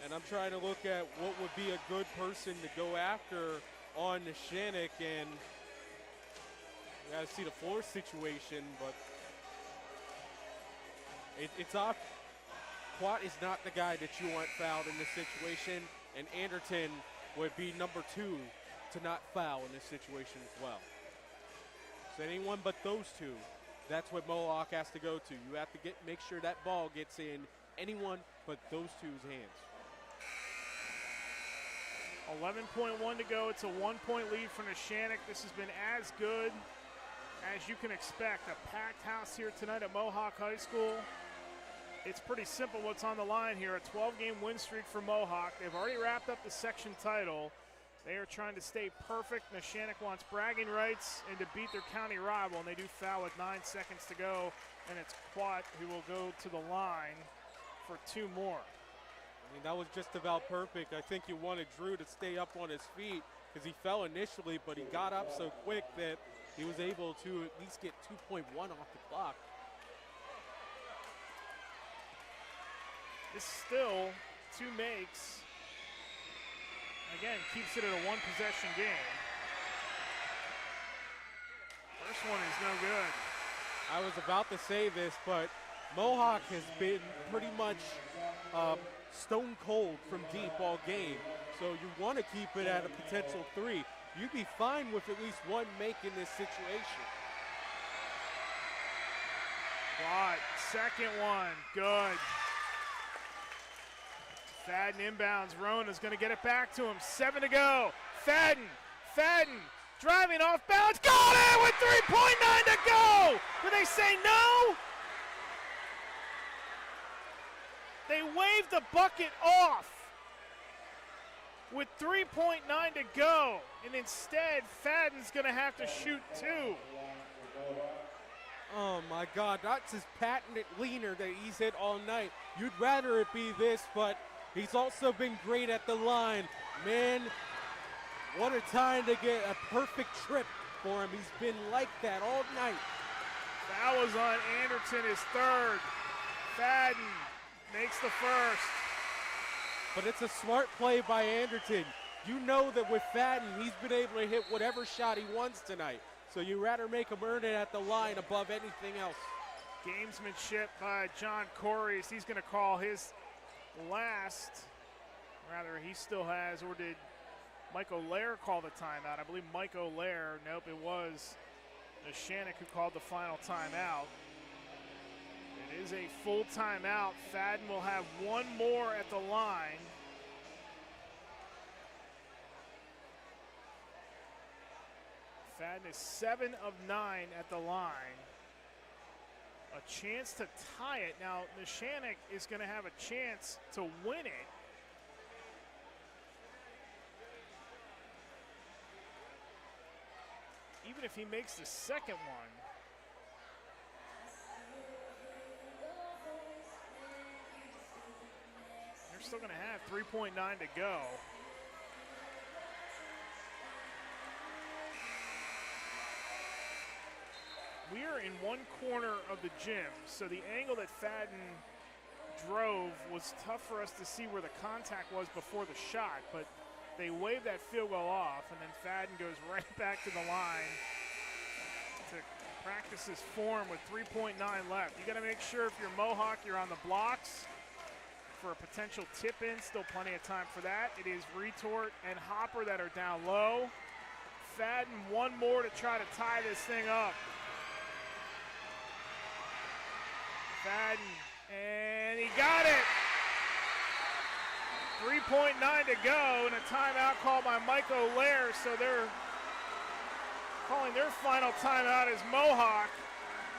And I'm trying to look at what would be a good person to go after on Neshannock, and we got to see the floor situation, but it's off. Quat is not the guy that you want fouled in this situation, and Anderton would be number 2 to not foul in this situation as well. So anyone but those 2, that's what Mohawk has to go to. You have to make sure that ball gets in anyone but those 2's hands. 11.1 to go. It's a 1-point lead for Neshannock. This has been as good as you can expect. A packed house here tonight at Mohawk High School. It's pretty simple what's on the line here. A 12-game win streak for Mohawk. They've already wrapped up the section title. They are trying to stay perfect. Neshannock wants bragging rights and to beat their county rival, and they do foul with 9 seconds to go, and it's Quat who will go to the line for 2 more. I mean, that was just about perfect. I think you wanted Drew to stay up on his feet because he fell initially, but he got up so quick that he was able to at least get 2.1 off the clock. This still 2 makes. Again, keeps it at a one-possession game. I was about to say this, but Mohawk has been pretty much stone cold from deep all game. So you want to keep it at a potential 3. You'd be fine with at least one make in this situation. Watt, second one, good. Fadden inbounds, Rona's gonna get it back to him, 7 to go. Fadden, driving off bounds, got it with 3.9 to go! Did they say no? They waved the bucket off with 3.9 to go, and instead Fadden's gonna have to shoot 2. Oh my God, that's his patented leaner that he's hit all night. You'd rather it be this, but he's also been great at the line. Man, what a time to get a perfect trip for him. He's been like that all night. That was on Anderton, his 3rd. Fadden makes the 1st. But it's a smart play by Anderton. You know that with Fadden, he's been able to hit whatever shot he wants tonight. So you rather make him earn it at the line above anything else. Gamesmanship by John Corries. He's going to call his last. Rather, he still has, or did Mike O'Lear call the timeout? I believe Mike O'Lear. Nope, it was Neshannock who called the final timeout. It is a full timeout. Fadden will have one more at the line. Fadden is 7 of 9 at the line. A chance to tie it. Now, Neshannock is going to have a chance to win it. Even if he makes the second one. They're still going to have 3.9 to go. We are in one corner of the gym, so the angle that Fadden drove was tough for us to see where the contact was before the shot, but they waved that field goal off, and then Fadden goes right back to the line to practice his form with 3.9 left. You got to make sure if you're Mohawk, you're on the blocks for a potential tip-in. Still plenty of time for that. It is Retort and Hopper that are down low. Fadden one more to try to tie this thing up. Fadden, and he got it. 3.9 to go, and a timeout called by Mike O'Lear, so they're calling their final timeout as Mohawk.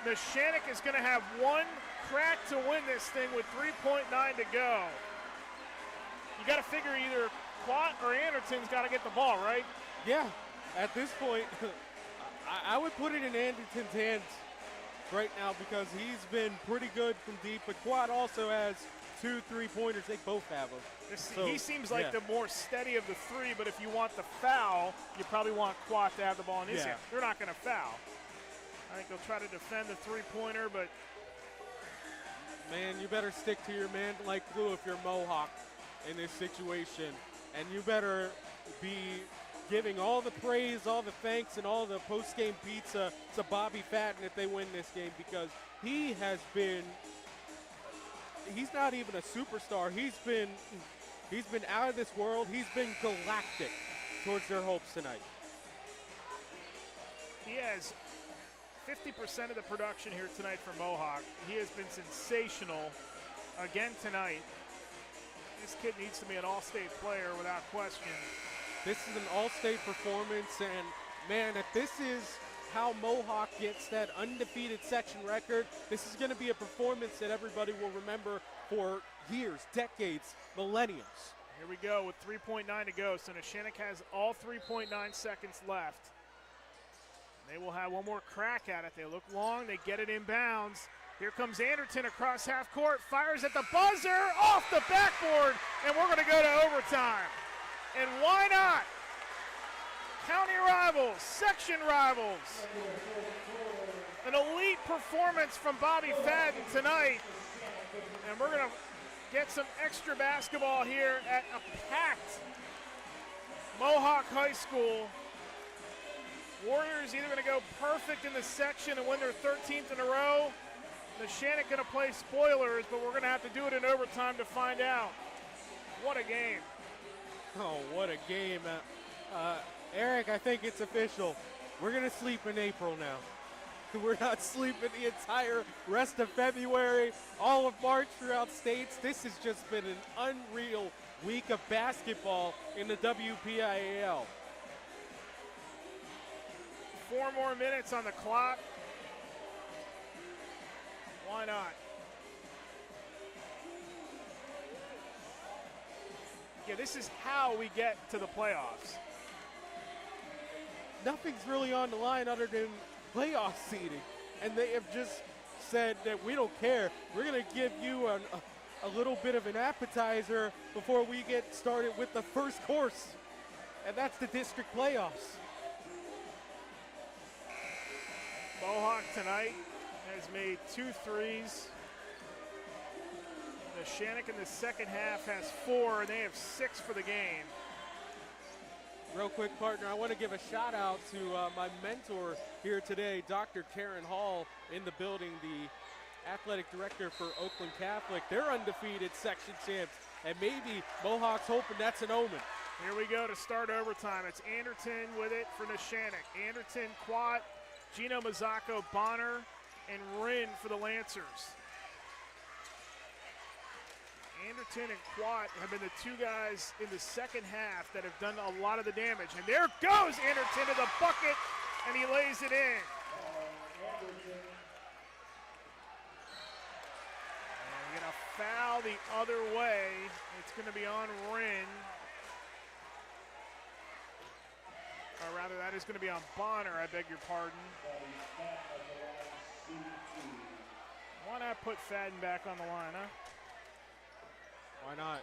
Neshannock is going to have one crack to win this thing with 3.9 to go. You got to figure either Quat or Anderton's got to get the ball, right? Yeah, at this point, I would put it in Anderton's hands right now because he's been pretty good from deep, but Quad also has 2 3-pointers. They both have them. So, he seems like the more steady of the 3, but if you want the foul, you probably want Quad to have the ball in his hand. They're not going to foul. I think they'll try to defend the 3-pointer, but man, you better stick to your man like glue if you're Mohawk in this situation, and you better be giving all the praise, all the thanks, and all the post-game pizza to Bobby Fadden if they win this game, because he has been, he's not even a superstar. He's been out of this world. He's been galactic towards their hopes tonight. He has 50% of the production here tonight for Mohawk. He has been sensational again tonight. This kid needs to be an all-state player without question. This is an all-state performance, and man, if this is how Mohawk gets that undefeated section record, this is going to be a performance that everybody will remember for years, decades, millenniums. Here we go with 3.9 to go. So Neshannock has all 3.9 seconds left. They will have one more crack at it. They look long, they get it inbounds. Here comes Anderton across half court, fires at the buzzer, off the backboard, and we're going to go to overtime. And why not? County rivals, section rivals. An elite performance from Bobby Fadden tonight. And we're going to get some extra basketball here at a packed Mohawk High School. Warriors either going to go perfect in the section and win their 13th in a row. Neshannock going to play spoilers, but we're going to have to do it in overtime to find out. What a game. Oh, what a game. Eric, I think it's official. We're going to sleep in April now. We're not sleeping the entire rest of February, all of March throughout states. This has just been an unreal week of basketball in the WPIAL. 4 more minutes on the clock. Why not? Yeah, this is how we get to the playoffs. Nothing's really on the line other than playoff seeding, and they have just said that we don't care. We're going to give you a little bit of an appetizer before we get started with the first course, and that's the district playoffs. Mohawk tonight has made 2 threes. Neshannock in the second half has 4, and they have 6 for the game. Real quick, partner, I want to give a shout out to my mentor here today, Dr. Karen Hall, in the building, the athletic director for Oakland Catholic. They're undefeated section champs, and maybe Mohawk's hoping that's an omen. Here we go to start overtime. It's Anderton with it for Neshannock. Anderton, Quat, Gino Mazzacco, Bonner, and Rinn for the Lancers. Anderton and Quat have been the 2 guys in the second half that have done a lot of the damage. And there goes Anderton to the bucket, and he lays it in. And we're going to foul the other way. It's going to be on Rinn. Or rather, that is going to be on Bonner, I beg your pardon. Why not put Fadden back on the line, huh? Why not?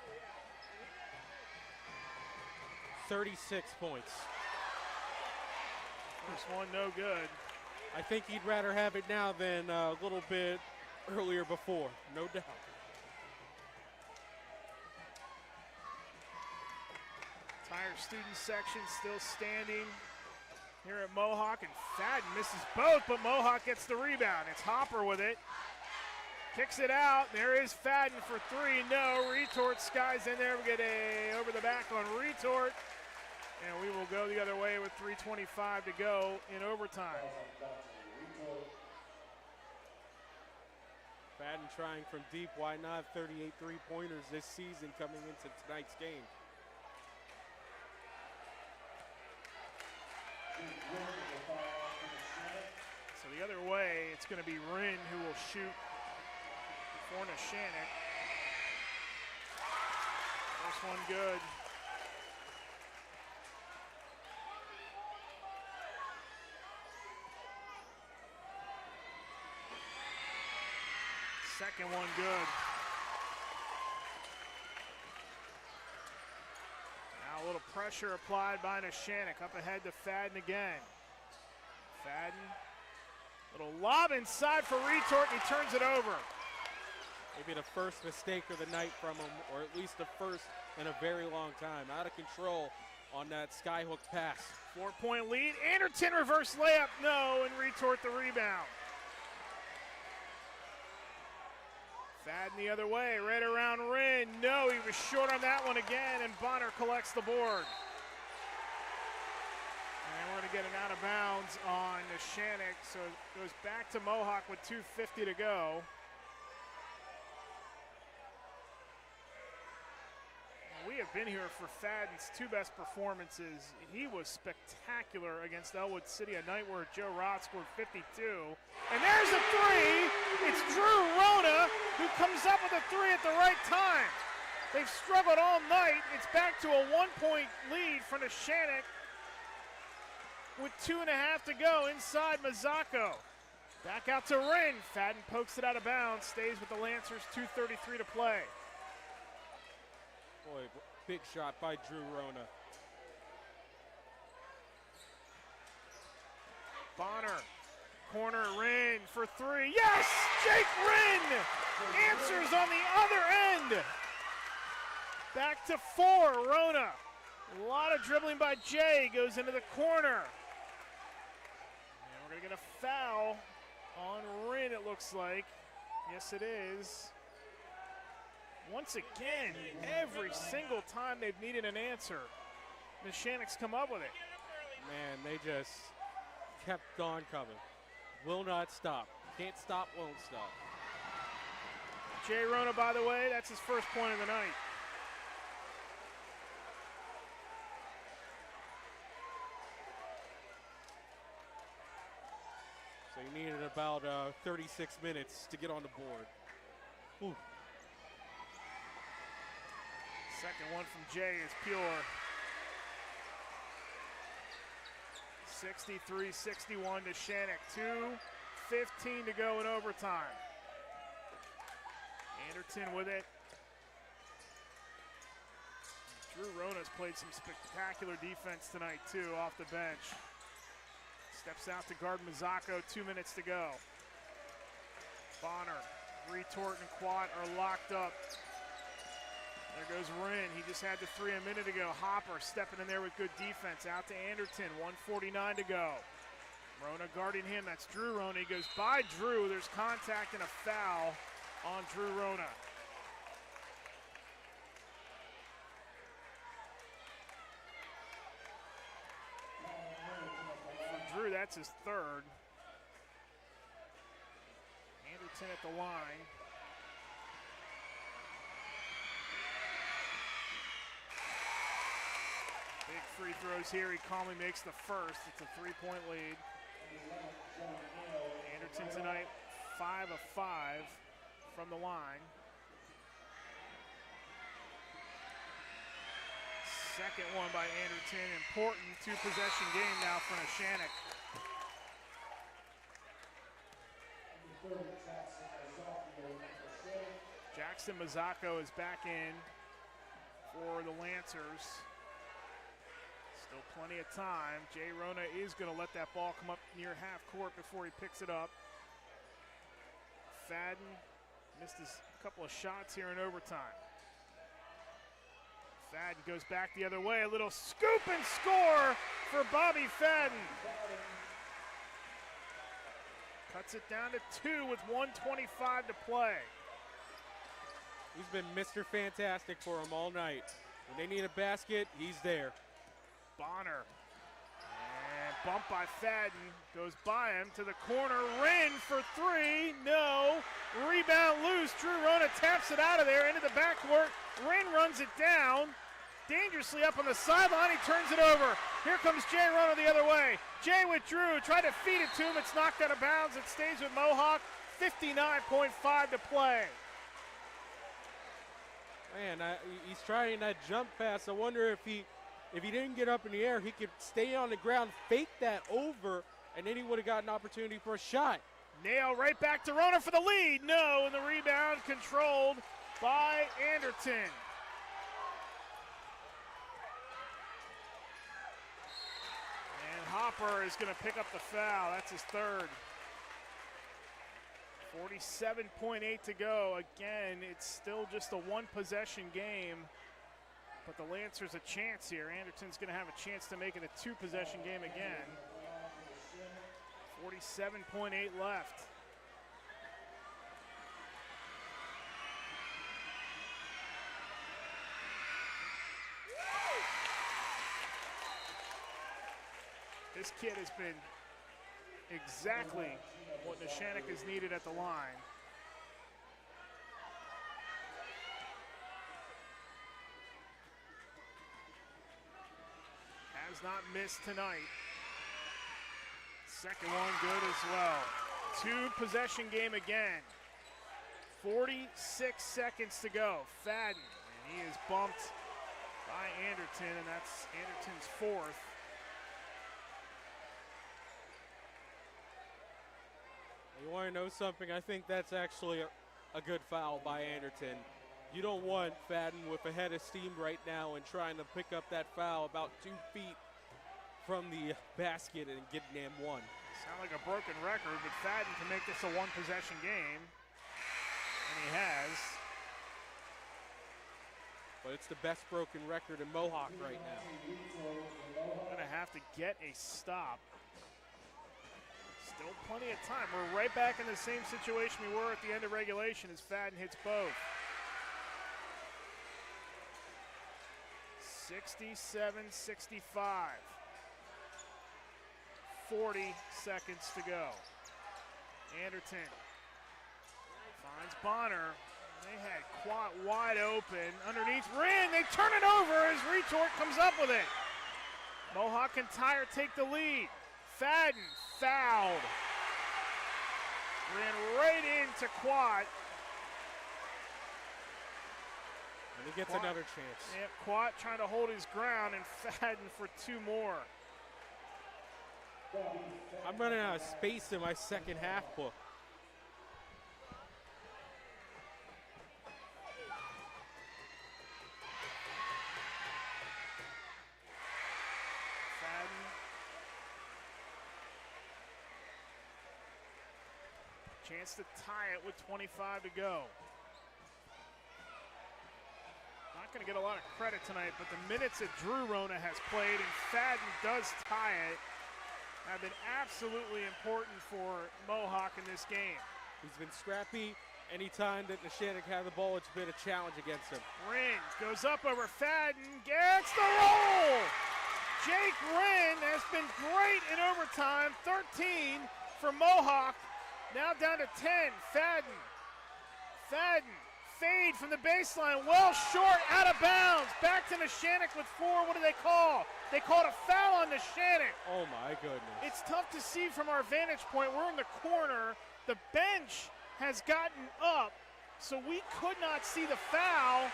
36 points. First one, no good. I think he'd rather have it now than a little bit earlier before, no doubt. Entire student section still standing here at Mohawk, and Fadden misses both, but Mohawk gets the rebound. It's Hopper with it. Kicks it out. There is Fadden for 3. No. Retort skies in there. We get a over the back on Retort. And we will go the other way with 3:25 to go in overtime. Fadden trying from deep. Why not? 38 3-pointers this season coming into tonight's game. So the other way, it's going to be Rinn who will shoot for Neshannock. First one good. Second one good. Now a little pressure applied by Neshannock. Up ahead to Fadden again. Fadden, little lob inside for Retort, and he turns it over. Maybe the first mistake of the night from him, or at least the first in a very long time. Out of control on that skyhook pass. 4-point lead. Anderton reverse layup, no, and Retort the rebound. Fadden the other way, right around Rinn. No, he was short on that one again, and Bonner collects the board. And we're going to get an out of bounds on Neshannock, so it goes back to Mohawk with 2:50 to go. We have been here for Fadden's 2 best performances. He was spectacular against Elwood City, a night where Joe Rott scored 52. And there's a 3. It's Drew Rona who comes up with a 3 at the right time. They've struggled all night. It's back to a 1-point lead for Neshannock with 2.5 to go inside Mazzacco. Back out to Rinn. Fadden pokes it out of bounds, stays with the Lancers, 2:33 to play. Boy, big shot by Drew Rona. Bonner, corner, Rinn for 3. Yes! Jake Rinn answers on the other end. Back to 4, Rona. A lot of dribbling by Jay, goes into the corner. looks like. Yes, it is. Once again, every single time they've needed an answer, Neshannock's come up with it. Man, they just kept on coming. Will not stop. Can't stop, won't stop. Jay Rona, by the way, that's his first point of the night. So he needed about 36 minutes to get on the board. Ooh. Second one from Jay is pure. 63-61 to Neshannock. 2:15 to go in overtime. Anderton with it. Drew Rona's played some spectacular defense tonight, too, off the bench. Steps out to guard Mazzocco, 2 minutes to go. Bonner, retort, and Quad are locked up. There goes Wren. He just had the three a minute ago. Hopper stepping in there with good defense. Out to Anderton, 1:49 to go. Rona guarding him. That's Drew Rona. He goes by Drew. There's contact and a foul on Drew Rona. For Drew, that's his third. Anderton at the line. Big free throws here. He calmly makes the first. It's a 3-point lead. Anderton tonight, 5 of 5 from the line. Second one by Anderton. Important two-possession game now for Neshannock. Jackson Mazzocco is back in for the Lancers. Still plenty of time. Jay Rona is going to let that ball come up near half court before he picks it up. Fadden missed his couple of shots here in overtime. Fadden goes back the other way. A little scoop and score for Bobby Fadden. Cuts it down to 2 with 1:25 to play. He's been Mr. Fantastic for them all night. When they need a basket, he's there. Bonner. And bumped by Fadden. Goes by him to the corner. Wren for 3. No. Rebound loose. Drew Rona taps it out of there into the backcourt. Wren runs it down. Dangerously up on the sideline. He turns it over. Here comes Jay Rona the other way. Jay with Drew. Tried to feed it to him. It's knocked out of bounds. It stays with Mohawk. 59.5 to play. Man, he's trying that jump pass. I wonder if he didn't get up in the air, he could stay on the ground, fake that over, and then he would have got an opportunity for a shot. Nail right back to Rona for the lead. No, and the rebound controlled by Anderton. And Hopper is going to pick up the foul. That's his third. 47.8 to go. Again, it's still just a one-possession game, but the Lancers a chance here. Anderton's going to have a chance to make it a two-possession game again. 47.8 left. This kid has been exactly what Neshannock has needed at the line. Has not missed tonight. Second one good as well. Two-possession game again. 46 seconds to go. Fadden, and he is bumped by Anderton, and that's Anderton's fourth. You want to know something? I think that's actually a good foul by Anderton. You don't want Fadden with a head of steam right now and trying to pick up that foul about 2 feet from the basket and getting them one. Sound like a broken record, but Fadden can make this a one-possession game, and he has. But it's the best broken record in Mohawk right now. Going to have to get a stop. Still plenty of time. We're right back in the same situation we were at the end of regulation as Fadden hits both. 67-65. 40 seconds to go. Anderton finds Bonner. They had Quat wide open. Underneath Rinn, they turn it over as Retort comes up with it. Mohawk and Tyre take the lead. Fadden fouled. Ran right into Quat. And he gets another chance. Yep, Quat trying to hold his ground, and Fadden for 2 more. I'm running out of space in my second half book. Chance to tie it with 25 to go. Not going to get a lot of credit tonight, but the minutes that Drew Rona has played and Fadden does tie it have been absolutely important for Mohawk in this game. He's been scrappy. Anytime that Neshannock had the ball, it's been a challenge against him. Rinn goes up over Fadden, gets the roll! Jake Rinn has been great in overtime, 13 for Mohawk. Now down to 10, Fadden. Fadden, fade from the baseline, well short, out of bounds. Back to Neshannock with 4, what do they call? They called a foul on Neshannock. Oh my goodness. It's tough to see from our vantage point. We're in the corner. The bench has gotten up, so we could not see the foul.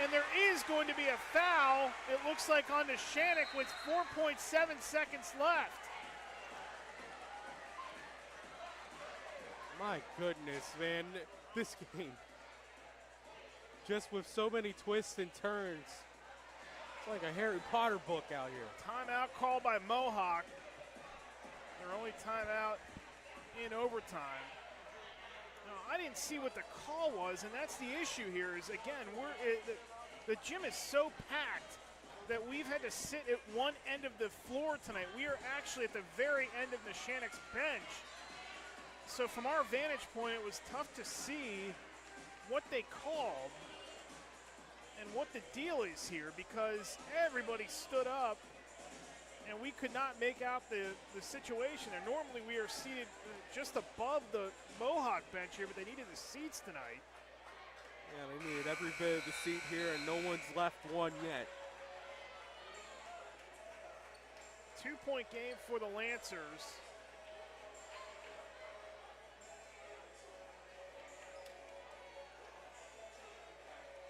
And there is going to be a foul, it looks like, on Neshannock with 4.7 seconds left. My goodness, man. This game, just with so many twists and turns, it's like a Harry Potter book out here. Timeout called by Mohawk. Their only timeout in overtime. Now, I didn't see what the call was, and that's the issue here is, again, the gym is so packed that we've had to sit at one end of the floor tonight. We are actually at the very end of Neshannock's bench. So from our vantage point, it was tough to see what they called and what the deal is here because everybody stood up and we could not make out the situation. And normally we are seated just above the Mohawk bench here, but they needed the seats tonight. Yeah, they needed every bit of the seat here, and no one's left one yet. 2-point game for the Lancers.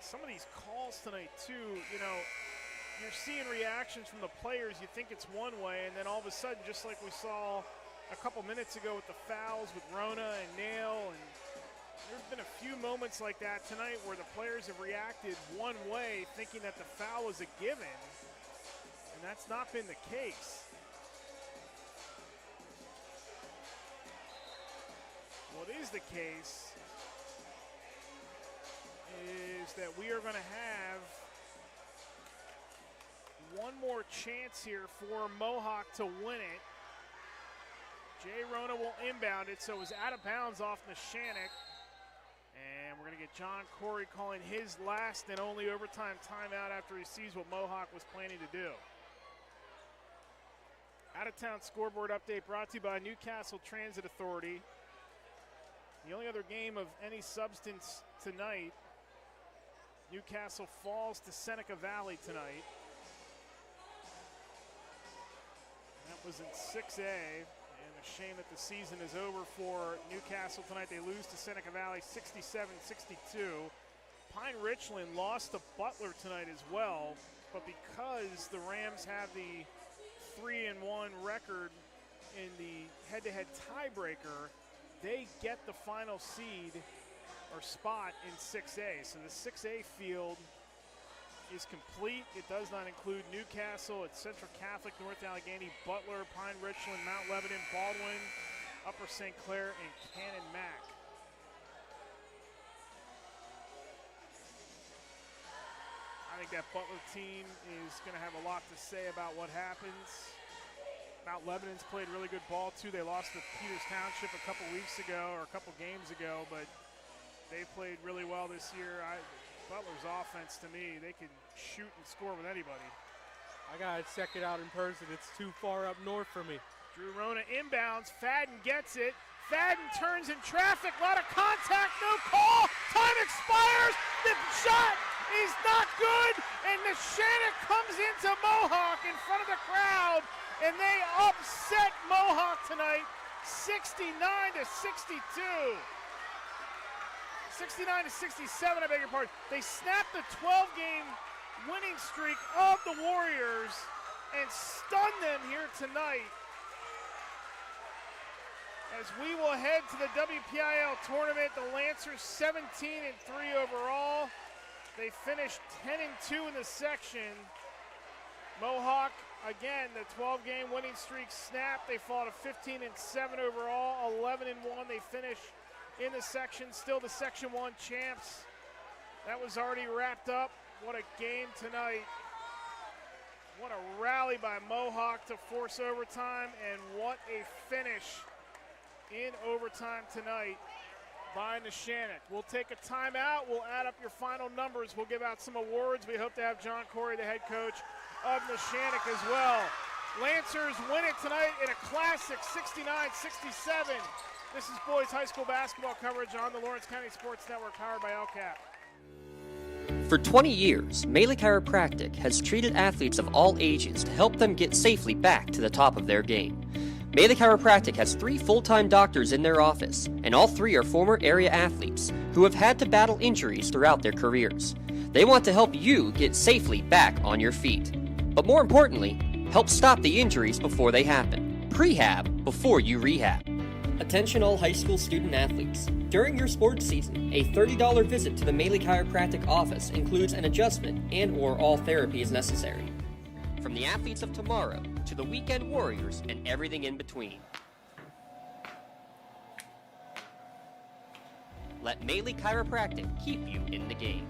Some of these calls tonight, too, you know, you're seeing reactions from the players. You think it's one way, and then all of a sudden, just like we saw a couple minutes ago with the fouls with Rona and Nail, and there's been a few moments like that tonight where the players have reacted one way, thinking that the foul was a given, and that's not been the case. What is the case is that we are going to have one more chance here for Mohawk to win it. Jay Rona will inbound it, so it was out of bounds off Neshannock. And we're going to get John Corey calling his last and only overtime timeout after he sees what Mohawk was planning to do. Out-of-town scoreboard update brought to you by Newcastle Transit Authority. The only other game of any substance tonight, Newcastle falls to Seneca Valley tonight. That was in 6A, and a shame that the season is over for Newcastle tonight. They lose to Seneca Valley 67-62. Pine Richland lost to Butler tonight as well, but because the Rams have the 3-1 record in the head-to-head tiebreaker, they get the final seed or spot in 6A. So the 6A field is complete. It does not include Newcastle. It's Central Catholic, North Allegheny, Butler, Pine Richland, Mount Lebanon, Baldwin, Upper St. Clair, and Cannon Mac. I think that Butler team is going to have a lot to say about what happens. Mount Lebanon's played really good ball, too. They lost to Peters Township a couple weeks ago, or a couple games ago, but they played really well this year. Butler's offense, to me, they can shoot and score with anybody. I got to check it out in person. It's too far up north for me. Drew Rona inbounds. Fadden gets it. Fadden turns in traffic. A lot of contact. No call. Time expires. The shot is not good. And Neshannock comes into Mohawk in front of the crowd. And they upset Mohawk tonight, 69-62. 69-67, I beg your pardon. They snapped the 12-game winning streak of the Warriors and stunned them here tonight. As we will head to the WPIAL tournament, the Lancers 17-3 overall. They finished 10-2 in the section. Mohawk, again, the 12-game winning streak snapped. They fall to 15-7 overall, 11-1. They finish in the section, still the Section 1 champs. That was already wrapped up. What a game tonight. What a rally by Mohawk to force overtime, and what a finish in overtime tonight by Neshannock. We'll take a timeout. We'll add up your final numbers. We'll give out some awards. We hope to have John Corey, the head coach of Neshannock, as well. Lancers win it tonight in a classic 69-67. This is boys high school basketball coverage on the Lawrence County Sports Network, powered by LCAP. For 20 years, Melee Chiropractic has treated athletes of all ages to help them get safely back to the top of their game. Melee Chiropractic has 3 full-time doctors in their office, and all 3 are former area athletes who have had to battle injuries throughout their careers. They want to help you get safely back on your feet. But more importantly, help stop the injuries before they happen. Prehab before you rehab. Attention all high school student athletes. During your sports season, a $30 visit to the Melee Chiropractic office includes an adjustment and/or all therapy is necessary. From the athletes of tomorrow to the weekend warriors and everything in between. Let Melee Chiropractic keep you in the game.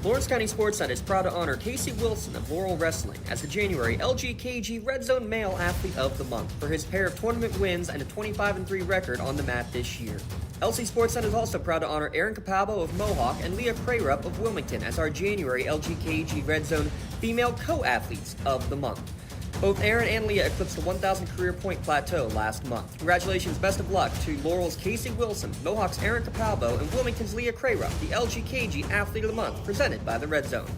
Lawrence County SportsNet is proud to honor Casey Wilson of Laurel Wrestling as the January LGKG Red Zone Male Athlete of the Month for his pair of tournament wins and a 25-3 record on the mat this year. LC SportsNet is also proud to honor Aaron Capalbo of Mohawk and Leah Crayrup of Wilmington as our January LGKG Red Zone Female Co-Athletes of the Month. Both Aaron and Leah eclipsed the 1,000 career point plateau last month. Congratulations, best of luck to Laurel's Casey Wilson, Mohawk's Aaron Capalbo, and Wilmington's Leah Crayrup, the LGKG Athlete of the Month, presented by the Red Zone.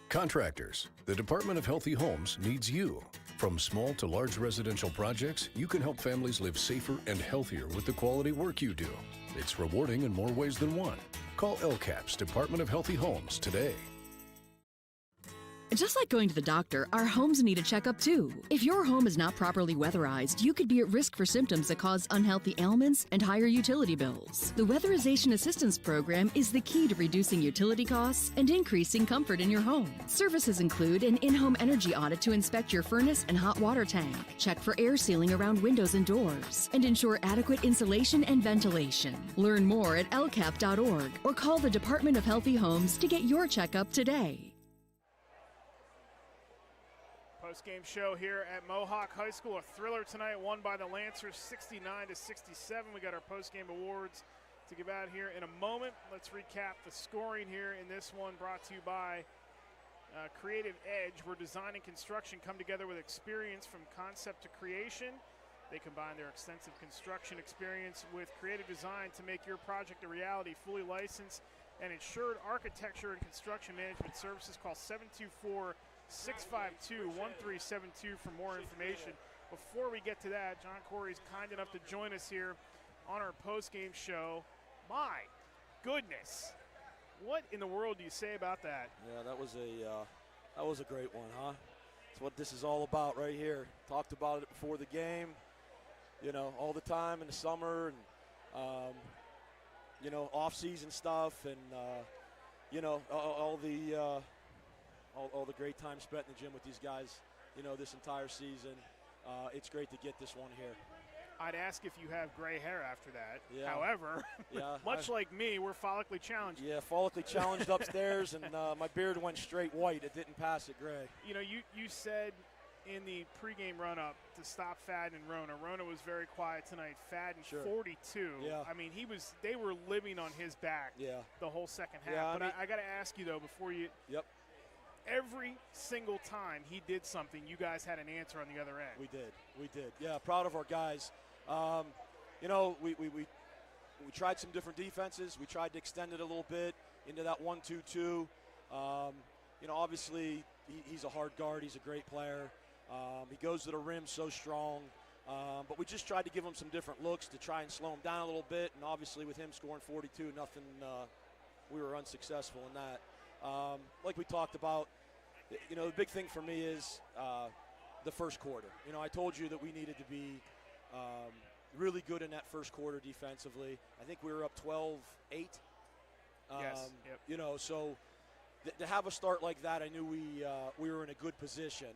Contractors, the Department of Healthy Homes needs you. From small to large residential projects, you can help families live safer and healthier with the quality work you do. It's rewarding in more ways than one. Call LCAP's Department of Healthy Homes today. Just like going to the doctor, our homes need a checkup too. If your home is not properly weatherized, you could be at risk for symptoms that cause unhealthy ailments and higher utility bills. The Weatherization Assistance Program is the key to reducing utility costs and increasing comfort in your home. Services include an in-home energy audit to inspect your furnace and hot water tank, check for air sealing around windows and doors, and ensure adequate insulation and ventilation. Learn more at lcap.org or call the Department of Healthy Homes to get your checkup today. Postgame show here at Mohawk High School. A thriller tonight, won by the Lancers 69-67. We got our postgame awards to give out here in a moment. Let's recap the scoring here in this one, brought to you by Creative Edge, where design and construction come together with experience from concept to creation. They combine their extensive construction experience with creative design to make your project a reality. Fully licensed and insured architecture and construction management services. Call 724-652-1372 for more information. Before we get to that, John Corey is kind enough to join us here on our post-game show. My goodness, what in the world do you say about that? Yeah, that was a great one, huh? That's what this is all about right here. Talked about it before the game, you know, all the time in the summer and, you know, off-season stuff and, you know, all the great time spent in the gym with these guys, you know, this entire season. It's great to get this one here. I'd ask if you have gray hair after that. Yeah. However, Yeah, much like me, we're follically challenged. Yeah, follically challenged upstairs, and my beard went straight white. It didn't pass it gray. You know, you said in the pregame run-up to stop Fadden and Rona. Rona was very quiet tonight. Fadden, 42. Yeah. I mean, they were living on his back the whole second half. Yeah, but I got to ask you, though, before you – Yep. Every single time he did something, you guys had an answer on the other end. We did. Yeah, proud of our guys. You know, we tried some different defenses. We tried to extend it a little bit into that 1-2-2. You know, obviously he's a hard guard. He's a great player. He goes to the rim so strong. But we just tried to give him some different looks to try and slow him down a little bit. And obviously with him scoring 42, we were unsuccessful in that. Like we talked about, you know, the big thing for me is the first quarter. You know, I told you that we needed to be really good in that first quarter defensively. I think we were up 12-8. Yes. Yep. You know, so to have a start like that, I knew we were in a good position.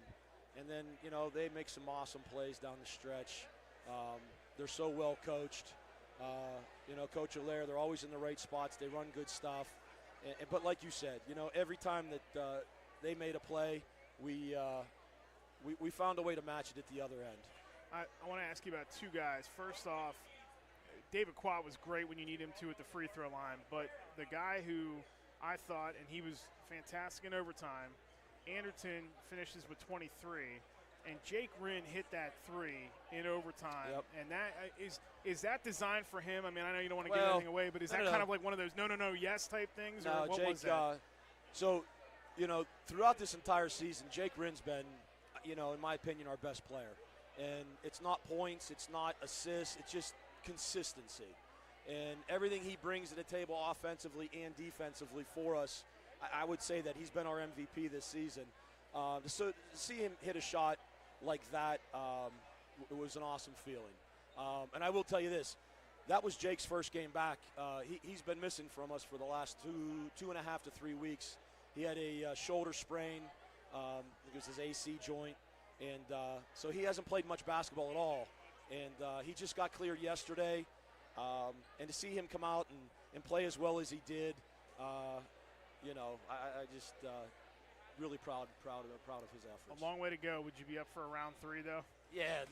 And then, you know, they make some awesome plays down the stretch. They're so well coached. You know, Coach Allaire, they're always in the right spots. They run good stuff. But like you said, you know, every time that they made a play, we found a way to match it at the other end. I want to ask you about two guys. First off, David Quat was great when you need him to at the free throw line, but the guy who I thought, and he was fantastic in overtime, Anderton finishes with 23, and Jake Rinn hit that three in overtime. Yep. And that is that designed for him? I mean, I know you don't want to give anything away, but is that kind of like one of those no, yes type things? No, or what Jake, was that? So, you know, throughout this entire season, Jake Rinn's been, you know, in my opinion, our best player. And it's not points, it's not assists, it's just consistency. And everything he brings to the table offensively and defensively for us, I would say that he's been our MVP this season. To see him hit a shot like that, it was an awesome feeling. And I will tell you this, that was Jake's first game back. He's been missing from us for the last 2.5 to 3 weeks. He had a shoulder sprain. I think it was his AC joint. And so he hasn't played much basketball at all. And he just got cleared yesterday. And to see him come out and play as well as he did, you know, I just really proud of his efforts. A long way to go. Would you be up for a round 3, though? Yeah.